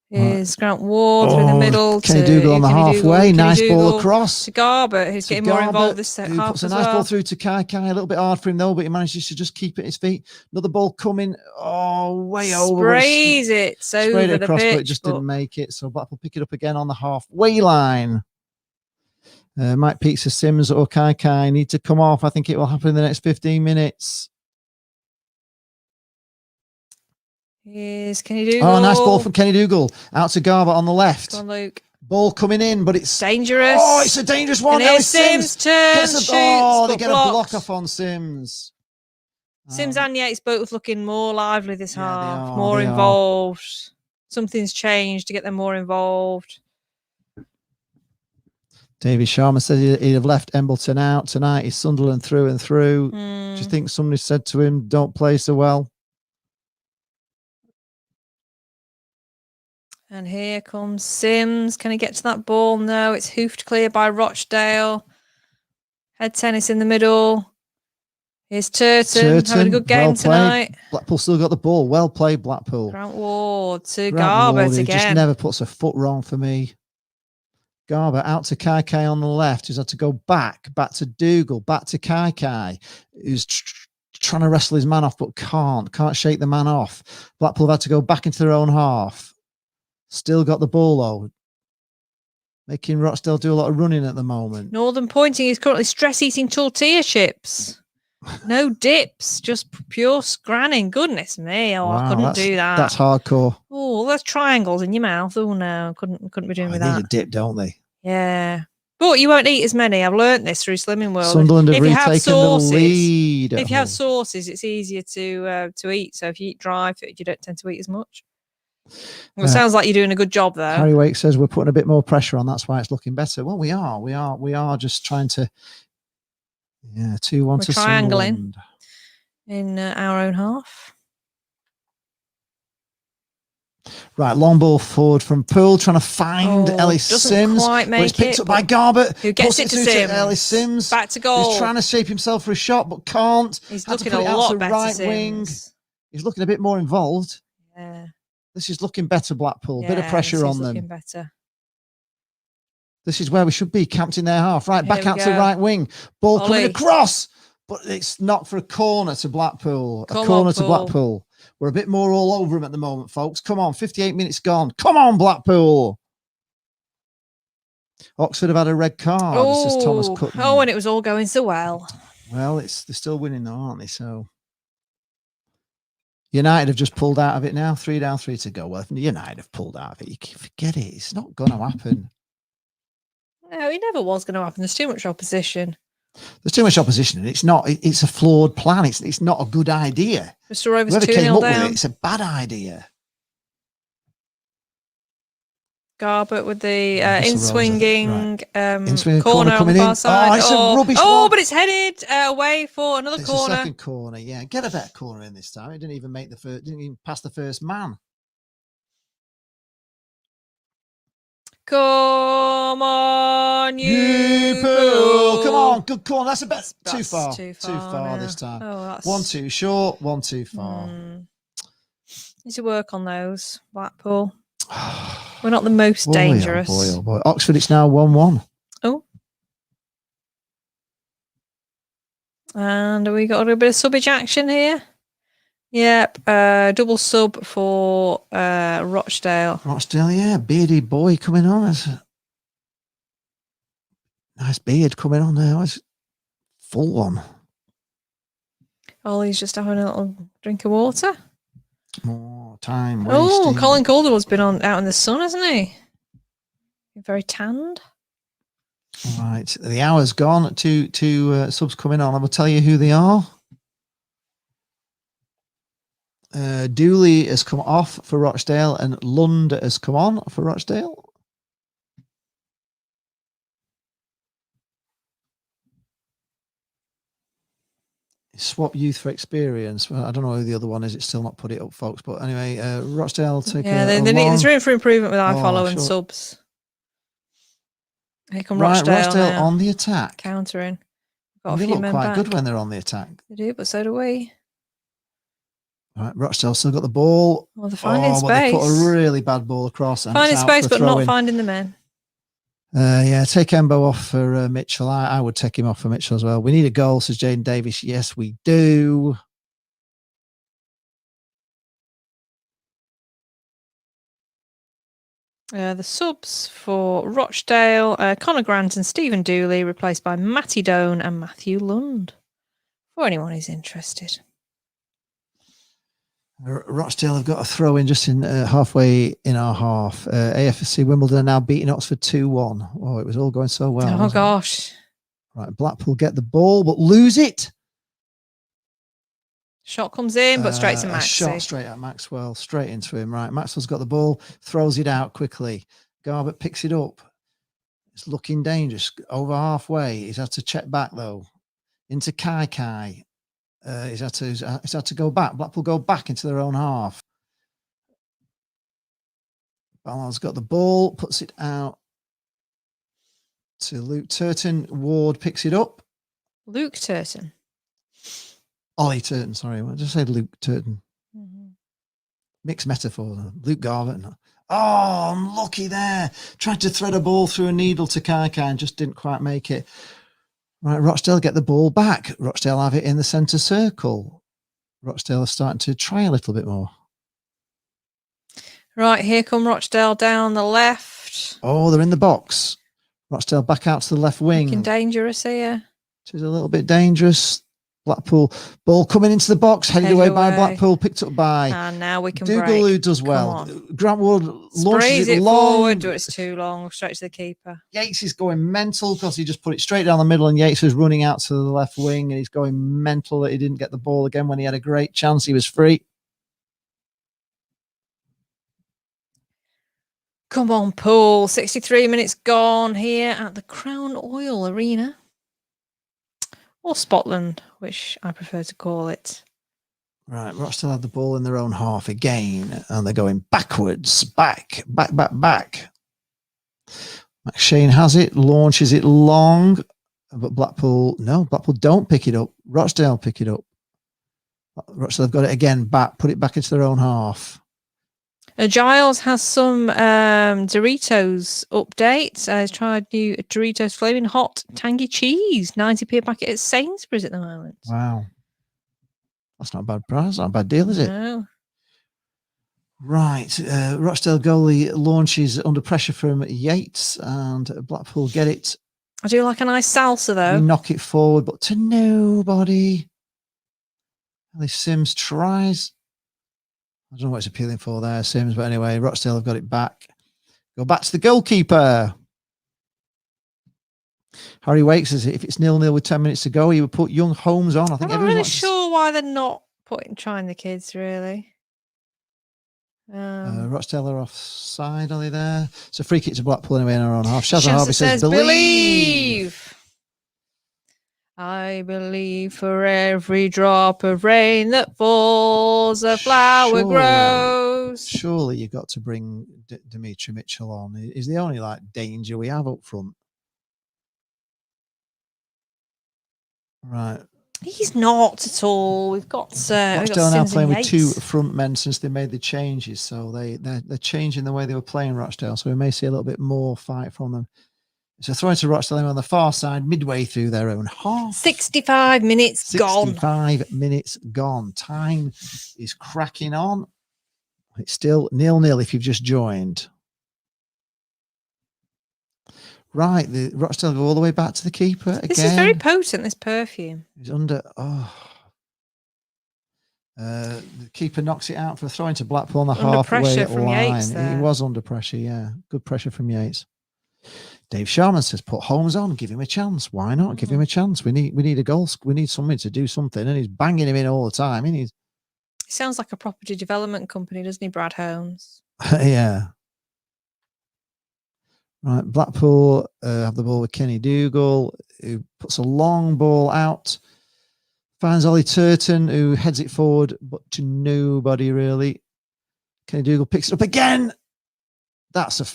Here's Grant Ward through the middle. Kenny Dougal on the halfway. Nice ball across. To Garbett, who's getting more involved this half puts a nice ball through to Kai. A little bit hard for him, though, but he manages to just keep it at his feet. Another ball coming. Oh, way over. Sprays it over the pitch. But it just didn't make it. So Blackpool pick it up again on the halfway line. Mike Peake says Sims or Kai need to come off. I think it will happen in the next 15 minutes. Here's Kenny Dougal. Oh, nice ball from Kenny Dougal. Out to Garbett on the left. Come on, Luke. Ball coming in, but it's dangerous. Oh, it's a dangerous one. And here's Sims turns, shoots, they get a block off on Sims. Sims and Yates both looking more lively this half, more involved. Something's changed to get them more involved. David Sharma said he'd have left Embleton out tonight. He's Sunderland through and through. Do you think somebody said to him, don't play so well? And here comes Sims. Can he get to that ball? No, it's hoofed clear by Rochdale. Head tennis in the middle. Here's Turton having a good game tonight. Blackpool still got the ball. Well played, Blackpool. Grant Ward to Garbett again. Just never puts a foot wrong for me. Garbett out to Kai on the left, who's had to go back to Dougal, back to Kai, who's trying to wrestle his man off, but can't shake the man off. Blackpool have had to go back into their own half. Still got the ball, though. Making Rochdale do a lot of running at the moment. Northern Pointing is currently stress-eating tortilla chips. No dips, just pure scranning. Goodness me. Oh, wow, I couldn't do that. That's hardcore. Oh, there's triangles in your mouth. Oh no, couldn't be doing with that. They need a dip, don't they? Yeah. But you won't eat as many. I've learnt this through Slimming World. Sunderland have retaken the lead. If you have sauces, it's easier to eat. So if you eat dry food, you don't tend to eat as much. Well, it sounds like you're doing a good job there. Harry Wake says we're putting a bit more pressure on. That's why it's looking better. Well, we are just trying to. Yeah, 2-1 to triangling in our own half. Right, long ball forward from Poole, trying to find Ellis Sims. Quite make it's picked up by Garbett. Who gets it to Sims. Ellis Sims. Back to goal. He's trying to shape himself for a shot, but can't. He's looking a lot better. Right wing. He's looking a bit more involved. Yeah. This is looking better, Blackpool. Bit of pressure on them. Looking better. This is where we should be, camped in their half. Right, back out to the right wing. Ball coming across, but it's not for a corner to Blackpool. A corner to Blackpool. We're a bit more all over him at the moment, folks. Come on, 58 minutes gone. Come on, Blackpool. Oxford have had a red card. This is Thomas Cutton. Oh, and it was all going so well. Well, they're still winning though, aren't they? So United have just pulled out of it now. 3 down, 3 to go. Well, if United have pulled out of it, you can forget it. It's not going to happen. No, it never was going to happen. There's too much opposition. There's too much opposition, and it's not. It's a flawed plan. It's not a good idea. Mr. Rovers Whoever came 2-0 up down. with it, it's a bad idea. Garbett with the in-swinging corner on the far side. It's a rubbish one. But it's headed away for another corner. A second corner, yeah. Get a better corner in this time. It didn't even make the first. Didn't even pass the first man. Come on, you Poole. Come on, good corner. That's a bit too far now. this time. Oh, that's... 1 too short, 1 too far. Need to work on those, Blackpool. We're not the most dangerous. Oh boy. Oxford, it's now 1-1. Oh. And we got a little bit of subbage action here. Yep, double sub for Rochdale. Rochdale, yeah, beardy boy coming on. That's a nice beard coming on there. That's full one. Ollie's just having a little drink of water. More time wasting. Oh, Colin Calderwood's been out in the sun, hasn't he? Very tanned. Right, the hour's gone. Two subs coming on. I will tell you who they are. Dooley has come off for Rochdale and Lund has come on for Rochdale. Swap youth for experience. Well, I don't know who the other one is. It's still not put it up, folks. But anyway, Rochdale take there's room for improvement with iFollow and subs. Here come Rochdale now. On the attack. Countering. They look quite good when they're on the attack. They do, but so do we. All right, Rochdale still got the ball. Well, they're finding space. They put a really bad ball across. And finding space, but not finding the men. Yeah, take Embo off for Mitchell. I would take him off for Mitchell as well. We need a goal, says Jaden Davis. Yes, we do. The subs for Rochdale, Connor Grant and Stephen Dooley, replaced by Matty Doan and Matthew Lund. For anyone who's interested. Rochdale have got a throw in just in halfway in our half. AFC Wimbledon are now beating Oxford 2-1. Oh, it was all going so well. Oh, gosh. Right, Blackpool get the ball, but lose it. Shot comes in, but straight to Max. Shot straight at Maxwell, straight into him. Right, Maxwell's got the ball, throws it out quickly. Garbett picks it up. It's looking dangerous. Over halfway. He's had to check back, though. Into Kai. He's had to go back. Blackpool go back into their own half. Ballard's got the ball, puts it out to Luke Turton. Ward picks it up. Luke Turton. Ollie Turton, sorry. I just said Luke Turton. Mixed metaphor. Luke Garvett. Oh, unlucky there. Tried to thread a ball through a needle to Kai and just didn't quite make it. Right, Rochdale get the ball back. Rochdale have it in the centre circle. Rochdale are starting to try a little bit more. Right, here come Rochdale down the left. Oh, they're in the box. Rochdale back out to the left wing. Looking dangerous here. It is a little bit dangerous. Blackpool ball coming into the box, headed away by Blackpool, picked up by and now we can Dougal, who does well. Grant Wood launches it long. Forward, but it's too long, straight to the keeper. Yates is going mental because he just put it straight down the middle, and Yates was running out to the left wing, and he's going mental that he didn't get the ball again when he had a great chance. He was free. Come on, Pool. 63 minutes gone here at the Crown Oil Arena. Or Spotland, which I prefer to call it. Right, Rochdale have the ball in their own half again, and they're going backwards, back. McShane has it, launches it long, but Blackpool don't pick it up. Rochdale pick it up. Rochdale have got it again, back, put it back into their own half. Giles has some Doritos updates. He's tried new Doritos Flaming Hot Tangy Cheese, 90p a packet at Sainsbury's at the moment. Wow. That's not a bad price, not a bad deal, is it? No. Right. Rochdale goalie launches under pressure from Yates, and Blackpool get it. I do like a nice salsa, though. We knock it forward, but to nobody. Ellie Sims tries. I don't know what it's appealing for there, Sims, but anyway, Rochdale have got it back. Go back to the goalkeeper. Harry Wakes says if it's 0-0 with 10 minutes to go, he would put young Holmes on. I think I'm not really sure why they're not trying the kids, really. Rochdale are offside, are they there? It's a free kick to Blackpool anyway in our own half. Shazza Harvey says, believe. I believe for every drop of rain that falls, a flower grows. Surely you've got to bring Dimitri Mitchell on. He's the only danger we have up front. Right. He's not at all. We've got Rochdale now playing with two front men since they made the changes, so they're changing the way they were playing Rochdale. So we may see a little bit more fight from them. So throwing to Rochdale on the far side, midway through their own half. 65 minutes gone. 65 minutes gone. Time is cracking on. It's still 0-0 if you've just joined. Right, the Rochdale go all the way back to the keeper again. This is very potent, this perfume. He's under... the keeper knocks it out for a throw into Blackpool on the halfway line. He was under pressure, yeah. Good pressure from Yates. Dave Sharman says, put Holmes on, give him a chance. Why not? Give him a chance. We need a goal. We need somebody to do something. And he's banging him in all the time. He sounds like a property development company, doesn't he, Brad Holmes? Yeah. Right, Blackpool have the ball with Kenny Dougal, who puts a long ball out. Finds Ollie Turton, who heads it forward, but to nobody, really. Kenny Dougal picks it up again. That's a...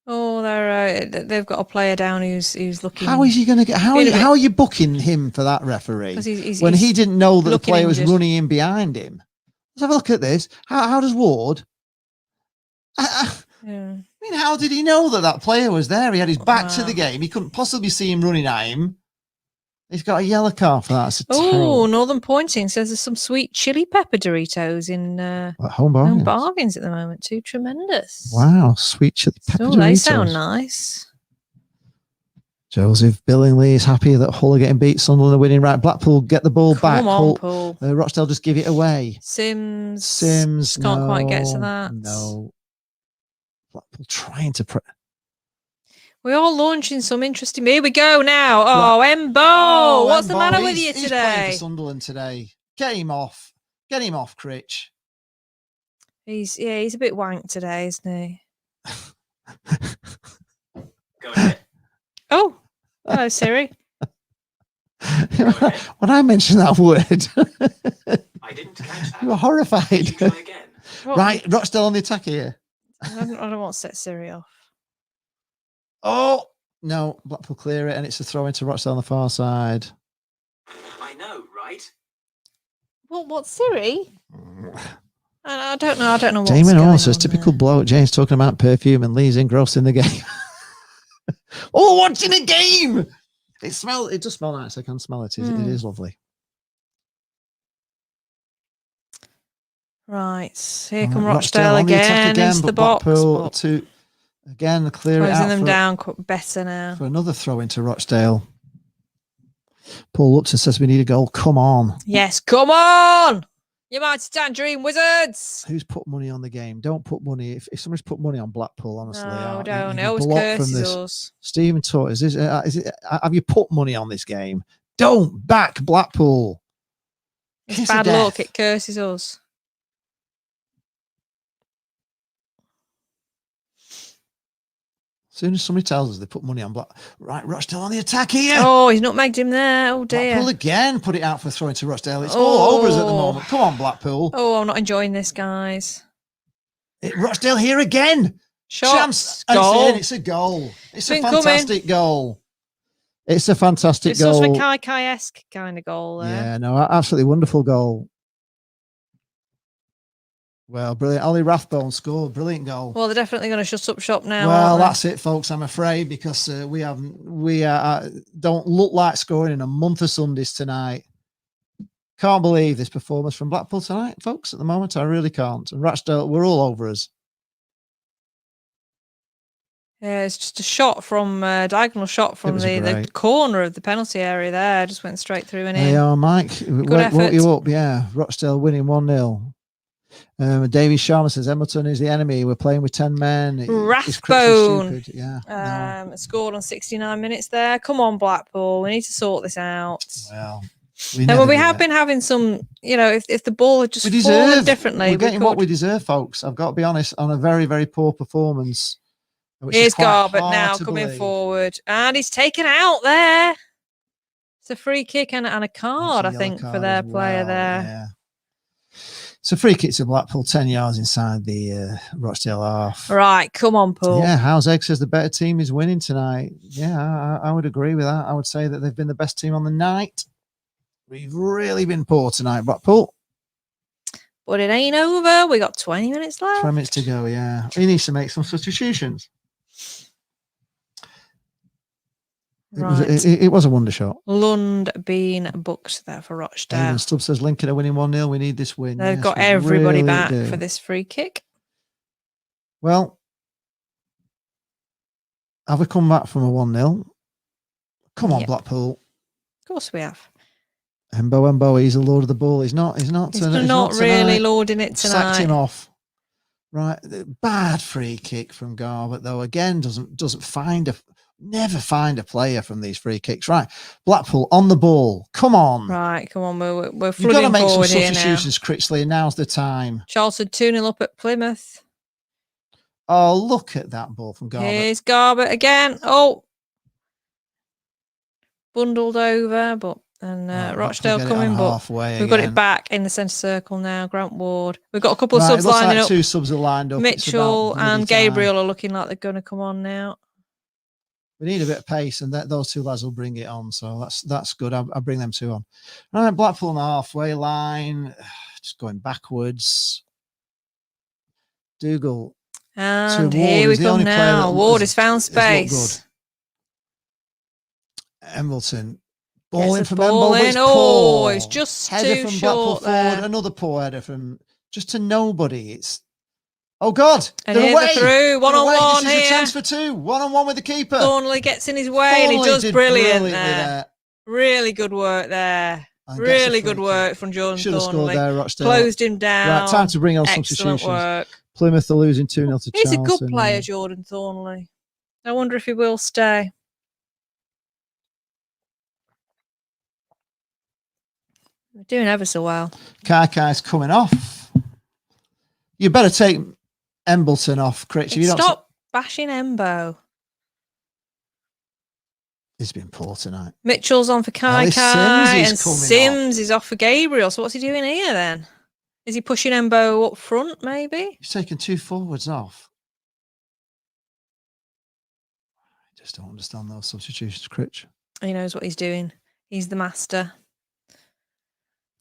Oh, they've got a player down who's looking. How is he going to get? How are you booking him for that referee when he didn't know that the player was running in behind him? Let's have a look at this. How does Ward? Yeah. I mean, how did he know that player was there? He had his back to the game. He couldn't possibly see him running at him. He's got a yellow card for that. Oh, Northern Pointing says there's some sweet chili pepper Doritos in Home bargains at the moment too. Tremendous. Wow, sweet chili pepper Doritos. They sound nice. Joseph Billingsley is happy that Hull are getting beat. Sunderland are winning. Right, Blackpool get the ball back. Come on, Paul. Rochdale just give it away. Sims can't quite get to that. No. Blackpool trying to... We're all launching some interesting... Here we go now. Oh, Embo. What's the matter with you today? He's playing for Sunderland today. Get him off. Get him off, Critch. He's a bit wank today, isn't he? Go ahead. Oh, hello, Siri. When I mentioned that word, I didn't catch that. you were horrified. Try again. Right, Rochdale on the attack here. I don't want to set Siri off. Oh, no. Blackpool clear it, and it's a throw into Rochdale on the far side. I know, right? Well, what's Siri? I don't know. What's Damon going also says, on typical there. bloke. James talking about perfume and Lee's engrossed in the game. Oh, watching a game! It does smell nice. I can smell it. It is lovely. Right, here come Rochdale again into the box. Again, clear it out. Closing them down better now. For another throw into Rochdale. Paul Lupton says we need a goal. Come on. Yes, come on! You mighty Tangerine Wizards! Who's put money on the game? Don't put money. If somebody's put money on Blackpool, honestly, No, you don't. can It always block from curses this. us. Stephen Tort, is it? Have you put money on this game? Don't back Blackpool. It's Kiss of bad luck. death. It curses us. As soon as somebody tells us they put money on right, Rochdale on the attack here. Oh, he's nutmegged him there. Oh dear. Blackpool again put it out for a throw into Rochdale. It's all over us at the moment. Come on, Blackpool. Oh, I'm not enjoying this, guys. Rochdale here again. Chance. Goal. It's a goal. It's a Been fantastic goal. It's a fantastic it's goal. It's sort of a Kai-esque kind of goal there. Yeah, no, absolutely wonderful goal. Well, brilliant. Ollie Rathbone scored. Brilliant goal. Well, they're definitely going to shut up shop now. Well, that's it, folks. I'm afraid because we don't look like scoring in a month of Sundays tonight. Can't believe this performance from Blackpool tonight, folks. At the moment, I really can't. And Rochdale, we're all over us. Yeah, it's just a shot from diagonal shot from the corner of the penalty area there. Just went straight through and in. They are, Mike. Woke you up, yeah. Rochdale winning 1-0. Davy Sharma says Embleton is the enemy. We're playing with 10 men. Rathbone. Yeah. Scored on 69 minutes there. Come on, Blackpool. We need to sort this out. Well, we have been having some, if the ball had just fallen differently. We're getting what we deserve, folks. I've got to be honest, on a very, very poor performance. Here's Garbutt now coming forward. And he's taken out there. It's a free kick and a card, I think, for their player there. Yeah. It's a free kick to Blackpool, 10 yards inside the Rochdale half. Right, come on, Paul. Yeah, House Egg says the better team is winning tonight. Yeah, I would agree with that. I would say that they've been the best team on the night. We've really been poor tonight, Blackpool. But it ain't over. We got 20 minutes left. 20 minutes to go, yeah. He needs to make some substitutions. It was a wonder shot. Lund being booked there for Rochdale. And Stubb says Lincoln are winning 1-0. We need this win. They've got everybody really back for this free kick. Well, have we come back from a 1-0? Come on, Blackpool. Of course we have. Embo, he's a lord of the ball. He's not really lording it tonight. Sacked him off. Right. Bad free kick from Garbutt, though. Again, never find a player from these free kicks. Right, Blackpool on the ball. Come on. Right, come on. We're flooding forward here now. You've got to make some substitutions, Critchley. Now's the time. Charlton 2-0 up at Plymouth. Oh, look at that ball from Garbutt. Here's Garbutt again. Oh, bundled over, but Rochdale coming, but we've got it back in the centre circle now. Grant Ward. We've got a couple of subs lining up. 2 subs are lined up. Mitchell and Gabriel are looking like they're going to come on now. We need a bit of pace, and those 2 lads will bring it on. So that's good. I'll bring them 2 on. All right, Blackpool on the halfway line, just going backwards. Dougal. And here we come now. Ward has found space. Embleton. Ball in from Ball in. Oh, it's just header too from short Blackpool there. Forward. Another poor header from just to nobody. It's God. And they're away. Through. One-on-one here. This is a chance for 2. One-on-one with the keeper. Thornley gets in his way and he does brilliant there. Really good work there. Really good work from Jordan Should have Thornley. Scored there, Rochdale. Closed him down. Right, time to bring on Excellent substitutions. Work. Plymouth are losing 2-0 to Charlton. He's a good player, Jordan Thornley. I wonder if he will stay. We're doing ever so well. Kaikai's coming off. You better take Embleton off, Critch. Stop bashing Embo. He's been poor tonight. Mitchell's on for Kaikai and Sims is off for Gabriel. So what's he doing here then? Is he pushing Embo up front, maybe? He's taking 2 forwards off. I just don't understand those substitutions, Critch. He knows what he's doing. He's the master.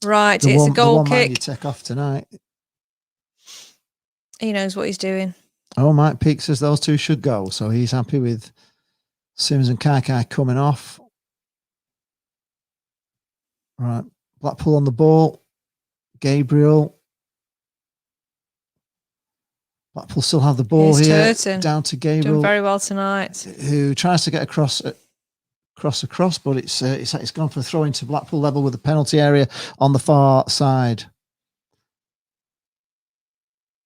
Right, it's a goal kick. You take off tonight. He knows what he's doing. Oh, Mike Peake says those 2 should go. So he's happy with Sims and Kaikai coming off. Right, Blackpool on the ball. Gabriel. Blackpool still have the ball here. Turton. Down to Gabriel. Doing very well tonight. Who tries to get across across, but it's gone for a throw into Blackpool level with the penalty area on the far side.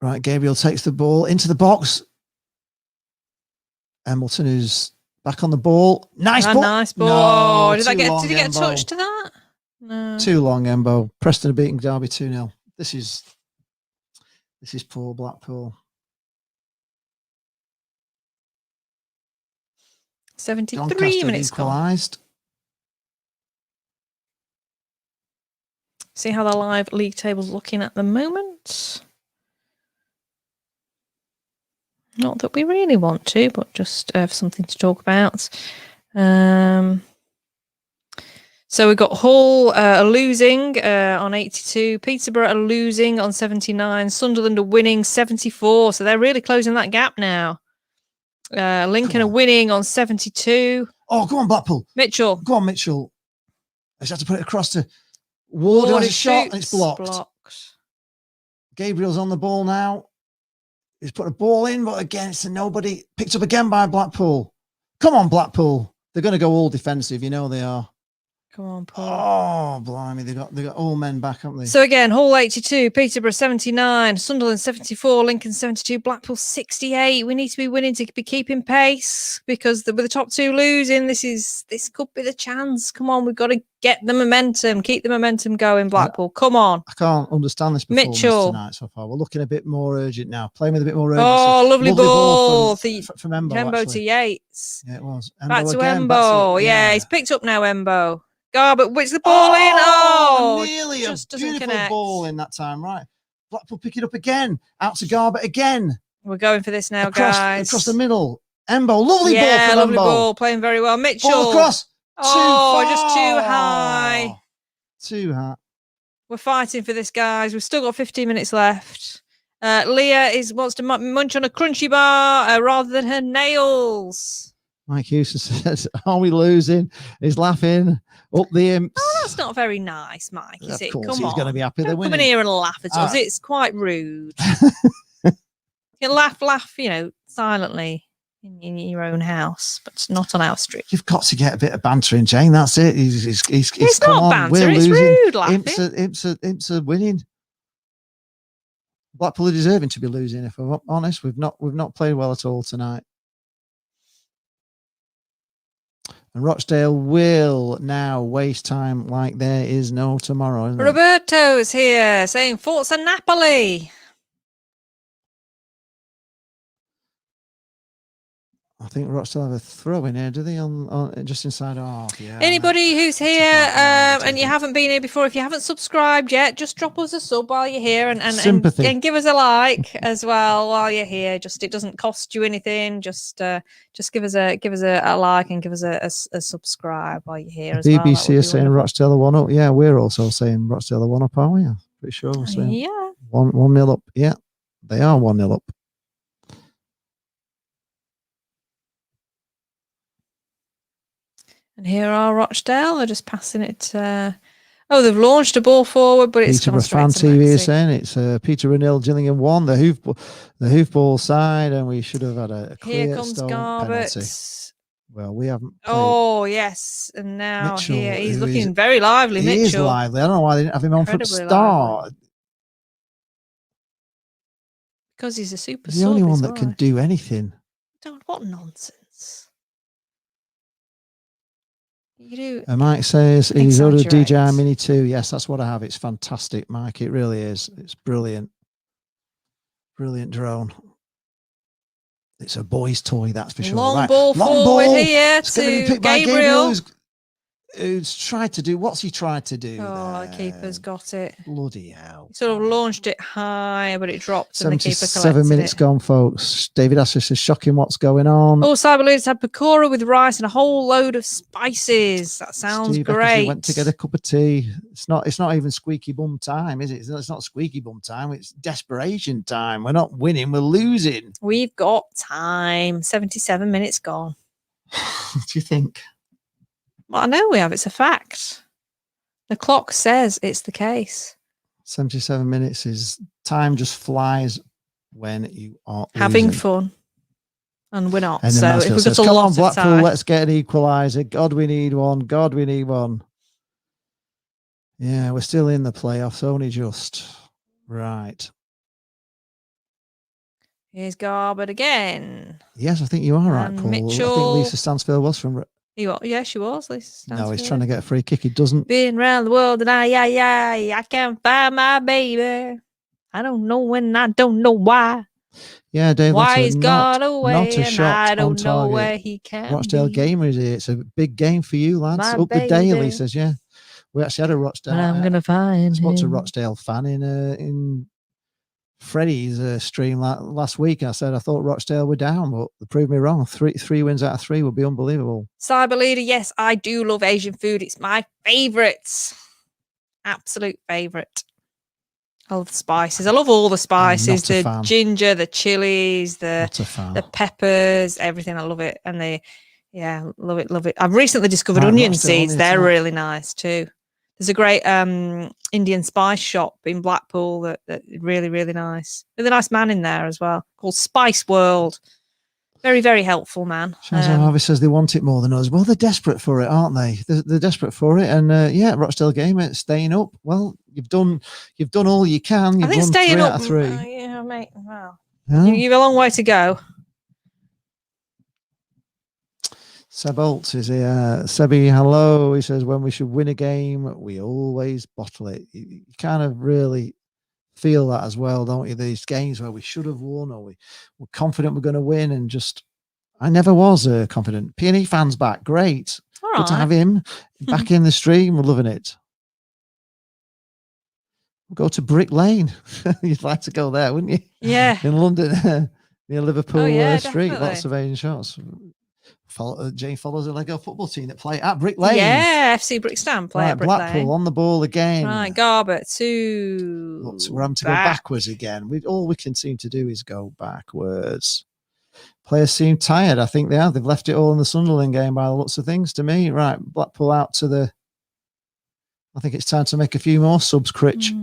Right, Gabriel takes the ball into the box. Embleton, who's back on the ball. Nice ball. Nice ball. No, Did he get Embo. touched to that? No. Too long, Embo. Preston are beating Derby 2-0. This is poor Blackpool. 73 minutes gone. Equalised. See how the live league table's looking at the moment. Not that we really want to, but just for something to talk about. So we've got Hull losing on 82. Peterborough are losing on 79. Sunderland are winning 74. So they're really closing that gap now. Lincoln are winning on 72. Oh, go on, Blackpool. Mitchell. Go on, Mitchell. I just have to put it across to Ward. Has a shot and it's blocked. Gabriel's on the ball now. He's put a ball in, but again, it's a nobody. Picked up again by Blackpool. Come on, Blackpool. They're going to go all defensive. You know they are. Come on, Paul. Oh, blimey. They got all men back, haven't they? So again, Hull 82, Peterborough 79, Sunderland 74, Lincoln 72, Blackpool 68. We need to be winning to be keeping pace because with the top two losing, this could be the chance. Come on, we've got to get the momentum, keep the momentum going, Blackpool. Come on. I can't understand this performance Mitchell tonight so far. We're looking a bit more urgent now. Playing with a bit more urgency. Oh, lovely ball from Embo. Embo to Yates. Yeah, it was. Embo back to Embo. Yeah, he's picked up now, Embo. Garbutt whips the ball in. Oh, nearly just a doesn't beautiful connect. Ball in that time, right? Blackpool pick it up again. Out to Garbutt again. We're going for this now, guys. Across the middle. Embo, lovely ball from lovely Embo. Ball, playing very well. Mitchell. Ball across. Just too high. Too high. We're fighting for this, guys. We've still got 15 minutes left. Leah wants to munch on a crunchy bar rather than her nails. Mike Houston says, "Are we losing?" He's laughing. Up the imps. Oh, that's not very nice, Mike, is it? Of course, Come he's on. going to be happy they're winning. Come in here and laugh at us. It's quite rude. You laugh, silently in your own house, but not on our street. You've got to get a bit of banter in, Jane. That's it. It's not banter. It's rude laughing. Imps are winning. Blackpool are deserving to be losing. If I'm honest, we've not played well at all tonight. And Rochdale will now waste time like there is no tomorrow. Roberto's here saying Forza Napoli. I think Rochdale have a throw in here, do they? On just inside half. Yeah. Anybody who's here and you haven't been here before, if you haven't subscribed yet, just drop us a sub while you're here and give us a like as well while you're here. Just it doesn't cost you anything. Just give us a like and give us a subscribe while you're here. The BBC is saying Rochdale are 1-up. Yeah, we're also saying Rochdale are 1-up, aren't we? I'm pretty sure we're saying 1-0 up. Yeah, they are 1-0 up. And here are Rochdale. They're just passing it. They've launched a ball forward, but it's gone straight to TV Maxi. is saying it's Peter Renil, Gillingham 1, the hoofball side, and we should have had a clear Here comes Garbutt. Penalty. Well, we haven't. Oh yes, and now Mitchell, here he's looking very lively. He is lively. I don't know why they didn't have him on from the start. Lively. Because he's a super. He's the only one that can do anything. What nonsense. You do. Mike says he's ordered a DJI Mini 2. Yes, that's what I have. It's fantastic, Mike. It really is. It's brilliant. Brilliant drone. It's a boy's toy, that's for sure. Long ball forward here to Gabriel. Who's tried to do, what's he tried to do? Oh, the keeper's got it. Bloody hell. He sort of launched it high, but it dropped and the keeper collected 7 minutes gone, folks. David Assis is shocking what's going on. Oh, Cyberloons had pakora with rice and a whole load of spices. That sounds Steve great. Went to get a cup of tea. It's not even squeaky bum time, is it? It's not squeaky bum time. It's desperation time. We're not winning, we're losing. We've got time. 77 minutes gone. What do you think? Well, I know we have. It's a fact. The clock says it's the case. 77 minutes is time just flies when you are having losing. fun. And we're not. And then So if Mansfield we've got says, a come lot on, of Blackpool, time. let's get an equaliser. God, we need one. God, we need one. Yeah, we're still in the playoffs, only just. Right. Here's Garbutt again. Yes, I think you are right, And Paul. I think Mitchell. Lisa Stansfield was from... Yeah, she was. Lisa Stansfield. No, he's trying to get a free kick. He doesn't. Been around the world and I can't find my baby. I don't know when, I don't know why. Yeah, Dave, Why he's not gone away a and shot I on don't know target. where he can Rochdale be. Gamer is here. It's a big game for you, lads. My Up the Daily baby. says, yeah. We actually had a Rochdale. And I'm gonna find spoke to a him. Rochdale fan in Freddie's stream last week, and I said I thought Rochdale were down, but they proved me wrong. Three wins out of 3 would be unbelievable. Cyber Leader, yes, I do love Asian food. It's my favourite. Absolute favourite. I love the spices. I love all the spices. The ginger, the chilies, the peppers, everything. I love it. And love it, love it. I've recently discovered onion seeds. They're really nice too. There's a great Indian spice shop in Blackpool that really, really nice. There's a nice man in there as well called Spice World. Very, very helpful man. Harvey says they want it more than us. Well, they're desperate for it, aren't they? They're desperate for it. And Rochdale Gamer staying up. Well, you've done all you can. You've won 3 out of 3. Yeah, mate. Wow. You've a long way to go. Seb Oltz is here. Sebi, hello. He says, when we should win a game, we always bottle it. You kind of really feel that as well, don't you? These games where we should have won or we're confident we're going to win, and just I never was confident. P&E fans back. Great. All Good right. to have him back in the stream. We're loving it. We'll go to Brick Lane. You'd like to go there, wouldn't you? Yeah. In London, near Liverpool Street. Definitely. Lots of Asian shots. Jane follows a Lego football team that play at Brick Lane. Yeah, FC Brixton play at Brick Blackpool Lane. on the ball again. Right, Garbutt to. Looks, we're having to go backwards again. All we can seem to do is go backwards. Players seem tired. I think they have. They've left it all in the Sunderland game by the looks of things to me. Right, Blackpool out to the. I think it's time to make a few more subs, Critch.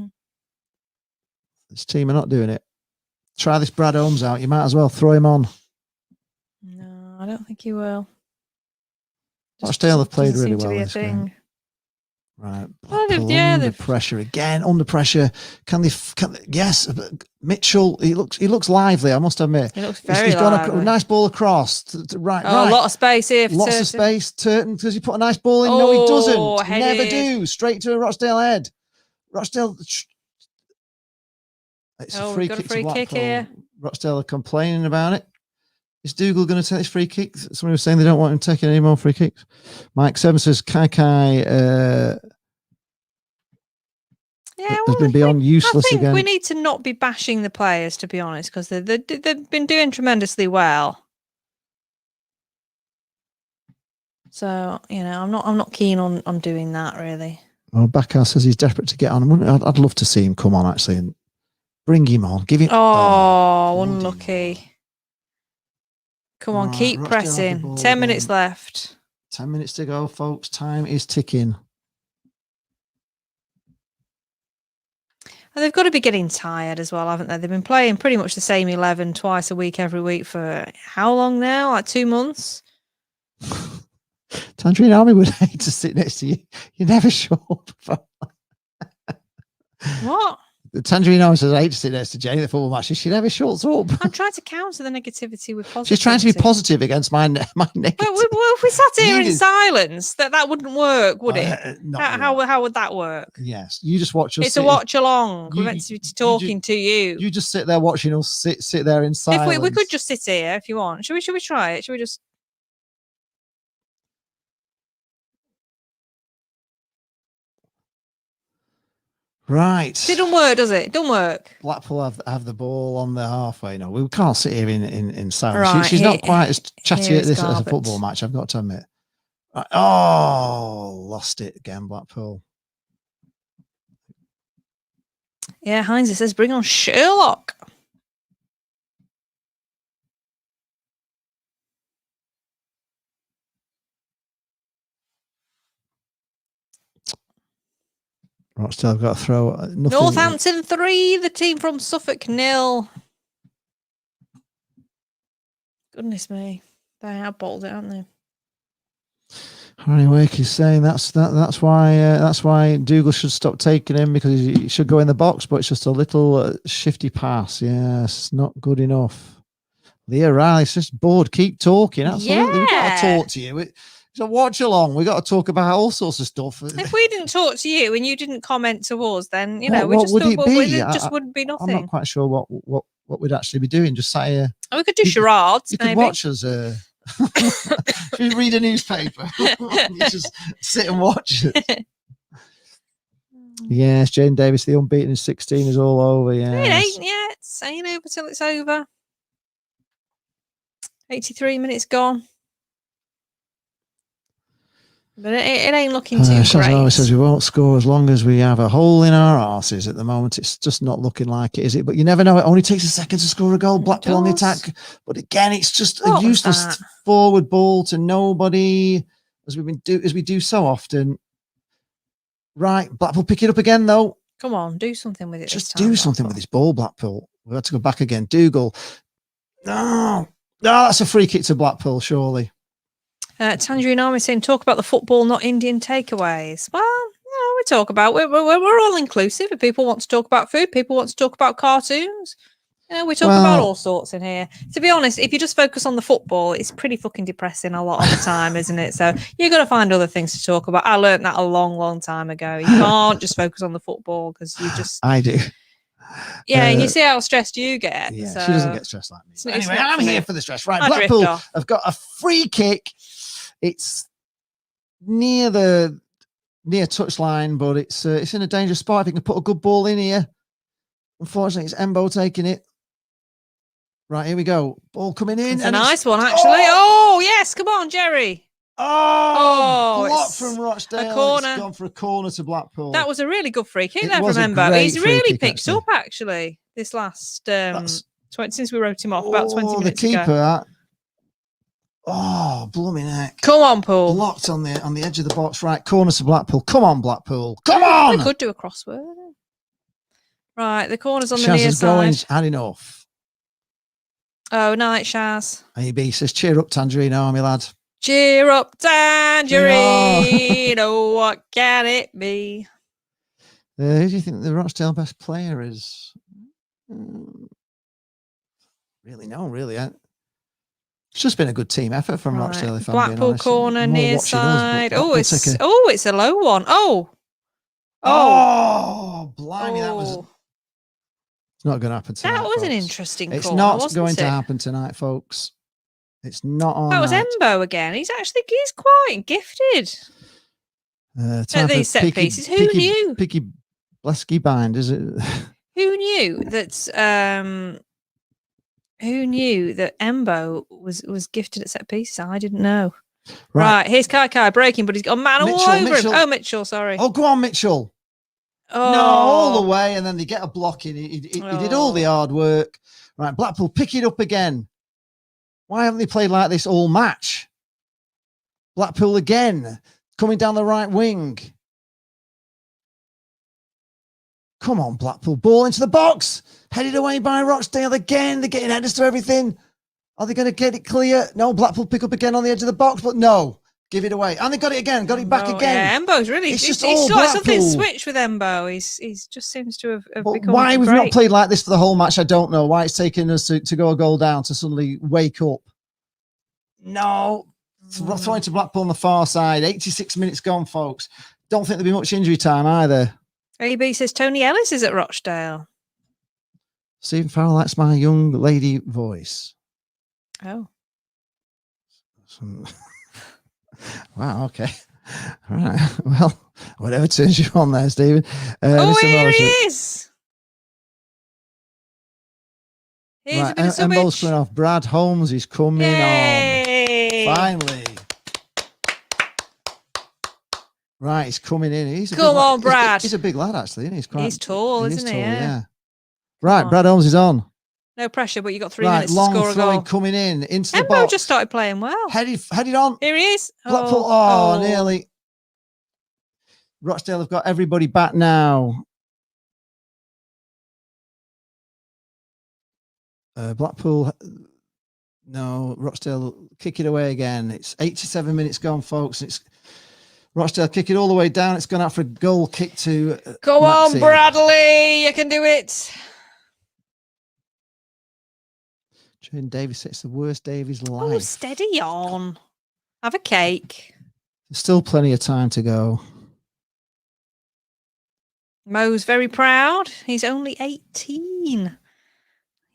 This team are not doing it. Try this Brad Holmes out. You might as well throw him on. No, I don't think he will. Rochdale have played really well this game. Right. Under pressure again. Under pressure. Can they? Yes. Mitchell. He looks lively. I must admit. He looks very lively. He's got a nice ball across. Right. A lot of space here. Lots of space. Turton, does he put a nice ball in? No, he doesn't. He never do. Straight to a Rochdale head. Rochdale. It's a free kick to Blackpool. Here. Rochdale are complaining about it. Is Dougal going to take this free kick? Somebody was saying they don't want him taking any more free kicks. Mike Seven says Kai has been beyond useless again. I think we need to not be bashing the players, to be honest, because they've been doing tremendously well. So I'm not keen on doing that really. Well, Backhouse says he's desperate to get on. I'd love to see him come on actually and bring him on. Give him. Oh, unlucky. Come on, keep pressing. 10 minutes left. 10 minutes to go, folks. Time is ticking. And they've got to be getting tired as well, haven't they? They've been playing pretty much the same 11 twice a week, every week for how long now? Like 2 months? Tangerine Army would hate to sit next to you. You're never sure. What? The Tangerine Army says, I hate to sit next to Jenny at the football match. She never shuts up. I'm trying to counter the negativity with positivity. She's trying to be positive against my negative. Well, if we sat here in silence, that wouldn't work, would it? How would that work? Yes. You just watch us. It's a watch along. We're meant to be talking to you. You just sit there watching us sit there in silence. If we could just sit here if you want. Should we try it? Should we just... Right. It don't work, does it? It don't work. Blackpool have the ball on the halfway. No, we can't sit here in silence. Right, she's not quite as chatty at this as a football match, I've got to admit. Right. Oh, lost it again, Blackpool. Yeah, Heinz says bring on Sherlock. Rochdale have got to throw nothing. Northampton 3, the team from Suffolk 0. Goodness me. They have bottled it, haven't they? Harry Wake is saying that's why Dougal should stop taking him, because he should go in the box, but it's just a little shifty pass. Yes, not good enough. Leah Riley's just bored. Keep talking. Absolutely, we've got to talk to you. It's a watch along. We've got to talk about all sorts of stuff. If we didn't talk to you and you didn't comment to us, then what we just would thought, it be? it just wouldn't be nothing. I'm not quite sure what we'd actually be doing. Just sat here. Oh, we could do charades. You maybe. could watch us. If you read a newspaper, you just sit and watch it. Yes, Jane Davis, the unbeaten in 16 is all over. Yeah, it ain't yet. It ain't over till it's over. 83 minutes gone. But it ain't looking too great. Always says we won't score as long as we have a hole in our arses. At the moment, it's just not looking like it, is it? But you never know. It only takes a second to score a goal. Blackpool on the attack. But again, it's just a useless forward ball to nobody, as we do so often. Right, Blackpool pick it up again, though. Come on, do something with it. Just do something with this ball, Blackpool. We've got to go back again. Dougal. No, that's a free kick to Blackpool, surely. Tangerine Army saying, talk about the football, not Indian takeaways. Well, we talk about we're all inclusive. If people want to talk about food, people want to talk about cartoons. We talk about all sorts in here. To be honest, if you just focus on the football, it's pretty fucking depressing a lot of the time, isn't it? So you're going to find other things to talk about. I learned that a long, long time ago. You can't just focus on the football because you just... I do. Yeah, and you see how stressed you get. Yeah, so she doesn't get stressed like me. Anyway, I'm here for the stress. Right, Blackpool have got a free kick. It's near touchline, but it's in a dangerous spot. If you can put a good ball in here. Unfortunately, it's Embo taking it. Right, here we go. Ball coming in. It's a nice one, actually. Oh, yes. Come on, Jerry. Blocked from Rochdale. A corner. It's gone for a corner to Blackpool. That was a really good free kick there from Embo. He's really picked up, actually, this last... since we wrote him off about 20 minutes ago. The keeper... blooming heck. Come on, Paul. Blocked on the edge of the box. Right, corner to Blackpool. Come on, Blackpool. Come on! We could do a crossword. Right, the corner's on the near side. Had enough. Oh, night, Shaz. AB says, cheer up, Tangerine Army, lad. Cheer up, Tangerine. Oh, what can it be? Who do you think the Rochdale best player is? Really, no, really. It's just been a good team effort from Rochdale. If Blackpool I'm being honest. corner near side. It's a low one. Blimey, that was. It's not going to happen tonight. That was an interesting corner. It's not going to happen tonight, folks. It's not on. That was Embo again. He's quite gifted at these set pieces. Who knew? Picky Blesky bind, is it? Who knew that? Who knew that Embo was gifted at set pieces? I didn't know. Right, here's Kai breaking, but he's got a man all over him. Oh, Mitchell, sorry. Oh, go on, Mitchell. Oh. No, all the way, and then they get a block in. He did all the hard work. Right, Blackpool pick it up again. Why haven't they played like this all match? Blackpool again, coming down the right wing. Come on, Blackpool. Ball into the box. Headed away by Rochdale again. They're getting headers to everything. Are they going to get it clear? No, Blackpool pick up again on the edge of the box, but no. Give it away. And they got it again. Got it back again. Yeah, Embo's really... It's just he's all got Blackpool. something switched with Embo. He's just seems to have become why we've great. not played like this for the whole match, I don't know. Why it's taken us to go a goal down to suddenly wake up. No. Throwing to Blackpool on the far side. 86 minutes gone, folks. Don't think there'll be much injury time either. AB says Tony Ellis is at Rochdale. Stephen Farrell, that's my young lady voice. Oh. Wow, okay. All right. Well, whatever turns you on there, Stephen. Here he is. Here's a bit of Embo's coming off. Brad Holmes is coming on. Finally. Right, he's coming in. Come on, Brad. He's a big lad, actually, isn't he? He's tall, isn't he? Yeah. Right, Brad Holmes is on. No pressure, but you got 3 minutes to long score a throwing goal. Coming into the Embo box. just started playing well. Headed on. Here he is. Blackpool. Nearly. Rochdale have got everybody back now. Blackpool No, Rochdale kick it away again. It's 87 minutes gone, folks. It's Rochdale kick it all the way down. It's gone out for a goal kick to Go Maxi. on, Bradley. You can do it. Jane Davies says it's the worst day of his life. Oh, steady on. Have a cake. There's still plenty of time to go. Mo's very proud. He's only 18.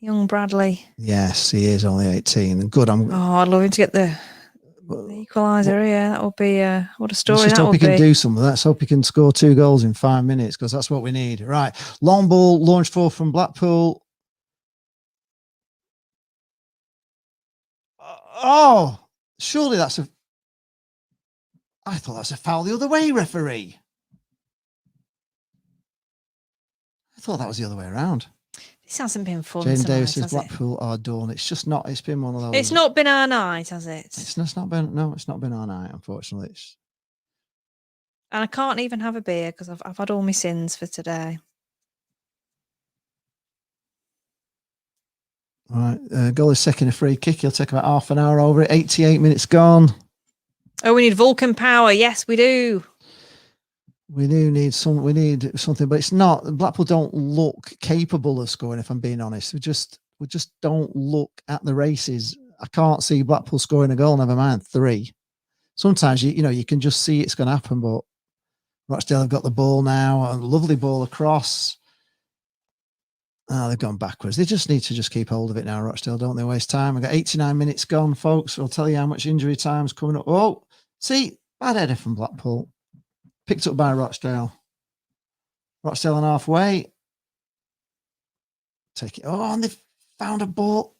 Young Bradley. Yes, he is only 18. And good. Oh, I'd love him to get the equaliser here. That would be what a story let's just that hope would he can be. do something. Let's hope he can score 2 goals in 5 minutes, because that's what we need. Right. Long ball launched forward from Blackpool. Oh, surely that's a... I thought that's a foul the other way, referee. I thought that was the other way around. This hasn't been fun Jane tonight, Davis says has it? Blackpool are done. It's just not. It's been one of those. It's not been our night, has it? It's not been. No, it's not been our night. Unfortunately, And I can't even have a beer because I've had all my sins for today. all right. Goal is second, a free kick. He'll take about half an hour over it. 88 minutes gone. Oh, we need Vulcan power. Yes, we do. We do need some. We need something, but it's not. Blackpool don't look capable of scoring. If I'm being honest, we just don't look at the races. I can't see Blackpool scoring a goal. Never mind 3. Sometimes you can just see it's going to happen. But Rochdale have got the ball now. A lovely ball across. Oh, they've gone backwards. They just need to just keep hold of it now, Rochdale. Don't they waste time? I've got 89 minutes gone, folks. I'll tell you how much injury time's coming up. Oh, see, bad header from Blackpool. Picked up by Rochdale. Rochdale on halfway. Take it. Oh, and they've found a ball.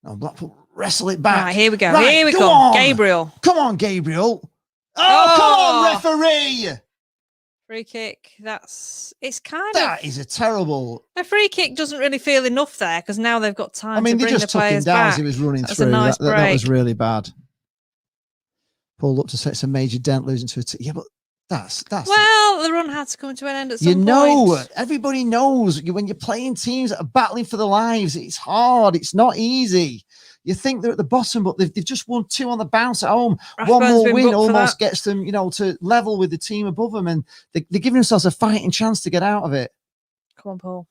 No, Blackpool wrestle it back. Right, here we go. Right, here we go go. on. Gabriel. Come on, Gabriel. Oh, come on, referee. Free kick. It's kind That of... is a terrible... A free kick doesn't really feel enough there because now they've got time to they bring just the took him players down back. as he was running That's through. a nice That was break. really bad. Pulled up to set some major dent, losing to a... Yeah, but that's... Well, the run had to come to an end at some point. Everybody knows when you're playing teams that are battling for their lives, it's hard. It's not easy. You think they're at the bottom, but they've just won 2 on the bounce at home. Rathbone's One more been win booked for almost that. gets them, to level with the team above them, and they're giving themselves a fighting chance to get out of it. Come on, Paul.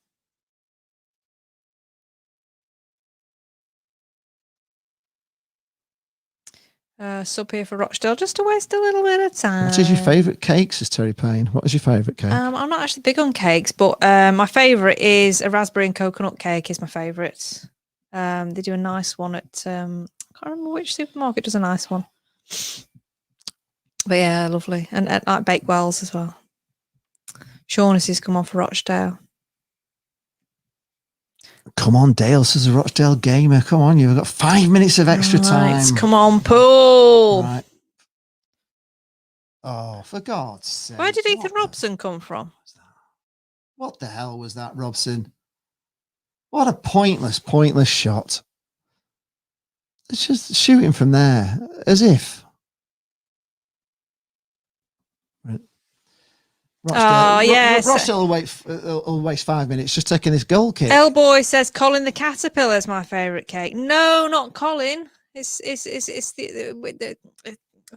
Sub here for Rochdale, just to waste a little bit of time. What is your favourite cake, says Terry Payne? What is your favourite cake? I'm not actually big on cakes, but my favourite is a raspberry and coconut cake is my favourite. They do a nice one at I can't remember which supermarket does a nice one. But yeah, lovely. And at like Bakewell's as well. Shaughnessy's come on for Rochdale. Come on, Dale, says a Rochdale gamer. Come on, you've got 5 minutes of extra time. Come on, Paul. Right. Oh, for God's sake. Where did Ethan Robson come from? What the hell was that, Robson? What a pointless shot. It's just shooting from there, as if. Rochdale, yes. Rochdale will waste 5 minutes just taking this goal kick. Elboy says Colin the Caterpillar is my favourite cake. No, not Colin. It's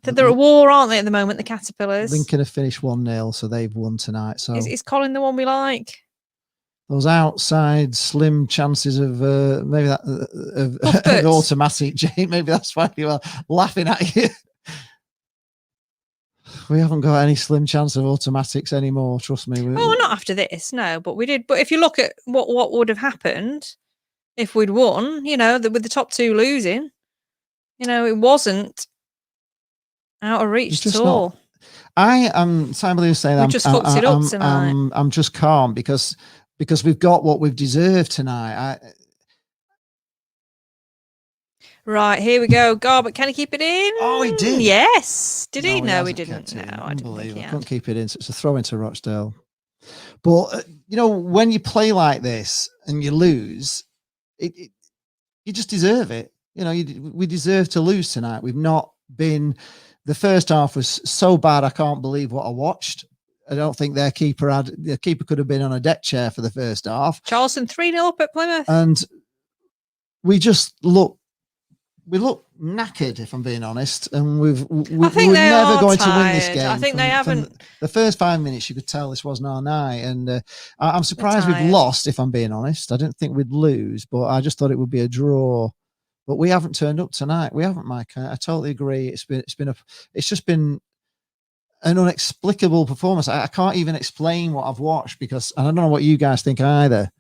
they're at war, aren't they, at the moment, the Caterpillars? Lincoln have finished 1-0, so they've won tonight. So is Colin the one we like? Those outside slim chances of maybe that of automatic, Jane. Maybe that's why you are laughing at you. We haven't got any slim chance of automatics anymore. Trust me. Oh, not after this, no. But we did. But if you look at what would have happened if we'd won, with the top 2 losing, it wasn't out of reach at all. I am saying we just fucked it up tonight. I'm just calm because we've got what we've deserved tonight. Right, here we go. But can he keep it in? Oh, he did. Yes. Did he? No, he didn't. didn't. No, I didn't think he had. Couldn't keep it in. So it's a throw into Rochdale. But when you play like this and you lose, you just deserve it. We deserve to lose tonight. We've not been. The first half was so bad. I can't believe what I watched. I don't think their keeper could have been on a deck chair for the first half. Charleston 3-0 up at Plymouth. And we just look we look knackered, if I'm being honest, and I think we're they never are going to win tired. this game. I think they haven't. The first 5 minutes, you could tell this wasn't our night, and I'm surprised we've tired. lost. If I'm being honest, I didn't think we'd lose, but I just thought it would be a draw. But we haven't turned up tonight. We haven't, Mike. I totally agree. It's just been an inexplicable performance. I can't even explain what I've watched because I don't know what you guys think either.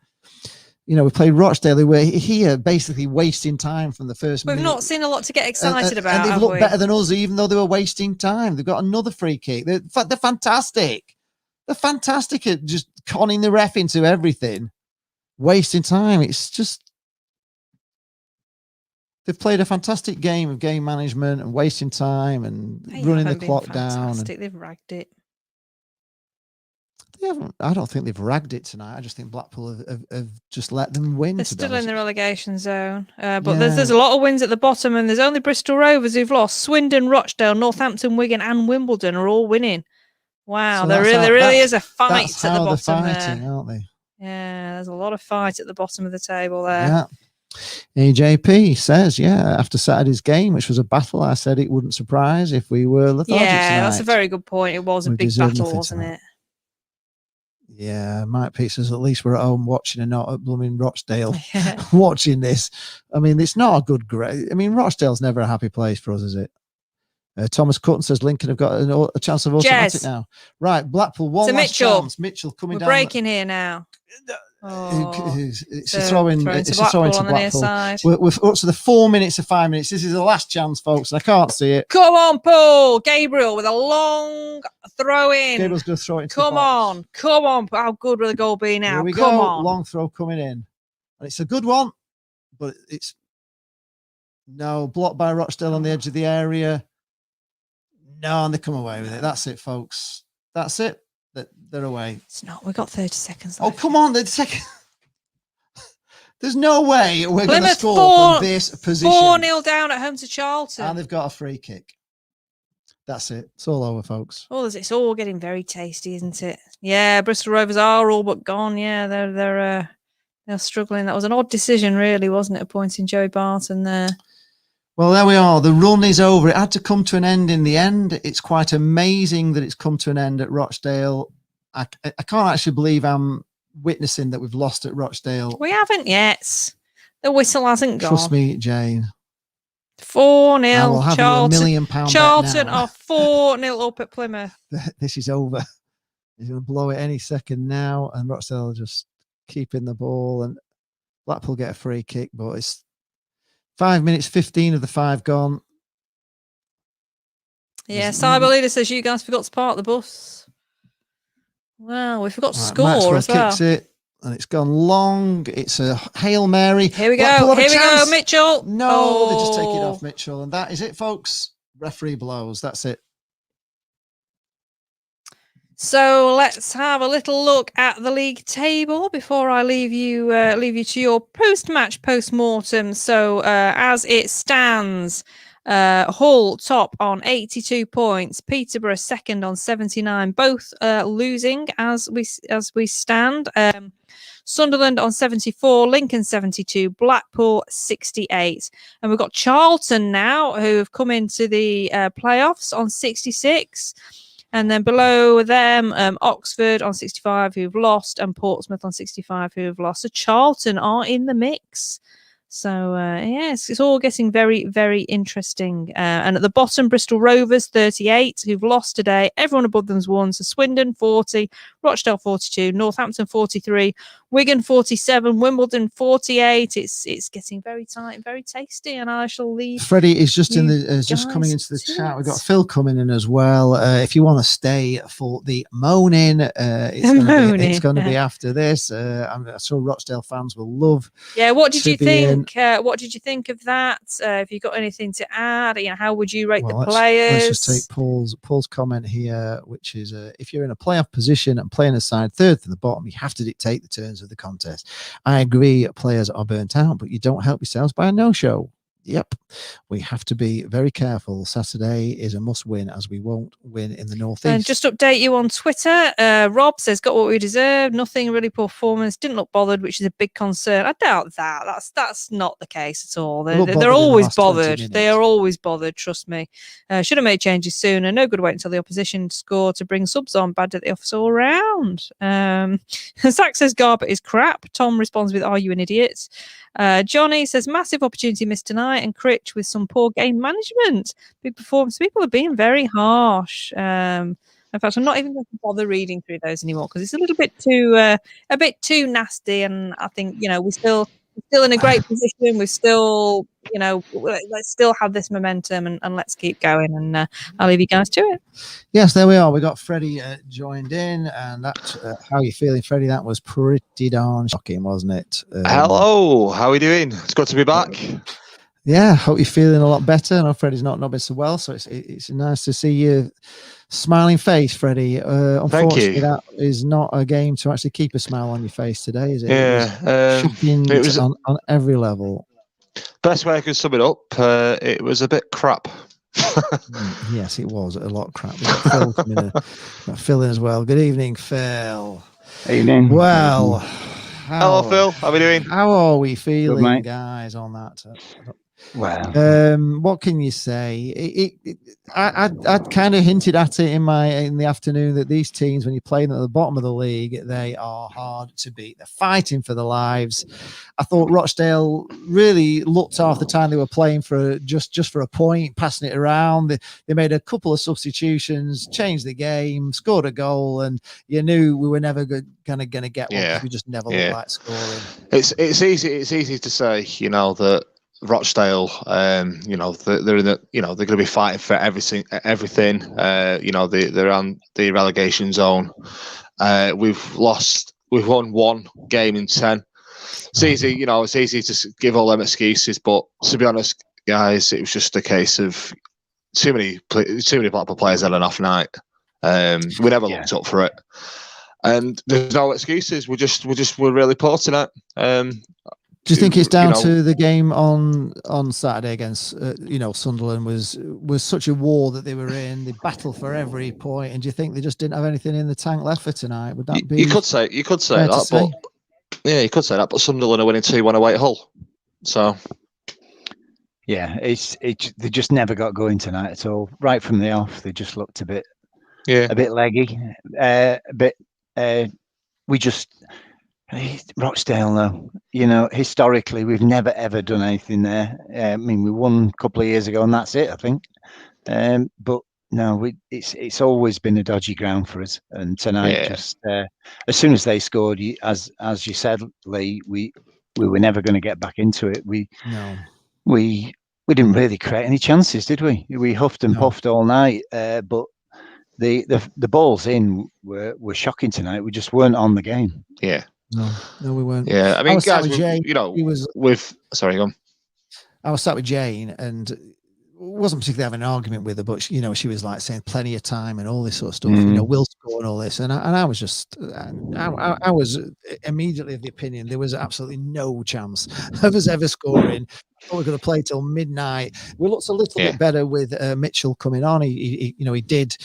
You know, we played Rochdale. They were here basically wasting time from the first minute. We've not seen a lot to get excited about. And they've have looked we? better than us, even though they were wasting time. They've got another free kick. They're fantastic. They're fantastic at just conning the ref into everything, wasting time. It's just, they've played a fantastic game of game management and wasting time and running the clock down. They've ragged it. They haven't. I don't think they've ragged it tonight. I just think Blackpool have just let them win. They're still in the relegation zone, but there's a lot of wins at the bottom, and there's only Bristol Rovers who've lost. Swindon, Rochdale, Northampton, Wigan, and Wimbledon are all winning. Wow, so there really is a fight at the bottom fighting, there, aren't they? Yeah, there's a lot of fight at the bottom of the table there. Yeah. AJP says, after Saturday's game, which was a battle, I said it wouldn't surprise if we were lethargic tonight. That's a very good point. It was a big battle, wasn't it? Yeah, Mike Pete says at least we're at home watching and not at blooming Rochdale watching this. I mean, it's not a good grade. I mean, Rochdale's never a happy place for us, is it? Thomas Cutton says Lincoln have got a chance of automatic now. Right, Blackpool, one last chance. Mitchell coming down. We're breaking here now. It's a throw into Blackpool. We're up to the 4 minutes of 5 minutes. This is the last chance, folks. And I can't see it. Come on, Paul. Gabriel with a long throw in. Gabriel's going to throw it into Come on. How good will the goal be now? Here we Come go. on. Long throw coming in. And it's a good one, but it's blocked by Rochdale on the edge of the area. No, and they come away with it. That's it, folks. That's it. They're away. It's not. We've got 30 seconds left. Oh, come on. There's no way we're going to score from this position. 4-0 down at home to Charlton. And they've got a free kick. That's it. It's all over, folks. It's all getting very tasty, isn't it? Yeah, Bristol Rovers are all but gone. Yeah, they're struggling. That was an odd decision, really, wasn't it? Appointing Joey Barton there. Well, there we are. The run is over. It had to come to an end in the end. It's quite amazing that it's come to an end at Rochdale. I can't actually believe I'm witnessing that we've lost at Rochdale. We haven't yet. The whistle hasn't gone. Trust me, Jane. 4-0. Charlton. £1 million Charlton are 4-0 up at Plymouth. This is over. He's going to blow it any second now, and Rochdale just keeping the ball, and Blackpool get a free kick, but it's 5 minutes 15 of the 5 gone. Yeah, Cyber Leader says you guys forgot to park the bus. Well, we forgot to score Maxwell as well. Kicks it, and it's gone long. It's a Hail Mary. Here we go. Here we go, Mitchell. No, they just take it off Mitchell. And that is it, folks. Referee blows. That's it. So let's have a little look at the league table before I leave you to your post-match post-mortem. So as it stands, Hull top on 82 points, Peterborough second on 79, both losing as we stand. Sunderland on 74, Lincoln 72, Blackpool 68, and we've got Charlton now who have come into the playoffs on 66. And then below them, Oxford on 65, who've lost, and Portsmouth on 65, who have lost. So Charlton are in the mix. So, yes, it's all getting very, very interesting. And at the bottom, Bristol Rovers, 38, who've lost today. Everyone above them's won. So Swindon, 40, Rochdale, 42, Northampton, 43, Wigan, 47, Wimbledon, 48. It's getting very tight and very tasty. And I shall leave. Freddie is just just coming into the chat. We've got Phil coming in as well. If you want to stay for the moaning, it's going to be after this. I'm sure Rochdale fans will love. Yeah, what did you think? What did you think of that? Have you got anything to add? How would you rate the players? Let's just take Paul's comment here, which is if you're in a playoff position and playing a side third from the bottom, you have to dictate the turns of the contest. I agree, players are burnt out, but you don't help yourselves by a no-show. Yep, we have to be very careful. Saturday is a must-win, as we won't win in the northeast. And just update you on Twitter. Rob says, got what we deserved. Nothing really poor performance. Didn't look bothered, which is a big concern. I doubt that. That's not the case at all. They're always bothered. They are always bothered. Trust me. Should have made changes sooner. No good waiting until the opposition score to bring subs on. Bad at the office all round. Zach says, Garbutt is crap. Tom responds with, are you an idiot? Johnny says, massive opportunity missed tonight, and Critch with some poor game management. Big performance. People are being very harsh. In fact, I'm not even going to bother reading through those anymore because it's a bit too nasty. And I think we're still in a great position. We're still let's still have this momentum and let's keep going. And I'll leave you guys to it. Yes, there we are. We got Freddie joined in, and that how are you feeling, Freddie? That was pretty darn shocking, wasn't it? Hello, how are we doing? It's good to be back. Yeah, hope you're feeling a lot better. I know Freddie's not been so well, so it's nice to see you smiling face, Freddie. Unfortunately, that is not a game to actually keep a smile on your face today, is it? Yeah, it was on every level. Best way I could sum it up, it was a bit crap. Yes, it was a lot of crap. We got Phil coming in, got Phil in as well. Good evening, Phil. Evening. Well, hello, Phil. How are we doing? How are we feeling, guys, on that? Well, what can you say? I kind of hinted at it in the afternoon that these teams, when you play them at the bottom of the league, they are hard to beat. They're fighting for their lives. I thought Rochdale really looked half the time they were playing for just for a point, passing it around. They made a couple of substitutions, changed the game, scored a goal, and you knew we were never going to get one because we just never looked like scoring. It's easy to say, that Rochdale, they're in the, they're going to be fighting for everything. They're on the relegation zone. We've won one game in 10. It's easy, it's easy to give all them excuses, but to be honest, guys, it was just a case of too many Blackpool players had an off night. We never looked up for it, and there's no excuses. We're really poor tonight. Do you think it's down to the game on Saturday against Sunderland was such a war that they were in? They battled for every point, and do you think they just didn't have anything in the tank left for tonight? Would that be? You could say that, but yeah, you could say that. But Sunderland are winning 2-1 away at Hull, so yeah, they just never got going tonight at all. Right from the off, they just looked a bit leggy, Rochdale, though, historically, we've never ever done anything there. I mean, we won a couple of years ago, and that's it, I think. But no, it's always been a dodgy ground for us. And tonight, just as soon as they scored, as you said, Lee, we were never going to get back into it. We didn't really create any chances, did we? We huffed and puffed all night, but the balls in were shocking tonight. We just weren't on the game. Yeah. No, we weren't. Yeah, I mean, guys, Jane, sorry, go on. I was sat with Jane and wasn't particularly having an argument with her, but she was like saying plenty of time and all this sort of stuff. We'll score and all this, and I was just, I was immediately of the opinion there was absolutely no chance of us ever scoring. We were going to play till midnight. We looked a little bit better with Mitchell coming on. He did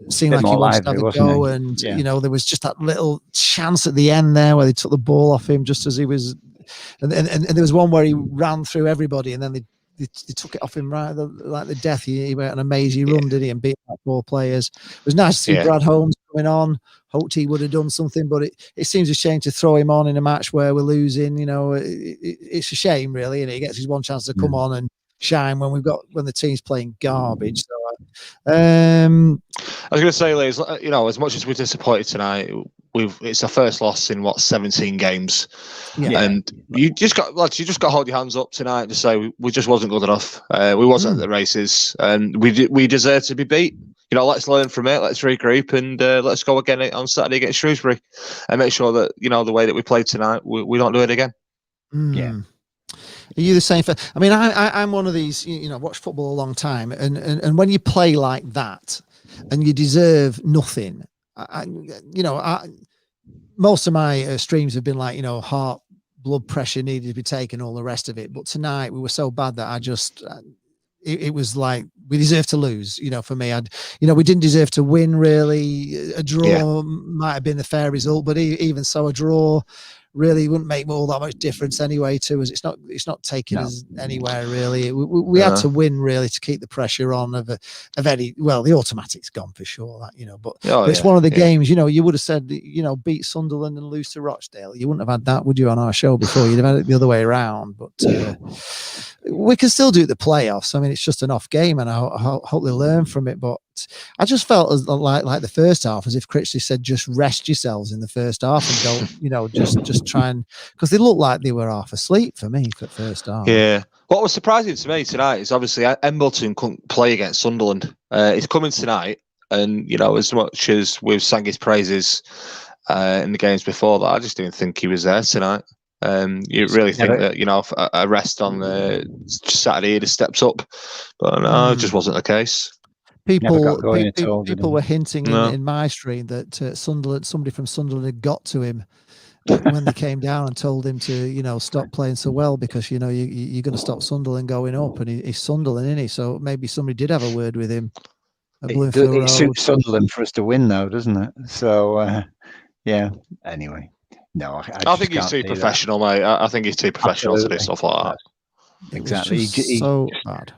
seem like he wanted to have a go, and there was just that little chance at the end there where they took the ball off him just as he was, and there was one where he ran through everybody, and then they took it off him right like the death. He went on an amazing run, did he, and beat like 4 players. It was nice to see Brad Holmes coming on. Hoped he would have done something, but it seems a shame to throw him on in a match where we're losing. It's a shame, really, and he gets his one chance to come on and shine when the team's playing garbage. So, I was going to say, Liz, as much as we're disappointed tonight, it's our first loss in 17 games, and you just got to hold your hands up tonight and just say we just wasn't good enough. We wasn't at the races, and we deserve to be beat. Let's learn from it. Let's regroup and let's go again on Saturday against Shrewsbury, and make sure that the way that we played tonight, we don't do it again. Yeah. Are you the same? I mean, I'm one of these. Watched football a long time, and when you play like that, and you deserve nothing, most of my streams have been like, heart blood pressure needed to be taken, all the rest of it. But tonight we were so bad that I just, it was like we deserved to lose. For me, we didn't deserve to win really. A draw might have been the fair result, but even so, a draw really wouldn't make all that much difference anyway to us. It's not taking us anywhere really. We had to win really to keep the pressure on of any. Well, the automatic's gone for sure, that but it's one of the games. You would have said beat Sunderland and lose to Rochdale. You wouldn't have had that, would you, on our show before? You'd have had it the other way around. But we can still do the playoffs. I mean, it's just an off game, and I hope they learn from it. But I just felt as like the first half, as if Critchley said, just rest yourselves in the first half and don't, just try and, because they looked like they were half asleep for me for the first half. Yeah. What was surprising to me tonight is obviously Embleton couldn't play against Sunderland. He's coming tonight, and as much as we've sang his praises in the games before that, I just didn't think he was there tonight. You really think that a rest on Saturday he'd have stepped up, but no, it just wasn't the case. People were hinting in my stream that somebody from Sunderland had got to him when they came down and told him to stop playing so well because you're going to stop Sunderland going up, and he's Sunderland, isn't he? So maybe somebody did have a word with him. It suits Sunderland for us to win, though, doesn't it? So anyway. No, I think he's too professional, mate. I think he's too professional to do stuff like that. Exactly. So bad.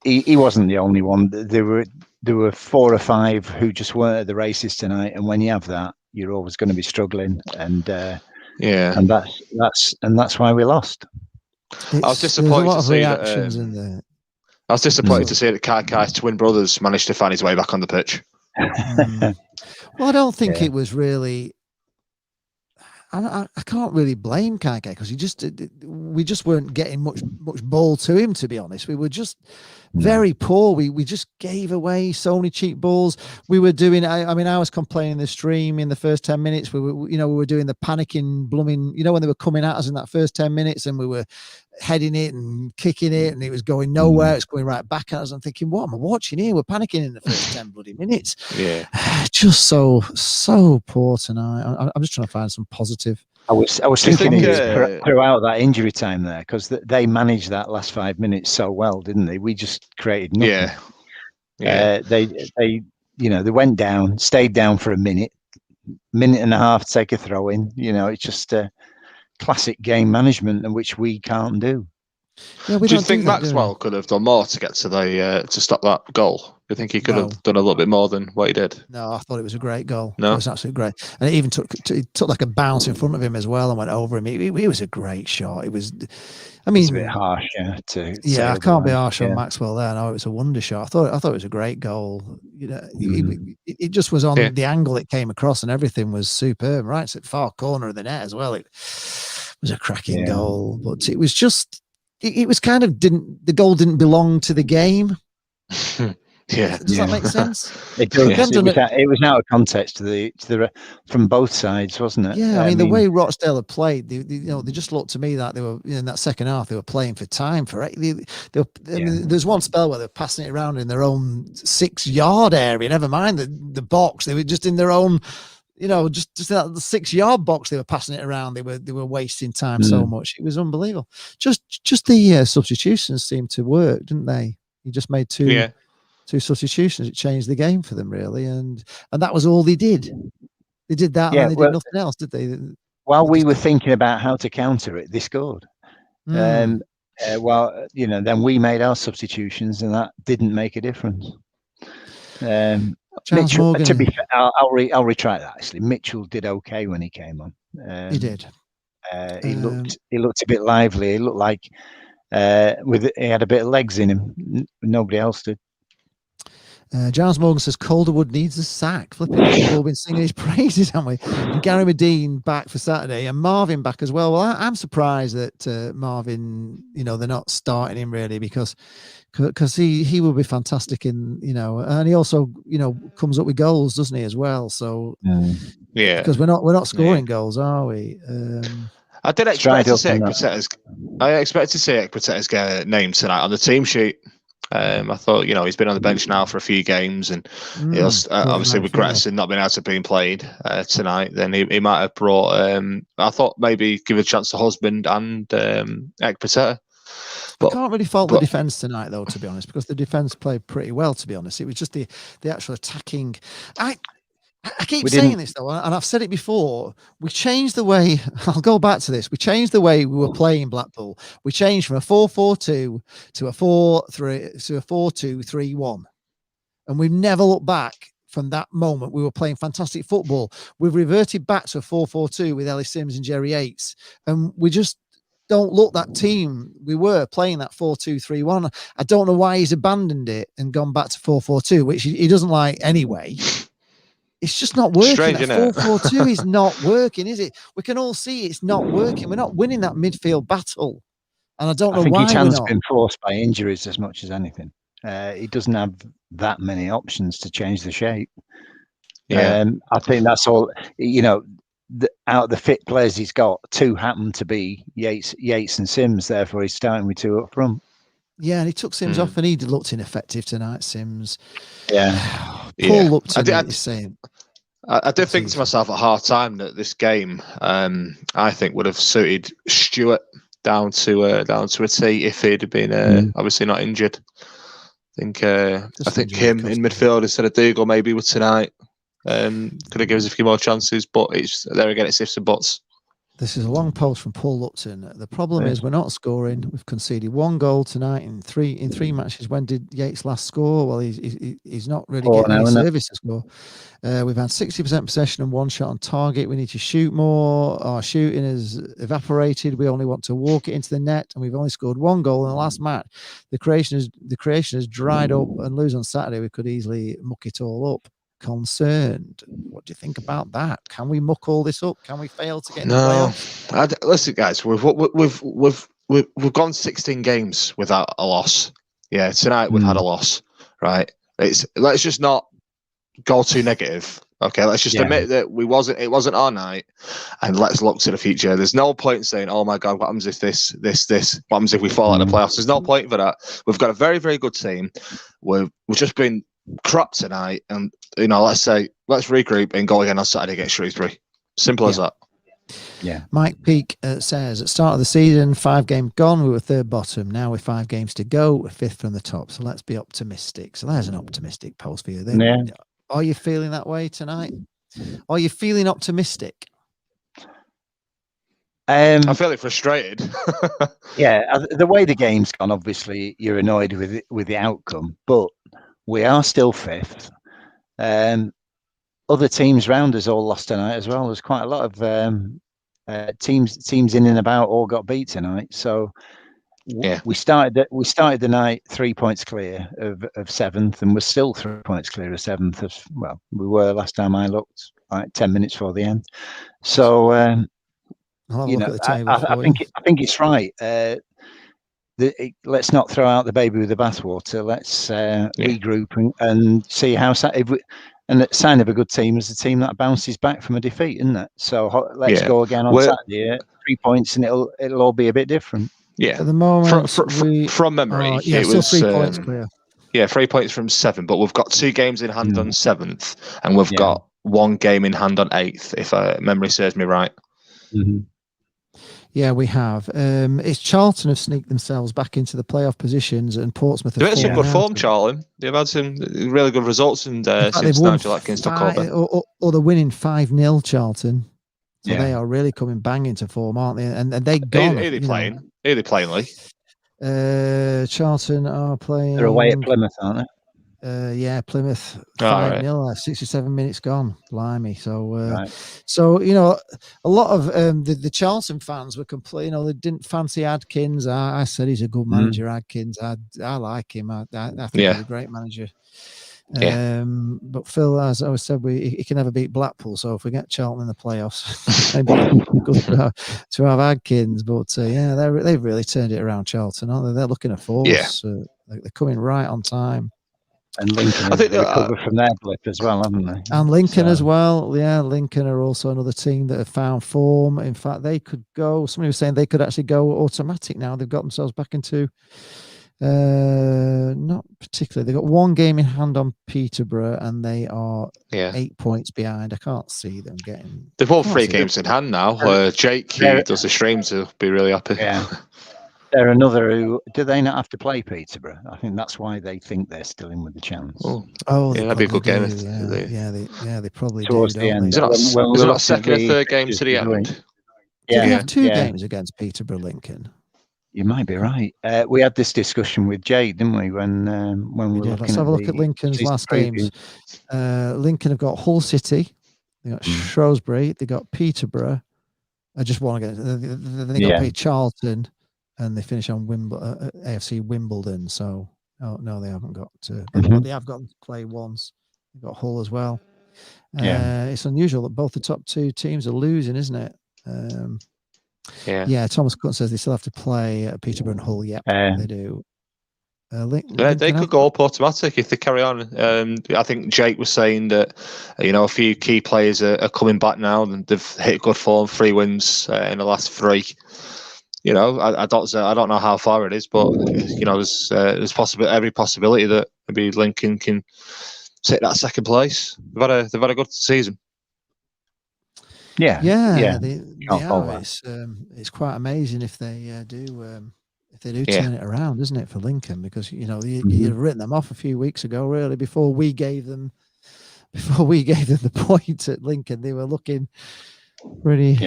He wasn't the only one. There were 4 or 5 who just weren't at the races tonight, and when you have that, you're always going to be struggling. And and that's why we lost. I was disappointed to see that. I was disappointed to see that Kai's twin brothers managed to find his way back on the pitch. Well, I don't think it was really. I can't really blame Kai because we just weren't getting much ball to him, to be honest. We were just very poor. We just gave away so many cheap balls. We were doing. I mean, I was complaining in the stream in the first 10 minutes. We were doing the panicking, blooming. When they were coming at us in that first 10 minutes, and we were heading it and kicking it, and it was going nowhere. It's going right back at us. I'm thinking, what am I watching here? We're panicking in the first 10 bloody minutes. Yeah, just so poor tonight. I'm just trying to find some positive. I was thinking throughout that injury time there, because they managed that last 5 minutes so well, didn't they? We just created nothing. Yeah. They went down, stayed down for a minute and a half to take a throw in. It's just classic game management, and which we can't do. Yeah, do you think Maxwell could have done more to get to to stop that goal? Do you think he could have done a little bit more than what he did? No, I thought it was a great goal. No, it was absolutely great, and it even took like a bounce in front of him as well and went over him. It was a great shot. It was, I mean, it's a bit harsh, I can't be harsh on Maxwell there. No, it was a wonder shot. I thought it was a great goal. It just was on the angle it came across, and everything was superb. Right, it's at far corner of the net as well. It was a cracking goal, but it was just. It was kind of the goal didn't belong to the game. Does that make sense? It does. It was out of context to the from both sides, wasn't it? Yeah, I mean the way Rochdale had played, they just looked to me that they were in that second half. They were playing for time for it. There's one spell where they're passing it around in their own 6-yard area. Never mind the box. They were just in their own. Just that 6-yard box, they were passing it around. They were wasting time so much. It was unbelievable. Just the substitutions seemed to work, didn't they? He just made two substitutions. It changed the game for them really, and that was all they did. They did that, and they did nothing else, did they? While we were thinking about how to counter it, they scored. Then we made our substitutions, and that didn't make a difference. Mitchell, to be fair, I'll retract that. Actually, Mitchell did okay when he came on. He did. He looked a bit lively. He looked like he had a bit of legs in him. Nobody else did. Giles Morgan says Calderwood needs a sack. Flipping, we've all been singing his praises, haven't we? And Gary Medine back for Saturday, and Marvin back as well. Well, I'm surprised that Marvin, they're not starting him really because he will be fantastic in, and he also, comes up with goals, doesn't he, as well? So because we're not scoring goals, are we? I did expect to see Ekpatetta's get named tonight on the team sheet. I thought, he's been on the bench now for a few games, and he was, obviously with Gretson not being able to be played tonight, then he might have brought. I thought maybe give a chance to Husband and Ekpiteta. I can't really fault the defence tonight, though, to be honest, because the defence played pretty well, to be honest. It was just the actual attacking. I keep saying this, though, and I've said it before. We changed the way, I'll go back to this. We changed the way we were playing Blackpool. We changed from a 4-4-2 to a 4-2-3-1. And we've never looked back from that moment. We were playing fantastic football. We've reverted back to a 4-4-2 with Ellis Sims and Jerry Yates. And we just don't look that team. We were playing that 4-2-3-1. I don't know why he's abandoned it and gone back to 4-4-2, which he doesn't like anyway. It's just not working. Strange, that 4-4-2 is not working, is it? We can all see it's not working. We're not winning that midfield battle. And I don't know why. I think Ichan's been forced by injuries as much as anything. He doesn't have that many options to change the shape. Yeah. I think that's all, out of the fit players he's got, 2 happen to be Yates and Sims. Therefore, he's starting with 2 up front. Yeah, and he took Sims off, and he looked ineffective tonight, Sims. Yeah. Paul looked at is saying. I did think to myself at half time that this game, I think, would have suited Stewart down to a T if he'd have been obviously not injured. I think him in midfield instead of Dougal maybe with tonight could have given us a few more chances, but it's there again, it's ifs and buts. This is a long post from Paul Lupton. The problem is we're not scoring. We've conceded 1 goal tonight in three matches. When did Yates last score? Well, he's not really getting any service to score. We've had 60% possession and 1 shot on target. We need to shoot more. Our shooting has evaporated. We only want to walk it into the net, and we've only scored 1 goal in the last match. The creation has dried up, and lose on Saturday. We could easily muck it all up. Concerned. What do you think about that? Can we muck all this up? Can we fail to get in the playoffs? Listen, guys, we've gone 16 games without a loss. Yeah, tonight we've had a loss, right? Let's just not go too negative. Okay, let's just admit that it wasn't our night, and let's look to the future. There's no point in saying, "Oh my God, what happens if this? What happens if we fall out of the playoffs?" There's no point for that. We've got a very, very good team. We've just been crap tonight, and let's regroup and go again on Saturday against Shrewsbury. Simple as that. Yeah. Mike Peake says at start of the season, 5 games gone, we were 3rd bottom. Now with 5 games to go, we're 5th from the top. So let's be optimistic. So there's an optimistic post for you. Are you feeling that way tonight? Are you feeling optimistic? I'm feeling frustrated. Yeah, the way the game's gone, obviously you're annoyed with the outcome, but we are still 5th. Other teams round us all lost tonight as well. There's quite a lot of teams in and about all got beat tonight. So we started the night 3 points clear of 7th, and we're still 3 points clear of 7th. Well, we were last time I looked, like 10 minutes before the end. So I think it's right. Let's not throw out the baby with the bathwater. Let's regroup and see how. And the sign of a good team is a team that bounces back from a defeat, isn't it? So let's go again on Saturday. 3 points, and it'll all be a bit different. Yeah. At the moment, from memory, it was 3 points clear. Yeah, 3 points from 7, but we've got 2 games in hand on 7th, and we've got 1 game in hand on 8th, if memory serves me right. Mm-hmm. Yeah, we have. It's Charlton have sneaked themselves back into the playoff positions, and Portsmouth have they've had some good form, Charlton. They've had some really good results since Nigel Atkins took over. Or they're winning 5-0, Charlton. So they are really coming bang into form, aren't they? And they gone. Who are they playing? Who are they playing, Lee? Charlton are playing. They're away at Plymouth, aren't they? Plymouth 5-0, 67 minutes gone. Blimey. So, so a lot of the Charlton fans were complaining. They didn't fancy Adkins. I said he's a good manager, Adkins. I like him. I think he's a great manager. But Phil, as I always said, he can never beat Blackpool. So if we get Charlton in the playoffs, maybe good to have Adkins. But they've really turned it around, Charlton, aren't they? They're looking at force. They're coming right on time. And Lincoln have recovered from their blip as well, haven't they? And Lincoln as well. Yeah, Lincoln are also another team that have found form. In fact, they could go. Somebody was saying they could actually go automatic now. They've got themselves back into Not particularly. They've got one game in hand on Peterborough, and they are 8 points behind. I can't see them getting. They've all 3 games in hand now. Jake, who does the streams, will be really happy. Yeah. They're another who, do they not have to play Peterborough? I think that's why they think they're still in with the chance. Oh, that'd be a good game. They probably towards do. the end. Is it not second or third game to the end? Did they have 2 games against Peterborough Lincoln? You might be right. We had this discussion with Jade, didn't we? When we were looking. Let's have a look at Lincoln's last games. Lincoln have got Hull City, they got Shrewsbury, they got Peterborough. I just want to get. They got played Charlton, and they finish on AFC Wimbledon. So no, they haven't got to. But they have got to play once. They've got Hull as well. It's unusual that both the top 2 teams are losing, isn't it? Thomas Cutton says they still have to play Peterborough and Hull. They do. They could go up automatic if they carry on. I think Jake was saying that a few key players are coming back now, and they've hit good form, 3 wins in the last 3. I don't know how far it is, but there's every possibility that maybe Lincoln can take that second place. They've had a good season. They are. It's quite amazing if they do turn it around, isn't it, for Lincoln? Because you'd written them off a few weeks ago, really, before we gave them the point at Lincoln. They were looking pretty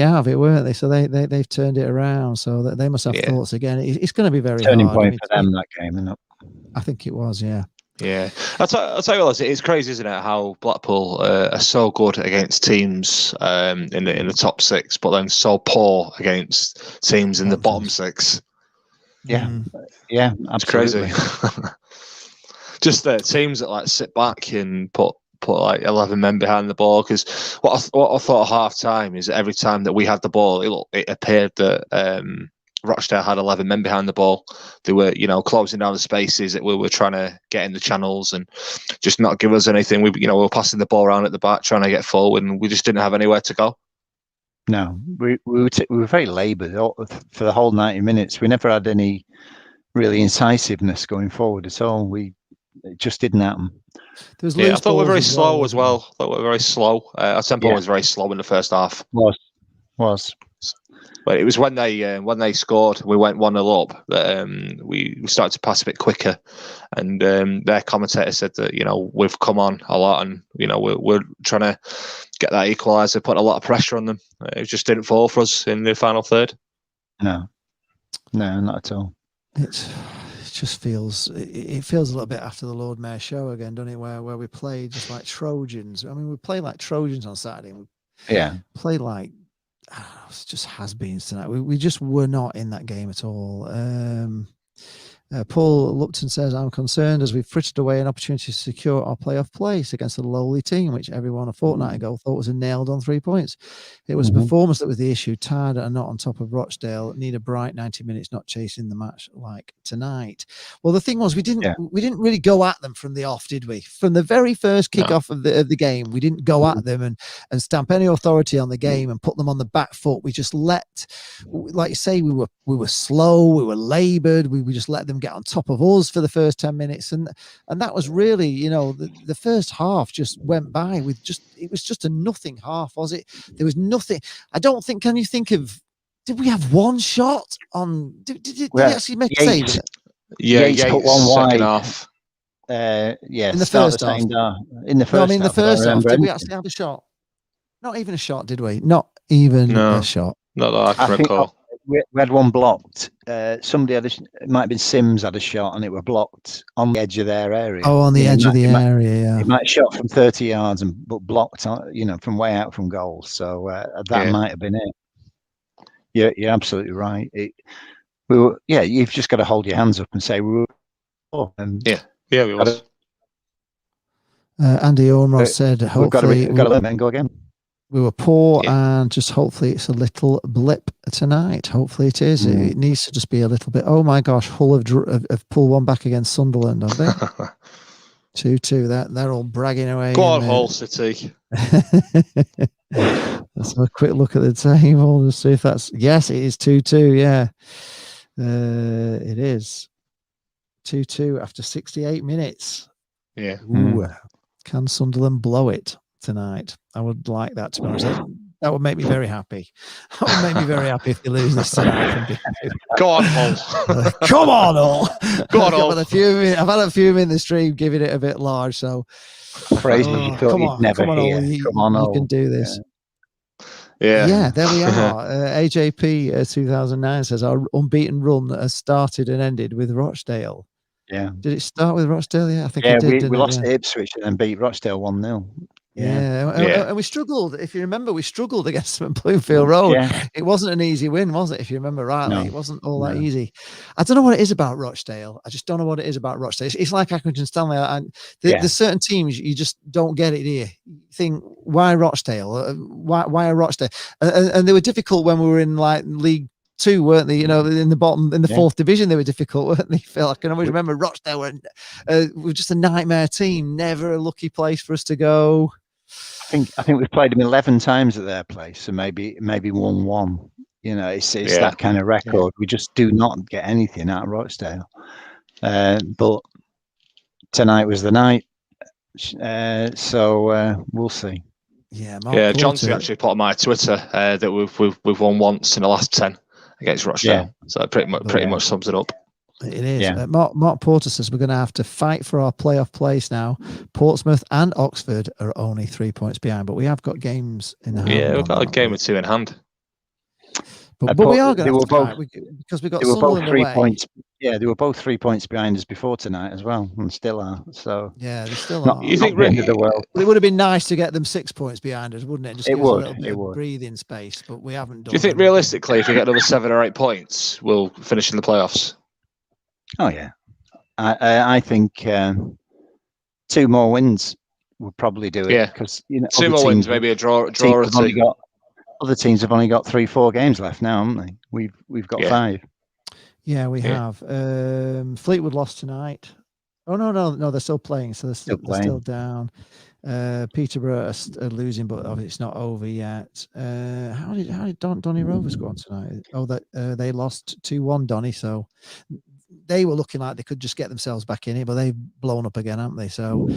out of it, weren't they? So they've turned it around. So that they must have thoughts again. It's going to be very turning hard. point for them, that game, isn't it? I think it was, yeah. Yeah, I'll tell you what, it's crazy, isn't it, how Blackpool are so good against teams in the top 6, but then so poor against teams in the bottom 6. Yeah, it's absolutely. Crazy. Just teams that sit back and put 11 men behind the ball. Because what I thought at half time is that every time that we had the ball, it appeared that Rochdale had 11 men behind the ball. They were, closing down the spaces that we were trying to get in the channels and just not give us anything. We were passing the ball around at the back, trying to get forward, and we just didn't have anywhere to go. No, we were very laboured for the whole 90 minutes. We never had any really incisiveness going forward at all. It just didn't happen. I thought we were very slow as well. I thought we were very slow. Our tempo was very slow in the first half. Was. But it was when they scored, we went 1-0 up, that we started to pass a bit quicker. And their commentator said that, we've come on a lot, and, we're trying to get that equaliser, put a lot of pressure on them. It just didn't fall for us in the final third. No, not at all. It just feels a little bit after the Lord Mayor show again, doesn't it? Where we play just like Trojans. I mean, we play like Trojans on Saturday. And we play like it's just has-beens tonight. We just were not in that game at all. Paul Lupton says, I'm concerned as we've frittered away an opportunity to secure our playoff place against a lowly team, which everyone a fortnight ago thought was a nailed on 3 points. It was performance that was the issue. Tired and not on top of Rochdale. Need a bright 90 minutes, not chasing the match like tonight. Well, the thing was, we didn't really go at them from the off, did we? From the very first kickoff of the game, we didn't go at them and stamp any authority on the game and put them on the back foot. We just like you say, we were slow, we were laboured, we just let them get on top of us for the first 10 minutes, and that was really, the first half just went by with it was just a nothing half, was it? There was nothing. I don't think. Can you think of? Did we have one shot on? Did he actually make a save? Yates put one wide. Half. In the first half. In the first. In the first half, did we actually have a shot? Not even a shot, did we? Not even a shot. Not that I can recall. We had one blocked. Somebody it might have been Sims had a shot, and it were blocked on the edge of their area. Oh, on the edge of the area, yeah. He might have shot from 30 yards but blocked, from way out from goal. So that might have been it. You're absolutely right. You've just got to hold your hands up and say we were. We was. Andy Ormond said, hopefully we've got to let men go again. We were poor, and just hopefully it's a little blip tonight. Hopefully it is. It needs to just be a little bit. Oh my gosh, Hull have pulled one back against Sunderland, have they? 2-2. They're all bragging away. Go on, Hull City. Let's have a quick look at the table to see if that's. Yes, it is 2-2. Yeah, it is. 2-2 after 68 minutes. Yeah. Ooh, can Sunderland blow it tonight? I would like that, to be honest. That would make me very happy. That would make me very happy if they lose this tonight. Go on, Hull. Come on, Hull. Go on, Hull. I've had a few in the stream giving it a bit large. So Fraser, you thought you'd never hear. Come on, you can do this. Yeah, there we are. AJP 2009 says our unbeaten run has started and ended with Rochdale. Yeah. Did it start with Rochdale? Yeah, I think it did. We lost to Ipswich and then beat Rochdale 1-0. And we struggled. If you remember, we struggled against them at Bloomfield Road. Yeah. It wasn't an easy win, was it? If you remember rightly, it wasn't all that easy. I don't know what it is about Rochdale. I just don't know what it is about Rochdale. It's like Accrington Stanley. There's certain teams you just don't get it here. You think, why Rochdale? Why a Rochdale? And they were difficult when we were in like League 2, weren't they? You know, in the bottom, in the 4th division, they were difficult, weren't they? Phil, I can always remember Rochdale were just a nightmare team. Never a lucky place for us to go. I think we've played them 11 times at their place, so maybe 1-1. You know, it's that kind of record. We just do not get anything out of Rochdale. But tonight was the night, so we'll see. Yeah, Johnson actually put on my Twitter that we've won once in the last 10 against Rochdale. So that pretty much sums it up. It is. Mark Porter says we're going to have to fight for our playoff place now. Portsmouth and Oxford are only 3 points behind, but we have got games in the hand. Yeah, we've got a game or two in hand. But we are going to fight because we got Sunderland away. 3 points. Yeah, they were both 3 points behind us before tonight as well, and still are. So yeah, they still are. You think really? The world. It would have been nice to get them 6 points behind us, wouldn't it? Just give us a little bit of would. breathing space, but we haven't done. Do you think realistically, if we get another 7 or 8 points, we'll finish in the playoffs? Oh yeah, I think 2 more wins would probably do it. Yeah, because 2 more wins, maybe a draw or 2. Other teams have only got 3-4 games left now, haven't they? We've got 5. Yeah, we have. Fleetwood lost tonight. Oh no, they're still playing, so they're still down. Peterborough are losing, but obviously it's not over yet. How did Donny Rovers go on tonight? Oh, they lost 2-1, Donny. So they were looking like they could just get themselves back in it, but they've blown up again, haven't they? So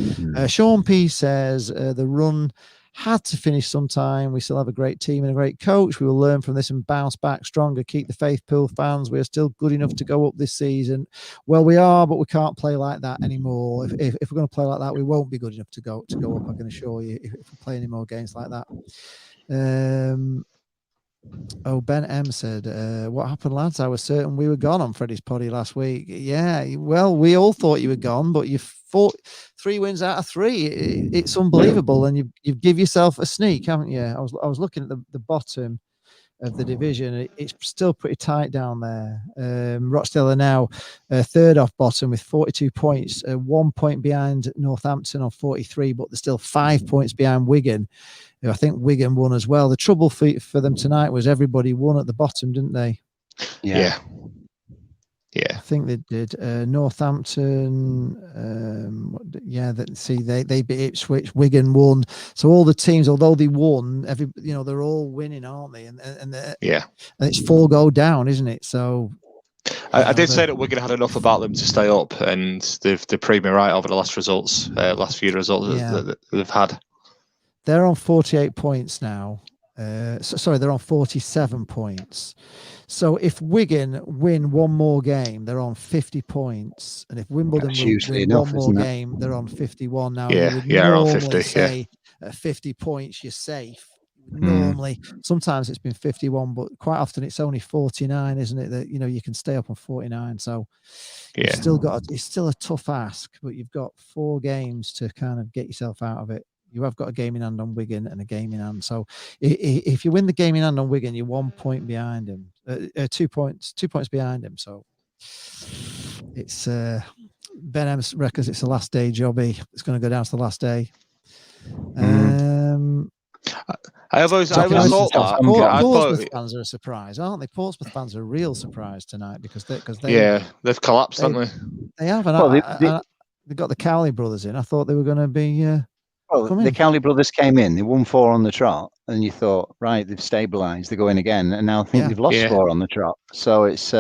Sean P says the run had to finish sometime. We still have a great team and a great coach. We will learn from this and bounce back stronger. Keep the faith, Pool fans. We are still good enough to go up this season. Well, we are, but we can't play like that anymore. If we're going to play like that, we won't be good enough to go up. I can assure you. If we play any more games like that. Ben M said, what happened, lads? I was certain we were gone on Freddie's poddy last week. Yeah, well, we all thought you were gone, but you fought 3 wins out of 3. It's unbelievable, and you've give yourself a sneak, haven't you? I was looking at the bottom of the division. It's still pretty tight down there. Rochdale are now 3rd off bottom with 42 points, 1 point behind Northampton on 43, but they're still 5 points behind Wigan. I think Wigan won as well. The trouble for them tonight was everybody won at the bottom, didn't they? Yeah. I think they did. Northampton, they beat Ipswich. Wigan won. So all the teams, although they won, they're all winning, aren't they? And it's 4 go down, isn't it? So I did say that Wigan had enough about them to stay up, and they've proved me right over the last few results that they've had. They're on 48 points now. They're on 47 points. So if Wigan win 1 more game, they're on 50 points. And if Wimbledon win 1 more game, they're on 51 now. Around 50. Say at 50 points, you're safe. Normally, sometimes it's been 51, but quite often it's only 49, isn't it? That you can stay up on 49. So it's still a tough ask, but you've got 4 games to kind of get yourself out of it. You have got a game in hand on Wigan and a game in hand. So if you win the game in hand on Wigan, you're 1 point behind him, 2 points behind him. So it's Ben M reckons it's the last day jobby. It's going to go down to the last day. I always thought that. Portsmouth fans are a surprise, aren't they? Portsmouth fans are a real surprise tonight because they've collapsed, haven't they? They have, and they've got the Cowley brothers in. I thought they were going to be. The Cowley brothers came in. They won 4 on the trot, and you thought, right, they've stabilised. They're going again, and now I think they've lost 4 on the trot. So it's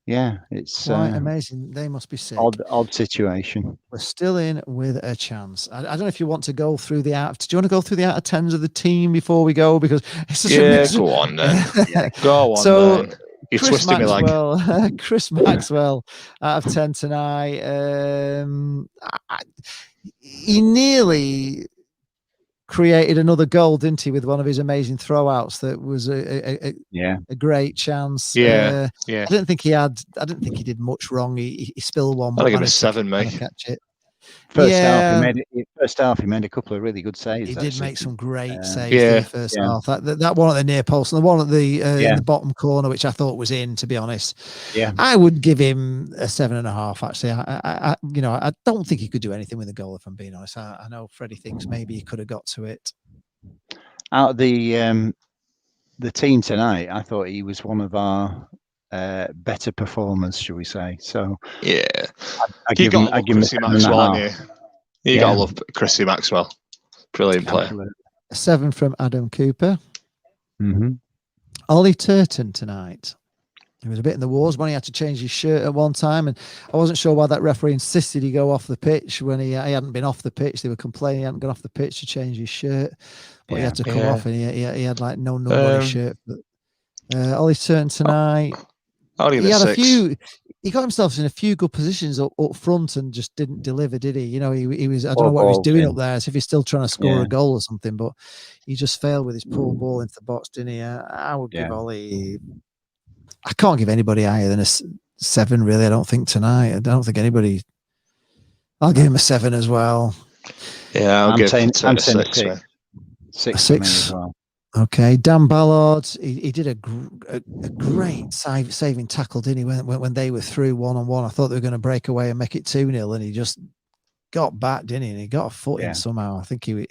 Yeah, it's quite amazing. They must be sick. odd situation. We're still in with a chance. I don't know if you want to go through the out. Do you want to go through the out of 10s of the team before we go? Because it's such a mix. Go on then. Go on so, then. You Chris twisted me like. Maxwell, Chris Maxwell out of 10 tonight. He nearly created another goal, didn't he, with one of his amazing throwouts? That was a great chance. Yeah. I didn't think he did much wrong. He spilled one. I'll give him a 7, mate. Catch it. First half, he made a couple of really good saves. He did make some great saves yeah, in the first half. That one at the near post and the one at the in the bottom corner, which I thought was in. To be honest, I would give him a 7.5. Actually, I don't think he could do anything with a goal. If I'm being honest, I know Freddie thinks maybe he could have got to it. Out of the team tonight, I thought he was one of our better performers, shall we say? So yeah, I give him Chrissy Maxwell. You gotta love Chrissy Maxwell, brilliant player. Absolutely. A 7 from Adam Cooper. Mm-hmm. Ollie Turton tonight. He was a bit in the wars when he had to change his shirt at one time, and I wasn't sure why that referee insisted he go off the pitch when he hadn't been off the pitch. They were complaining he hadn't gone off the pitch to change his shirt, but he had to come off, and he had like no number on his shirt. But, Ollie Turton tonight. He had he got himself in a few good positions up front and just didn't deliver, did he? He was, I don't know what he was doing up there, as if he's still trying to score a goal or something, but he just failed with his poor ball into the box, didn't he? I would give Ollie, I can't give anybody higher than a 7, really. I don't think tonight. I don't think anybody, I'll give him a 7 as well. Yeah, I'm saying a 6. 6 for me as well. Okay, Dan Ballard, he did a great saving tackle, didn't he? When they were through 1-on-1, I thought they were going to break away and make it 2-0, and he just got back, didn't he? And he got a foot in somehow. I think I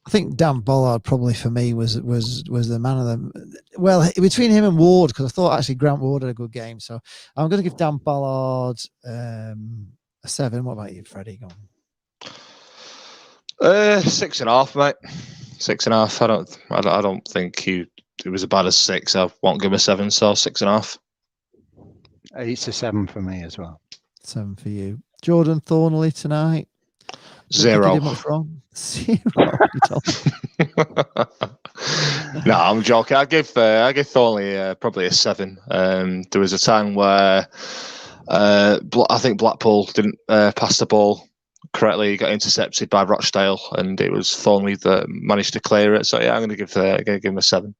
think Dan Ballard probably for me was the man of them. Well, between him and Ward, because I thought actually Grant Ward had a good game, so I'm going to give Dan Ballard a 7. What about you, Freddie? Go on. 6.5, mate. 6.5. I don't think it was as bad as 6. I won't give him a 7, so 6.5. It's a 7 for me as well. 7 for you. Jordan Thornley tonight. 0. Did much wrong? 0. No, I'm joking. I give Thornley probably a 7. There was a time where I think Blackpool didn't pass the ball correctly, got intercepted by Rochdale, and it was Thornley that managed to clear it. So yeah, I'm going to give him a 7.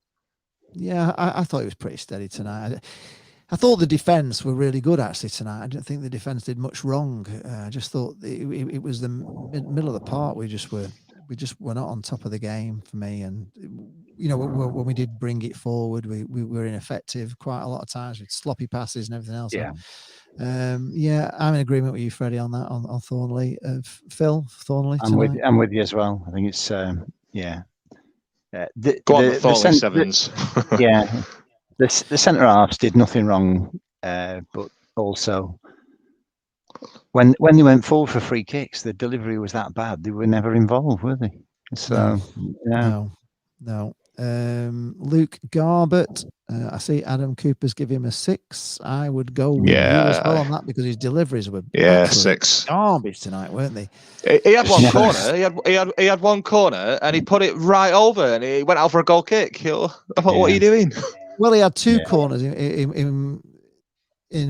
Yeah, I thought he was pretty steady tonight. I thought the defence were really good actually tonight. I didn't think the defence did much wrong. I just thought it was the middle of the park. We just were not on top of the game for me. And when we did bring it forward, we were ineffective quite a lot of times with sloppy passes and everything else. Yeah. I'm in agreement with you, Freddie, on that. On Thornley, Phil Thornley. I'm with you as well. I think it's Go on, the Thornley 7s. The centre halves did nothing wrong, but also when they went forward for free kicks, the delivery was that bad. They were never involved, were they? So no. Luke Garbett. I see Adam Cooper's give him a 6. I would go with you as well on that because his deliveries were 6 garbage tonight, weren't they? He had one corner. He had one corner and he put it right over and he went out for a goal kick. I thought, what are you doing? Well, he had 2 corners in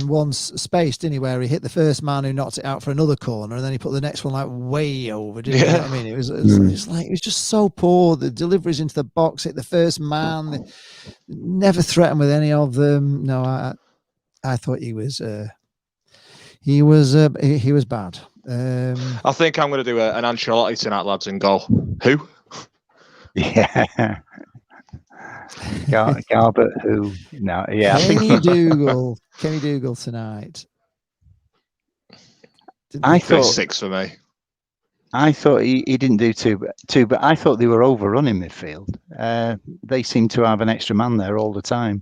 one space, didn't he? Where he hit the first man who knocked it out for another corner, and then he put the next one like way over. Didn't you know what I mean? It was just so poor. The deliveries into the box hit the first man. They never threatened with any of them. No, I thought he was bad. I think I'm going to do an Ancelotti tonight, lads, and go who? Yeah. Garbett, who? No, yeah. Kenny Dougal tonight. I thought 6 for me. I thought he didn't do two, but I thought they were overrunning midfield. They seem to have an extra man there all the time.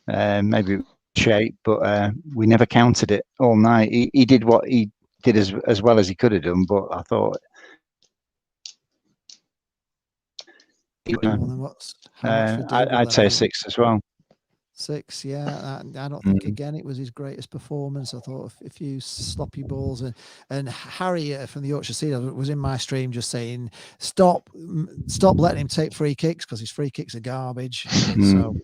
Maybe shape, but we never counted it all night. He did what he did as well as he could have done, but I thought. I'd say a 6 as well. 6, yeah. I don't think again it was his greatest performance. I thought a few sloppy balls, and Harry from the Yorkshire Sea was in my stream just saying, stop letting him take free kicks because his free kicks are garbage. So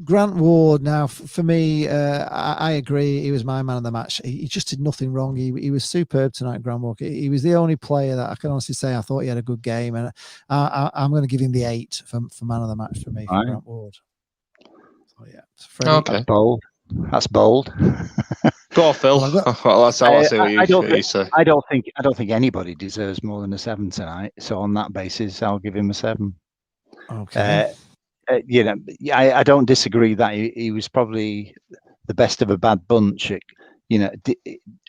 Grant Ward, now for me, I agree, he was my man of the match. He just did nothing wrong. He was superb tonight, Grant Ward. He was the only player that I can honestly say I thought he had a good game, and I'm going to give him the 8 for man of the match for me, for Grant Ward. Oh, yeah. Freddie. Okay. That's bold. Go on, Phil. Let's see what you say. I don't think anybody deserves more than a 7 tonight. So on that basis, I'll give him a 7. Okay. I don't disagree that he was probably the best of a bad bunch at,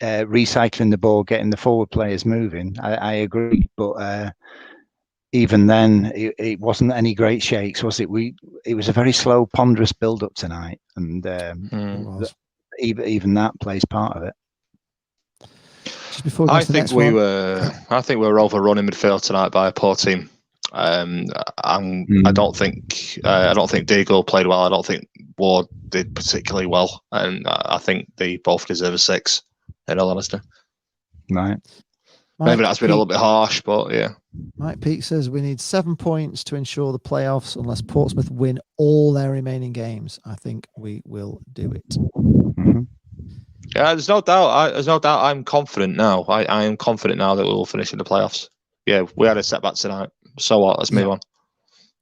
recycling the ball, getting the forward players moving. I agree, but even then, it wasn't any great shakes, was it? It was a very slow, ponderous build-up tonight, and even that plays part of it. Just before I think we were overrun in midfield tonight by a poor team. I don't think Deagle played well. I don't think Ward did particularly well, and I think they both deserve a 6. In all honesty, right? Maybe that's been a little bit harsh, but yeah. Mike Peake says we need 7 points to ensure the playoffs unless Portsmouth win all their remaining games. I think we will do it. Mm-hmm. Yeah, there's no doubt. I'm confident now. I am confident now that we will finish in the playoffs. Yeah, we had a setback tonight. So what? Let's move on.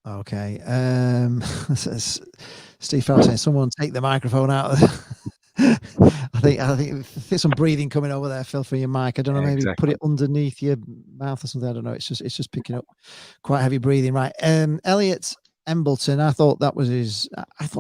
Okay. Steve Farrell saying someone take the microphone out. I think there's some breathing coming over there, Phil, for your mic. I don't know, maybe put it underneath your mouth or something. I don't know. It's just picking up quite heavy breathing. Right. Elliot Embleton, I thought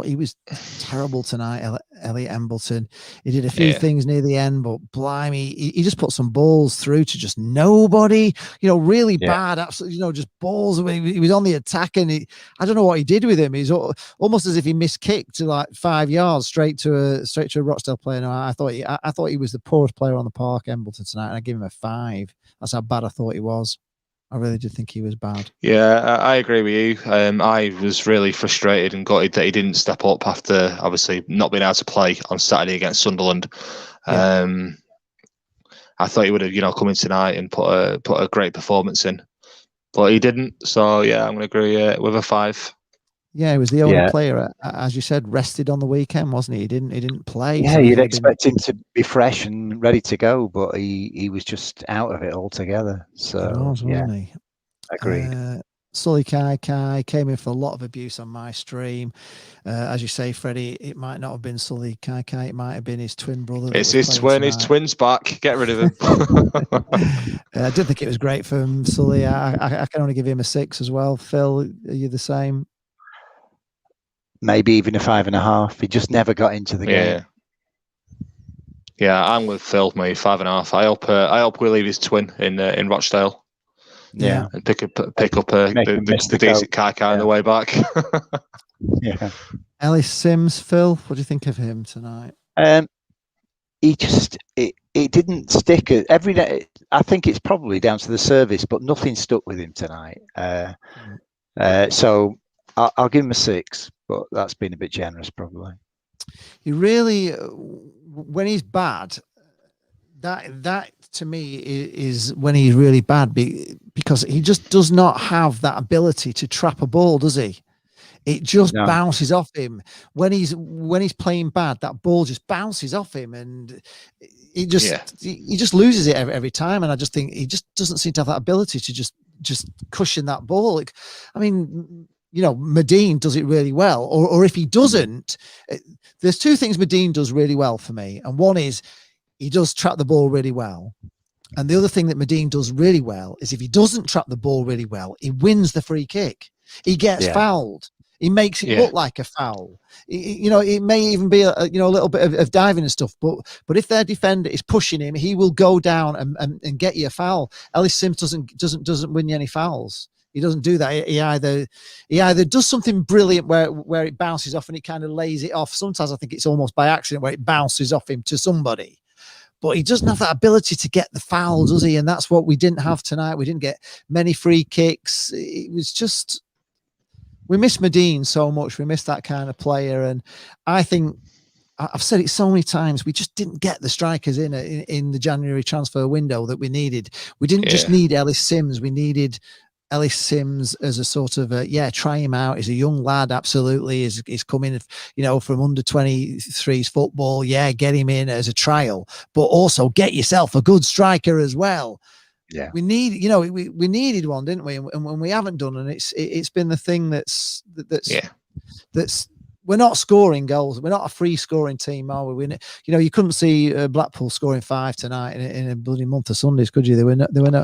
he was terrible tonight, Elliot Embleton. He did a few things near the end, but blimey, he just put some balls through to just nobody, really bad, absolutely, just balls. He was on the attack, and I don't know what he did with him. He's almost as if he missed kick to like 5 yards straight to a Rochdale player. No, I thought he was the poorest player on the park, Embleton, tonight, and I give him a 5. That's how bad I thought he was. I really did think he was bad. Yeah, I agree with you. I was really frustrated and gutted that he didn't step up after obviously not being able to play on Saturday against Sunderland. I thought he would have, come in tonight and put a great performance in, but he didn't. So yeah, I'm going to agree with a 5. Yeah, he was the only player, as you said, rested on the weekend, wasn't he? He didn't play. Yeah, you'd expect him to be fresh and ready to go, but he was just out of it altogether. So wasn't he? Agreed. Sully Kai came in for a lot of abuse on my stream. As you say, Freddie, it might not have been Sully Kai. It might have been his twin brother. It's his twin. His twin's back. Get rid of him. I didn't think it was great for him, Sully. I can only give him a 6 as well. Phil, are you the same? Maybe even a 5.5. He just never got into the game. Yeah, I'm with Phil. Maybe 5.5. I hope we leave his twin in Rochdale. Yeah, and pick up the decent Kai on the way back. Yeah. Ellis Sims, Phil, what do you think of him tonight? He just it didn't stick every day. I think it's probably down to the service, but nothing stuck with him tonight. So I'll give him a 6. But that's been a bit generous, probably. He really, when he's bad, that to me is when he's really bad, because he just does not have that ability to trap a ball, does he? It just bounces off him when he's playing bad. That ball just bounces off him, and he just loses it every time. And I just think he just doesn't seem to have that ability to just cushion that ball. Medine does it really well, or if he doesn't, there's 2 things Medine does really well for me, and one is he does trap the ball really well, and the other thing that Medine does really well is if he doesn't trap the ball really well, he wins the free kick. He gets fouled. He makes it look like a foul. It may even be a little bit of diving and stuff, but if their defender is pushing him, he will go down and get you a foul. Ellis Sims doesn't win you any fouls. He doesn't do that. He either does something brilliant where it bounces off and it kind of lays it off. Sometimes I think it's almost by accident where it bounces off him to somebody. But he doesn't have that ability to get the foul, does he? And that's what we didn't have tonight. We didn't get many free kicks. It was just we miss Medine so much. We miss that kind of player, and I think I've said it so many times. We just didn't get the strikers in the January transfer window that we needed. We didn't just need Ellis Sims. We needed Ellis Sims as a sort of try him out. He's a young lad, absolutely. He's coming, from under 23s football. Yeah, get him in as a trial, but also get yourself a good striker as well. Yeah, we need, we needed one, didn't we? And when we haven't done, and it's been the thing that's we're not scoring goals. We're not a free scoring team, are we? You couldn't see Blackpool scoring 5 tonight in a bloody month of Sundays, could you? They were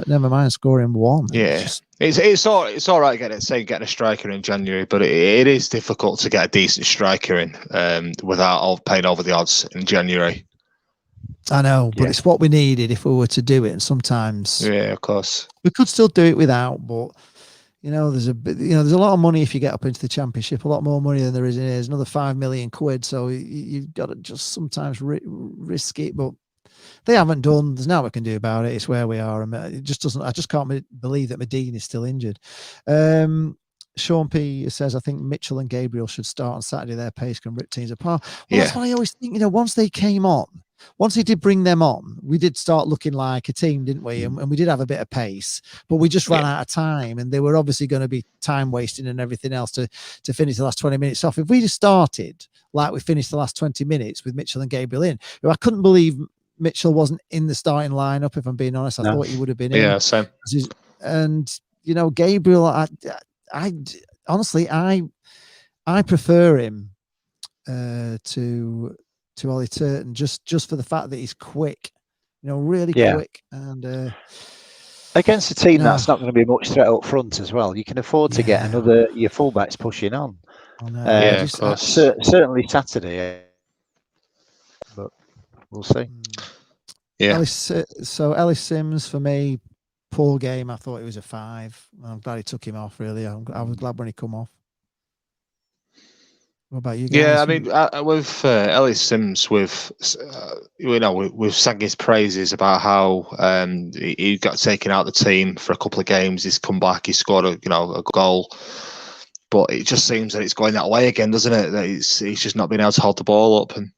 never mind scoring 1. Yeah, it's all right getting a striker in January, but it is difficult to get a decent striker in without paying over the odds in January. I know, but it's what we needed if we were to do it. And sometimes, of course, we could still do it without, but. There's a lot of money if you get up into the Championship, a lot more money than there is in here. There's another £5 million. So you've got to just sometimes risk it, but they haven't done. There's nothing we can do about it. It's where we are. And it just doesn't. I just can't believe that Medine is still injured. Sean P says, I think Mitchell and Gabriel should start on Saturday. Their pace can rip teams apart. Well, that's what I always think. Once they came on, once he did bring them on, we did start looking like a team, didn't we? And we did have a bit of pace, but we just ran out of time, and they were obviously going to be time wasting and everything else to finish the last 20 minutes off. If we just started like we finished the last 20 minutes with Mitchell and Gabriel in, I couldn't believe Mitchell wasn't in the starting lineup. If I'm being honest, I thought he would have been in. Yeah, same. And Gabriel, I honestly, I prefer him to Ollie Turton just for the fact that he's quick, really quick, and against a team that's not going to be much threat up front as well. You can afford to get your fullbacks pushing on. Certainly Saturday, but we'll see. Yeah. Ellis Sims for me, poor game. I thought it was a 5. I'm glad he took him off. Really, I was glad when he come off. What about you guys? Yeah, I mean, with Ellis Sims, we've sang his praises about how he got taken out of the team for a couple of games. He's come back, he scored a goal, but it just seems that it's going that way again, doesn't it? That he's just not been able to hold the ball up, and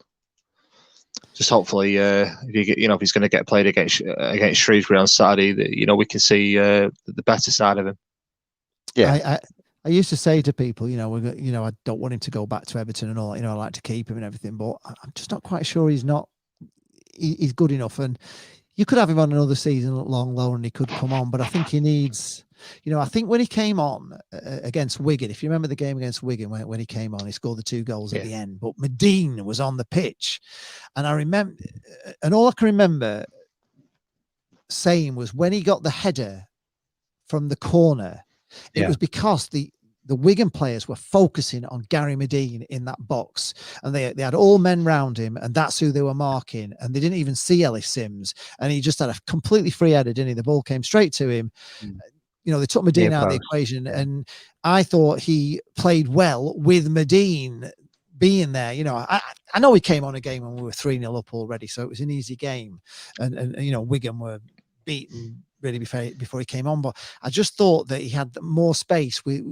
just hopefully, if he's going to get played against Shrewsbury on Saturday, we can see the better side of him. Yeah. I used to say to people, I don't want him to go back to Everton and all. I like to keep him and everything, but I'm just not quite sure he's good enough. And you could have him on another season long loan and he could come on, but I think he needs, I think when he came on against Wigan, if you remember the game against Wigan, when he came on, he scored the 2 goals at the end, but Medine was on the pitch. And I remember, and all I can remember saying was when he got the header from the corner, it was because the Wigan players were focusing on Gary Medine in that box, and they had all men round him, and that's who they were marking, and they didn't even see Ellis Sims, and he just had a completely free header, didn't he? The ball came straight to him. They took Medine out of the equation, and I thought he played well with Medine being there. I know he came on a game when we were 3-0 up already, so it was an easy game, and Wigan were beaten really before he came on, but I just thought that he had more space with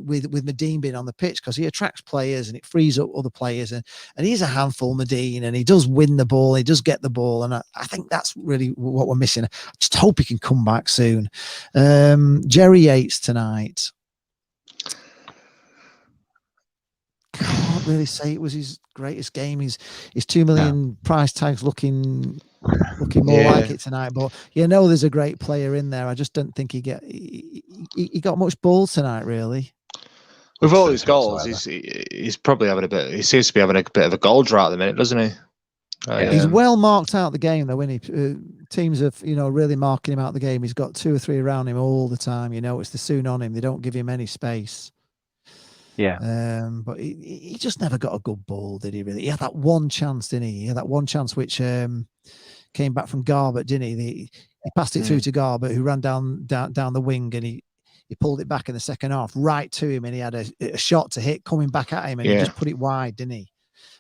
Medine being on the pitch, because he attracts players and it frees up other players, and he's a handful, Medine, and he does win the ball, he does get the ball, and I think that's really what we're missing. I just hope he can come back soon. Jerry Yates tonight, can't really say it was his greatest game. His 2 million price tags looking more like it tonight, but there's a great player in there. I just don't think he got much ball tonight, really. With all his goals, he's probably having he seems to be having a bit of a goal drought at the minute, doesn't he? He's well marked out the game though, isn't he? Teams have really marking him out the game. He's got 2 or 3 around him all the time. It's the soon on him. They don't give him any space. But he just never got a good ball, did he? Really, he had that one chance, didn't he? He had that one chance which came back from Garbett, didn't he? He passed it through to Garbett, who ran down the wing, and he pulled it back in the second half right to him, and he had a shot to hit coming back at him, and he just put it wide, didn't he?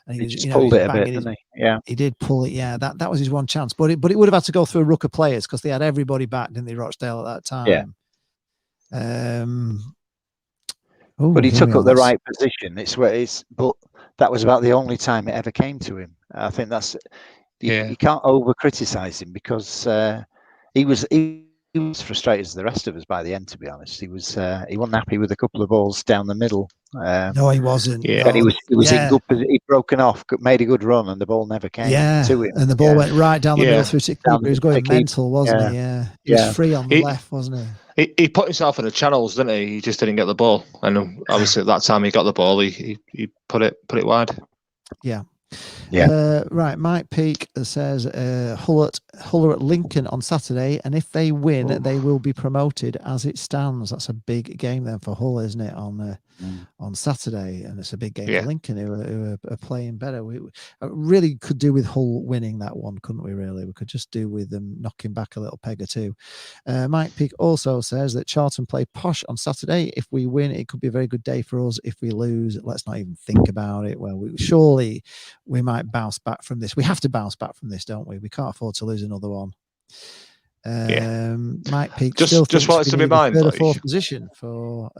And he just pulled it a bit, didn't he? Yeah, he did pull it. Yeah, that was his one chance, but it would have had to go through a ruck of players, because they had everybody back, didn't they, Rochdale, at that time? Ooh, but he here took we up are. the right position. It's where it's, but that was about the only time it ever came to him. I think that's you can't over criticize him because he was frustrated as the rest of us by the end. To be honest, he wasn't happy with a couple of balls down the middle. No, he wasn't. Yeah. No, And he was in good position. He'd broken off, made a good run, and the ball never came to him. And the ball went right down the middle through to keeper. He was going mental, wasn't he? Yeah, he was free on the left, wasn't he? He put himself in the channels, didn't he? He just didn't get the ball, and obviously at that time he got the ball. He put it wide. Yeah. Yeah. Right. Mike Peake says Hull at Lincoln on Saturday, and if they win, they will be promoted as it stands. That's a big game then for Hull, isn't it? On Saturday, and it's a big game for Lincoln, who are playing better. We really could do with Hull winning that one, couldn't we? Really, we could just do with them knocking back a little peg or two. Mike Peake also says that Charlton play Posh on Saturday. If we win, it could be a very good day for us. If we lose, let's not even think about it. Well, surely we might bounce back from this. We have to bounce back from this, don't we? We can't afford to lose another one. Mike Peake just wanted to be mine. Third or fourth position for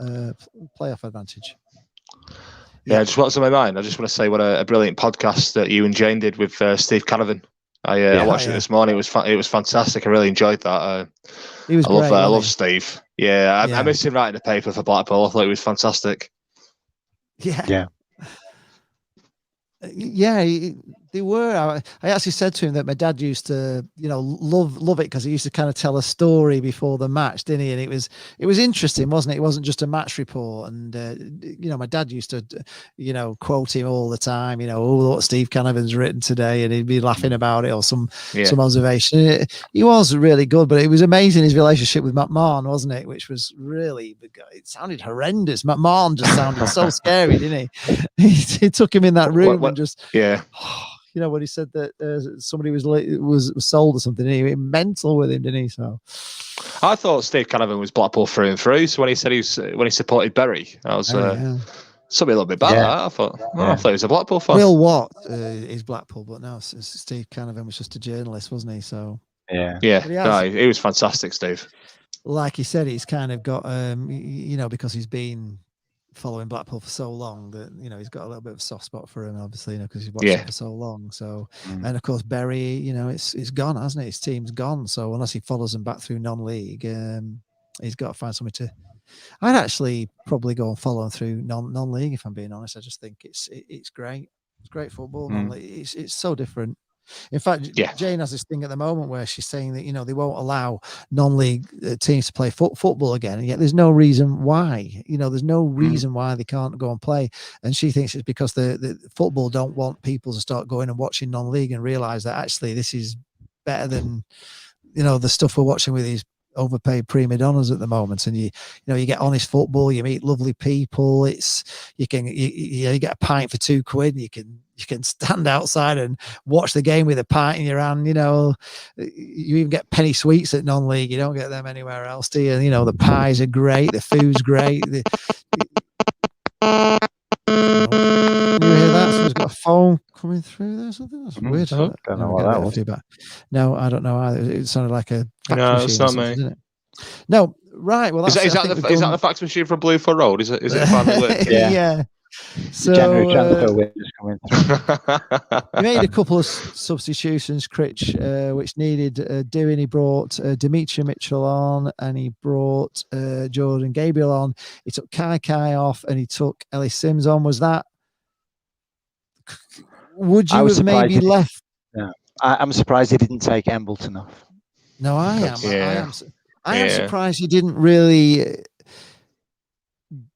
playoff advantage. Yeah, just what's on my mind. I just want to say what a brilliant podcast that you and Jane did with Steve Canavan. I watched it this morning. It was fantastic. I really enjoyed that. I love Steve. Yeah, I missed him writing the paper for Blackpool. I thought it was fantastic. Yeah. They were. I actually said to him that my dad used to, love it because he used to kind of tell a story before the match, didn't he? And it was interesting, wasn't it? It wasn't just a match report. And my dad used to, quote him all the time. What Steve Canavan's written today, and he'd be laughing about it or some observation. He was really good, but it was amazing his relationship with McMahon, wasn't it? Which was really, it sounded horrendous. McMahon just sounded so scary, didn't he? He took him in that room and just when he said that somebody was sold or something, he went mental with him, didn't he? So I thought Steve Canavan was Blackpool through and through. So when he said when he supported Bury, I was something a little bit bad. I thought he was a Blackpool fan. Will Watt is Blackpool, but no, Steve Canavan was just a journalist, wasn't he? So he was fantastic, Steve. Like he said, he's kind of got because he's been following Blackpool for so long that he's got a little bit of a soft spot for him, obviously, because he's watched it for so long. So and of course Bury, it's gone, hasn't it? His team's gone. So unless he follows them back through non-league, he's got to find something to. I'd actually probably go and follow him through non-league if I'm being honest. I just think it's great. It's great football. Non-league. It's so different. In fact, Jane has this thing at the moment where she's saying that they won't allow non-league teams to play football again, and yet there's no reason why. There's no reason why they can't go and play, and she thinks it's because the football don't want people to start going and watching non-league and realize that actually this is better than the stuff we're watching with these overpaid prima donnas at the moment. And you get honest football, you meet lovely people. You get a pint for £2 and you can stand outside and watch the game with a pint in your hand. You even get penny sweets at non-league. You don't get them anywhere else, do you? The pies are great, the food's great. You hear that? Someone's got a phone coming through there. Something that's weird. I don't know what that was. No, I don't know either. It sounded like a fax no, machine. It's not me. Isn't it? No, right. Well, is that the fax machine from Bluefoot Road? Is it finally working? Yeah. So January transfer windows coming through. He made a couple of substitutions, Critch, which needed doing. He brought Dimitri Mitchell on, and he brought Jordan Gabriel on. He took Kai off, and he took Ellis Sims on. Was that? Would you have maybe left? No, I'm surprised he didn't take Embleton off. No, I am. I am surprised he didn't really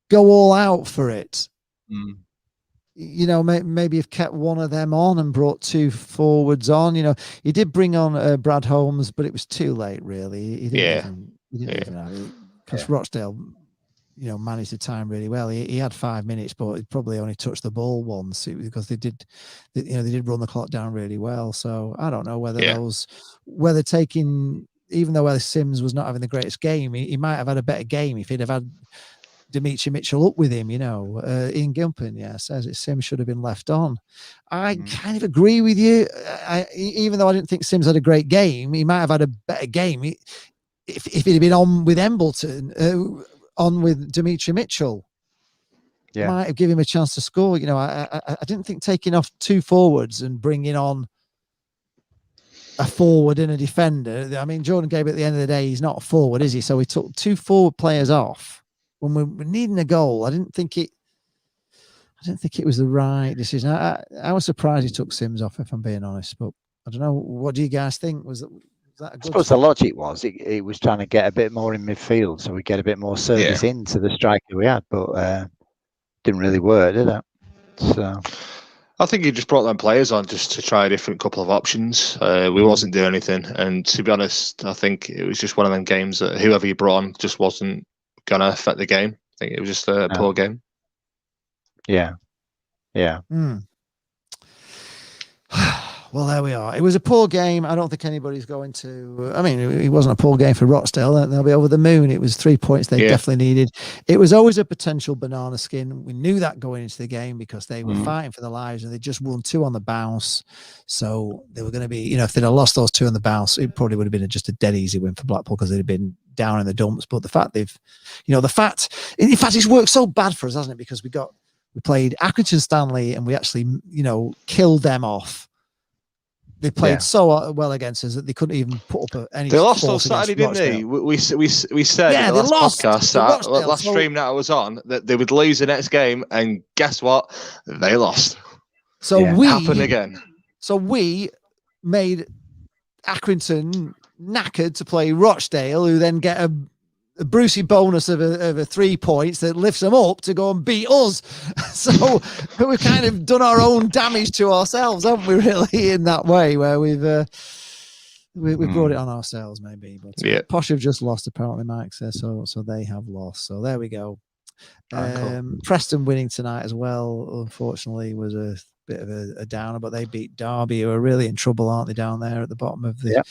go all out for it. Maybe have kept one of them on and brought two forwards on. He did bring on Brad Holmes, but it was too late, really. He didn't even have it, because Rochdale, managed the time really well. He had 5 minutes, but he probably only touched the ball once because they did run the clock down really well. So I don't know whether taking, even though Ellis Sims was not having the greatest game, he might have had a better game if he'd have had Dimitri Mitchell up with him. Ian Gilpin says it Sims should have been left on. I kind of agree with you. Even though I didn't think Sims had a great game, he might have had a better game if he'd been on with Embleton, on with Dimitri Mitchell. might have given him a chance to score. You know, I didn't think taking off 2 forwards and bringing on a forward and a defender. I mean, Jordan Gabriel, at the end of the day, he's not a forward, is he? So we took 2 forward players off when we're needing a goal. I didn't think it was the right decision. I was surprised he took Sims off, if I'm being honest. But I don't know. What do you guys think? Was that a good I suppose the logic was it was trying to get a bit more in midfield, so we get a bit more service into the striker we had, but didn't really work, did it? So I think he just brought them players on just to try a different couple of options. We wasn't doing anything, and to be honest, I think it was just one of them games that whoever you brought on just wasn't gonna affect the game. I think it was just a poor game. Yeah. Well, there we are. It was a poor game. I don't think anybody's going to. I mean, it wasn't a poor game for Rochdale. They'll be over the moon. It was 3 points they definitely needed. It was always a potential banana skin. We knew that going into the game because they were fighting for their lives and they just won 2 on the bounce. So they were going to be, you know, if they'd have lost those 2 on the bounce, it probably would have been just a dead easy win for Blackpool because they'd have been down in the dumps. But the fact in fact, it's worked so bad for us, hasn't it? Because we played Accrington Stanley and we actually, you know, killed them off. They played so well against us that they couldn't even put up any. They lost on Saturday, didn't they? We said in the last podcast, last stream that I was on, that they would lose the next game, and guess what? They lost. So it happened again. So we made Accrington knackered to play Rochdale, who then get a Brucey bonus of a 3 points that lifts them up to go and beat us. So we've kind of done our own damage to ourselves, haven't we? Really, in that way, where we've brought it on ourselves, maybe. But Posh have just lost, apparently. Mike says so. So they have lost. So there we go. Cool. Preston winning tonight as well, unfortunately, was a bit of a downer, but they beat Derby, who are really in trouble, aren't they, down there at the bottom of the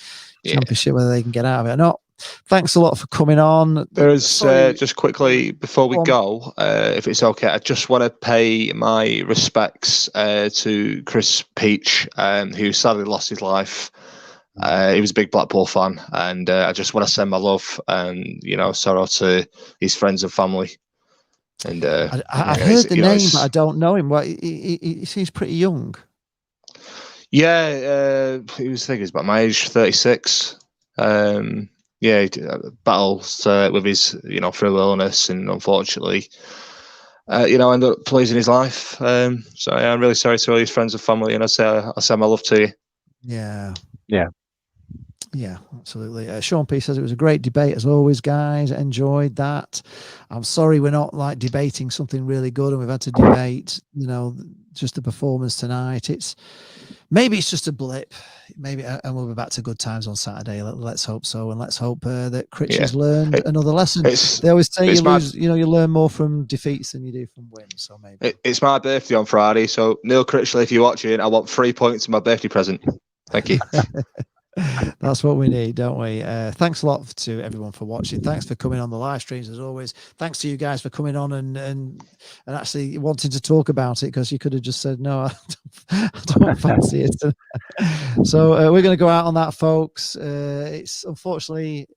championship, whether they can get out of it or not. Thanks a lot for coming on. There is just quickly before we go, if it's okay, I just want to pay my respects to Chris Peach, who sadly lost his life. He was a big Blackpool fan, and I just want to send my love and sorrow to his friends and family. And I've heard the name, but I don't know him. Well, he seems pretty young. Yeah, he was thinking he's about my age, 36. He battles with his, through illness, and unfortunately, ended up losing his life. So I'm really sorry to all his friends and family, and I send my love to you. Yeah, absolutely. Sean P says it was a great debate as always, guys. Enjoyed that. I'm sorry we're not debating something really good, and we've had to debate, just the performance tonight. Maybe it's just a blip. Maybe, and we'll be back to good times on Saturday. Let's hope so, and let's hope that Critch has learned another lesson. They always say you learn more from defeats than you do from wins. So maybe it's my birthday on Friday. So Neil Critchley, if you're watching, I want 3 points in my birthday present. Thank you. That's what we need, don't we? Thanks a lot to everyone for watching. Thanks for coming on the live streams as always. Thanks to you guys for coming on and actually wanting to talk about it, because you could have just said no, I don't fancy it. So we're going to go out on that, folks. It's unfortunately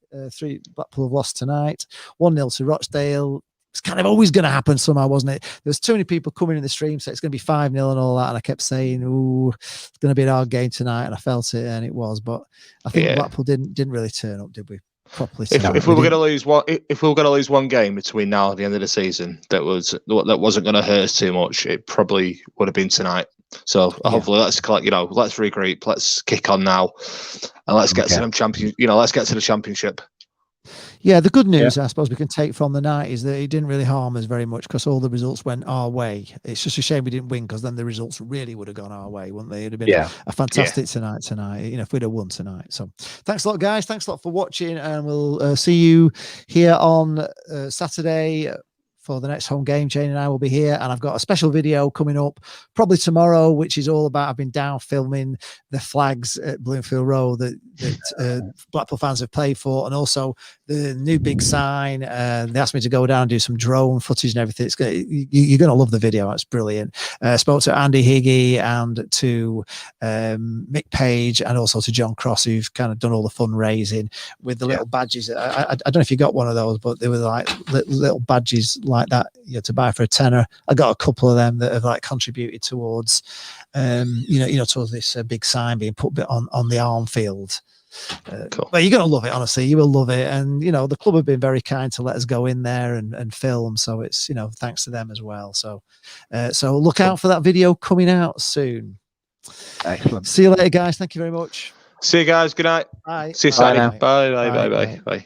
Blackpool have lost tonight, 1-0 to Rochdale. It's kind of always going to happen somehow, wasn't it? There's too many people coming in the stream, so it's going to be 5-0 and all that. And I kept saying, "Ooh, it's going to be an hard game tonight," and I felt it, and it was. But I think Blackpool didn't really turn up, did we? Properly. If we were going to lose one game between now and the end of the season, that wasn't going to hurt us too much, it probably would have been tonight. So hopefully, let's regroup, let's kick on now, and let's get to the championship. Yeah, the good news, I suppose, we can take from the night is that it didn't really harm us very much, because all the results went our way. It's just a shame we didn't win, because then the results really would have gone our way, wouldn't they? It'd have been a fantastic tonight, if we'd have won tonight. So thanks a lot, guys. Thanks a lot for watching, and we'll see you here on Saturday for the next home game. Jane and I will be here, and I've got a special video coming up probably tomorrow, which is all about, I've been down filming the flags at Bloomfield Road that Blackpool fans have paid for, and also the new big sign. They asked me to go down and do some drone footage and everything. You're going to love the video. It's brilliant. Spoke to Andy Higgy and to Mick Page, and also to John Cross, who've kind of done all the fundraising with the little badges. I don't know if you got one of those, but they were like little badges like that, to buy for a tenner. I got a couple of them that have like contributed towards, towards this big sign being put on the Armfield. Cool. But you're going to love it, honestly. You will love it. And, the club have been very kind to let us go in there and film. So it's, thanks to them as well. So look out for that video coming out soon. Excellent. See you later, guys. Thank you very much. See you guys. Good night. Bye. See you Saturday. Bye. Bye. Bye. Bye. Bye.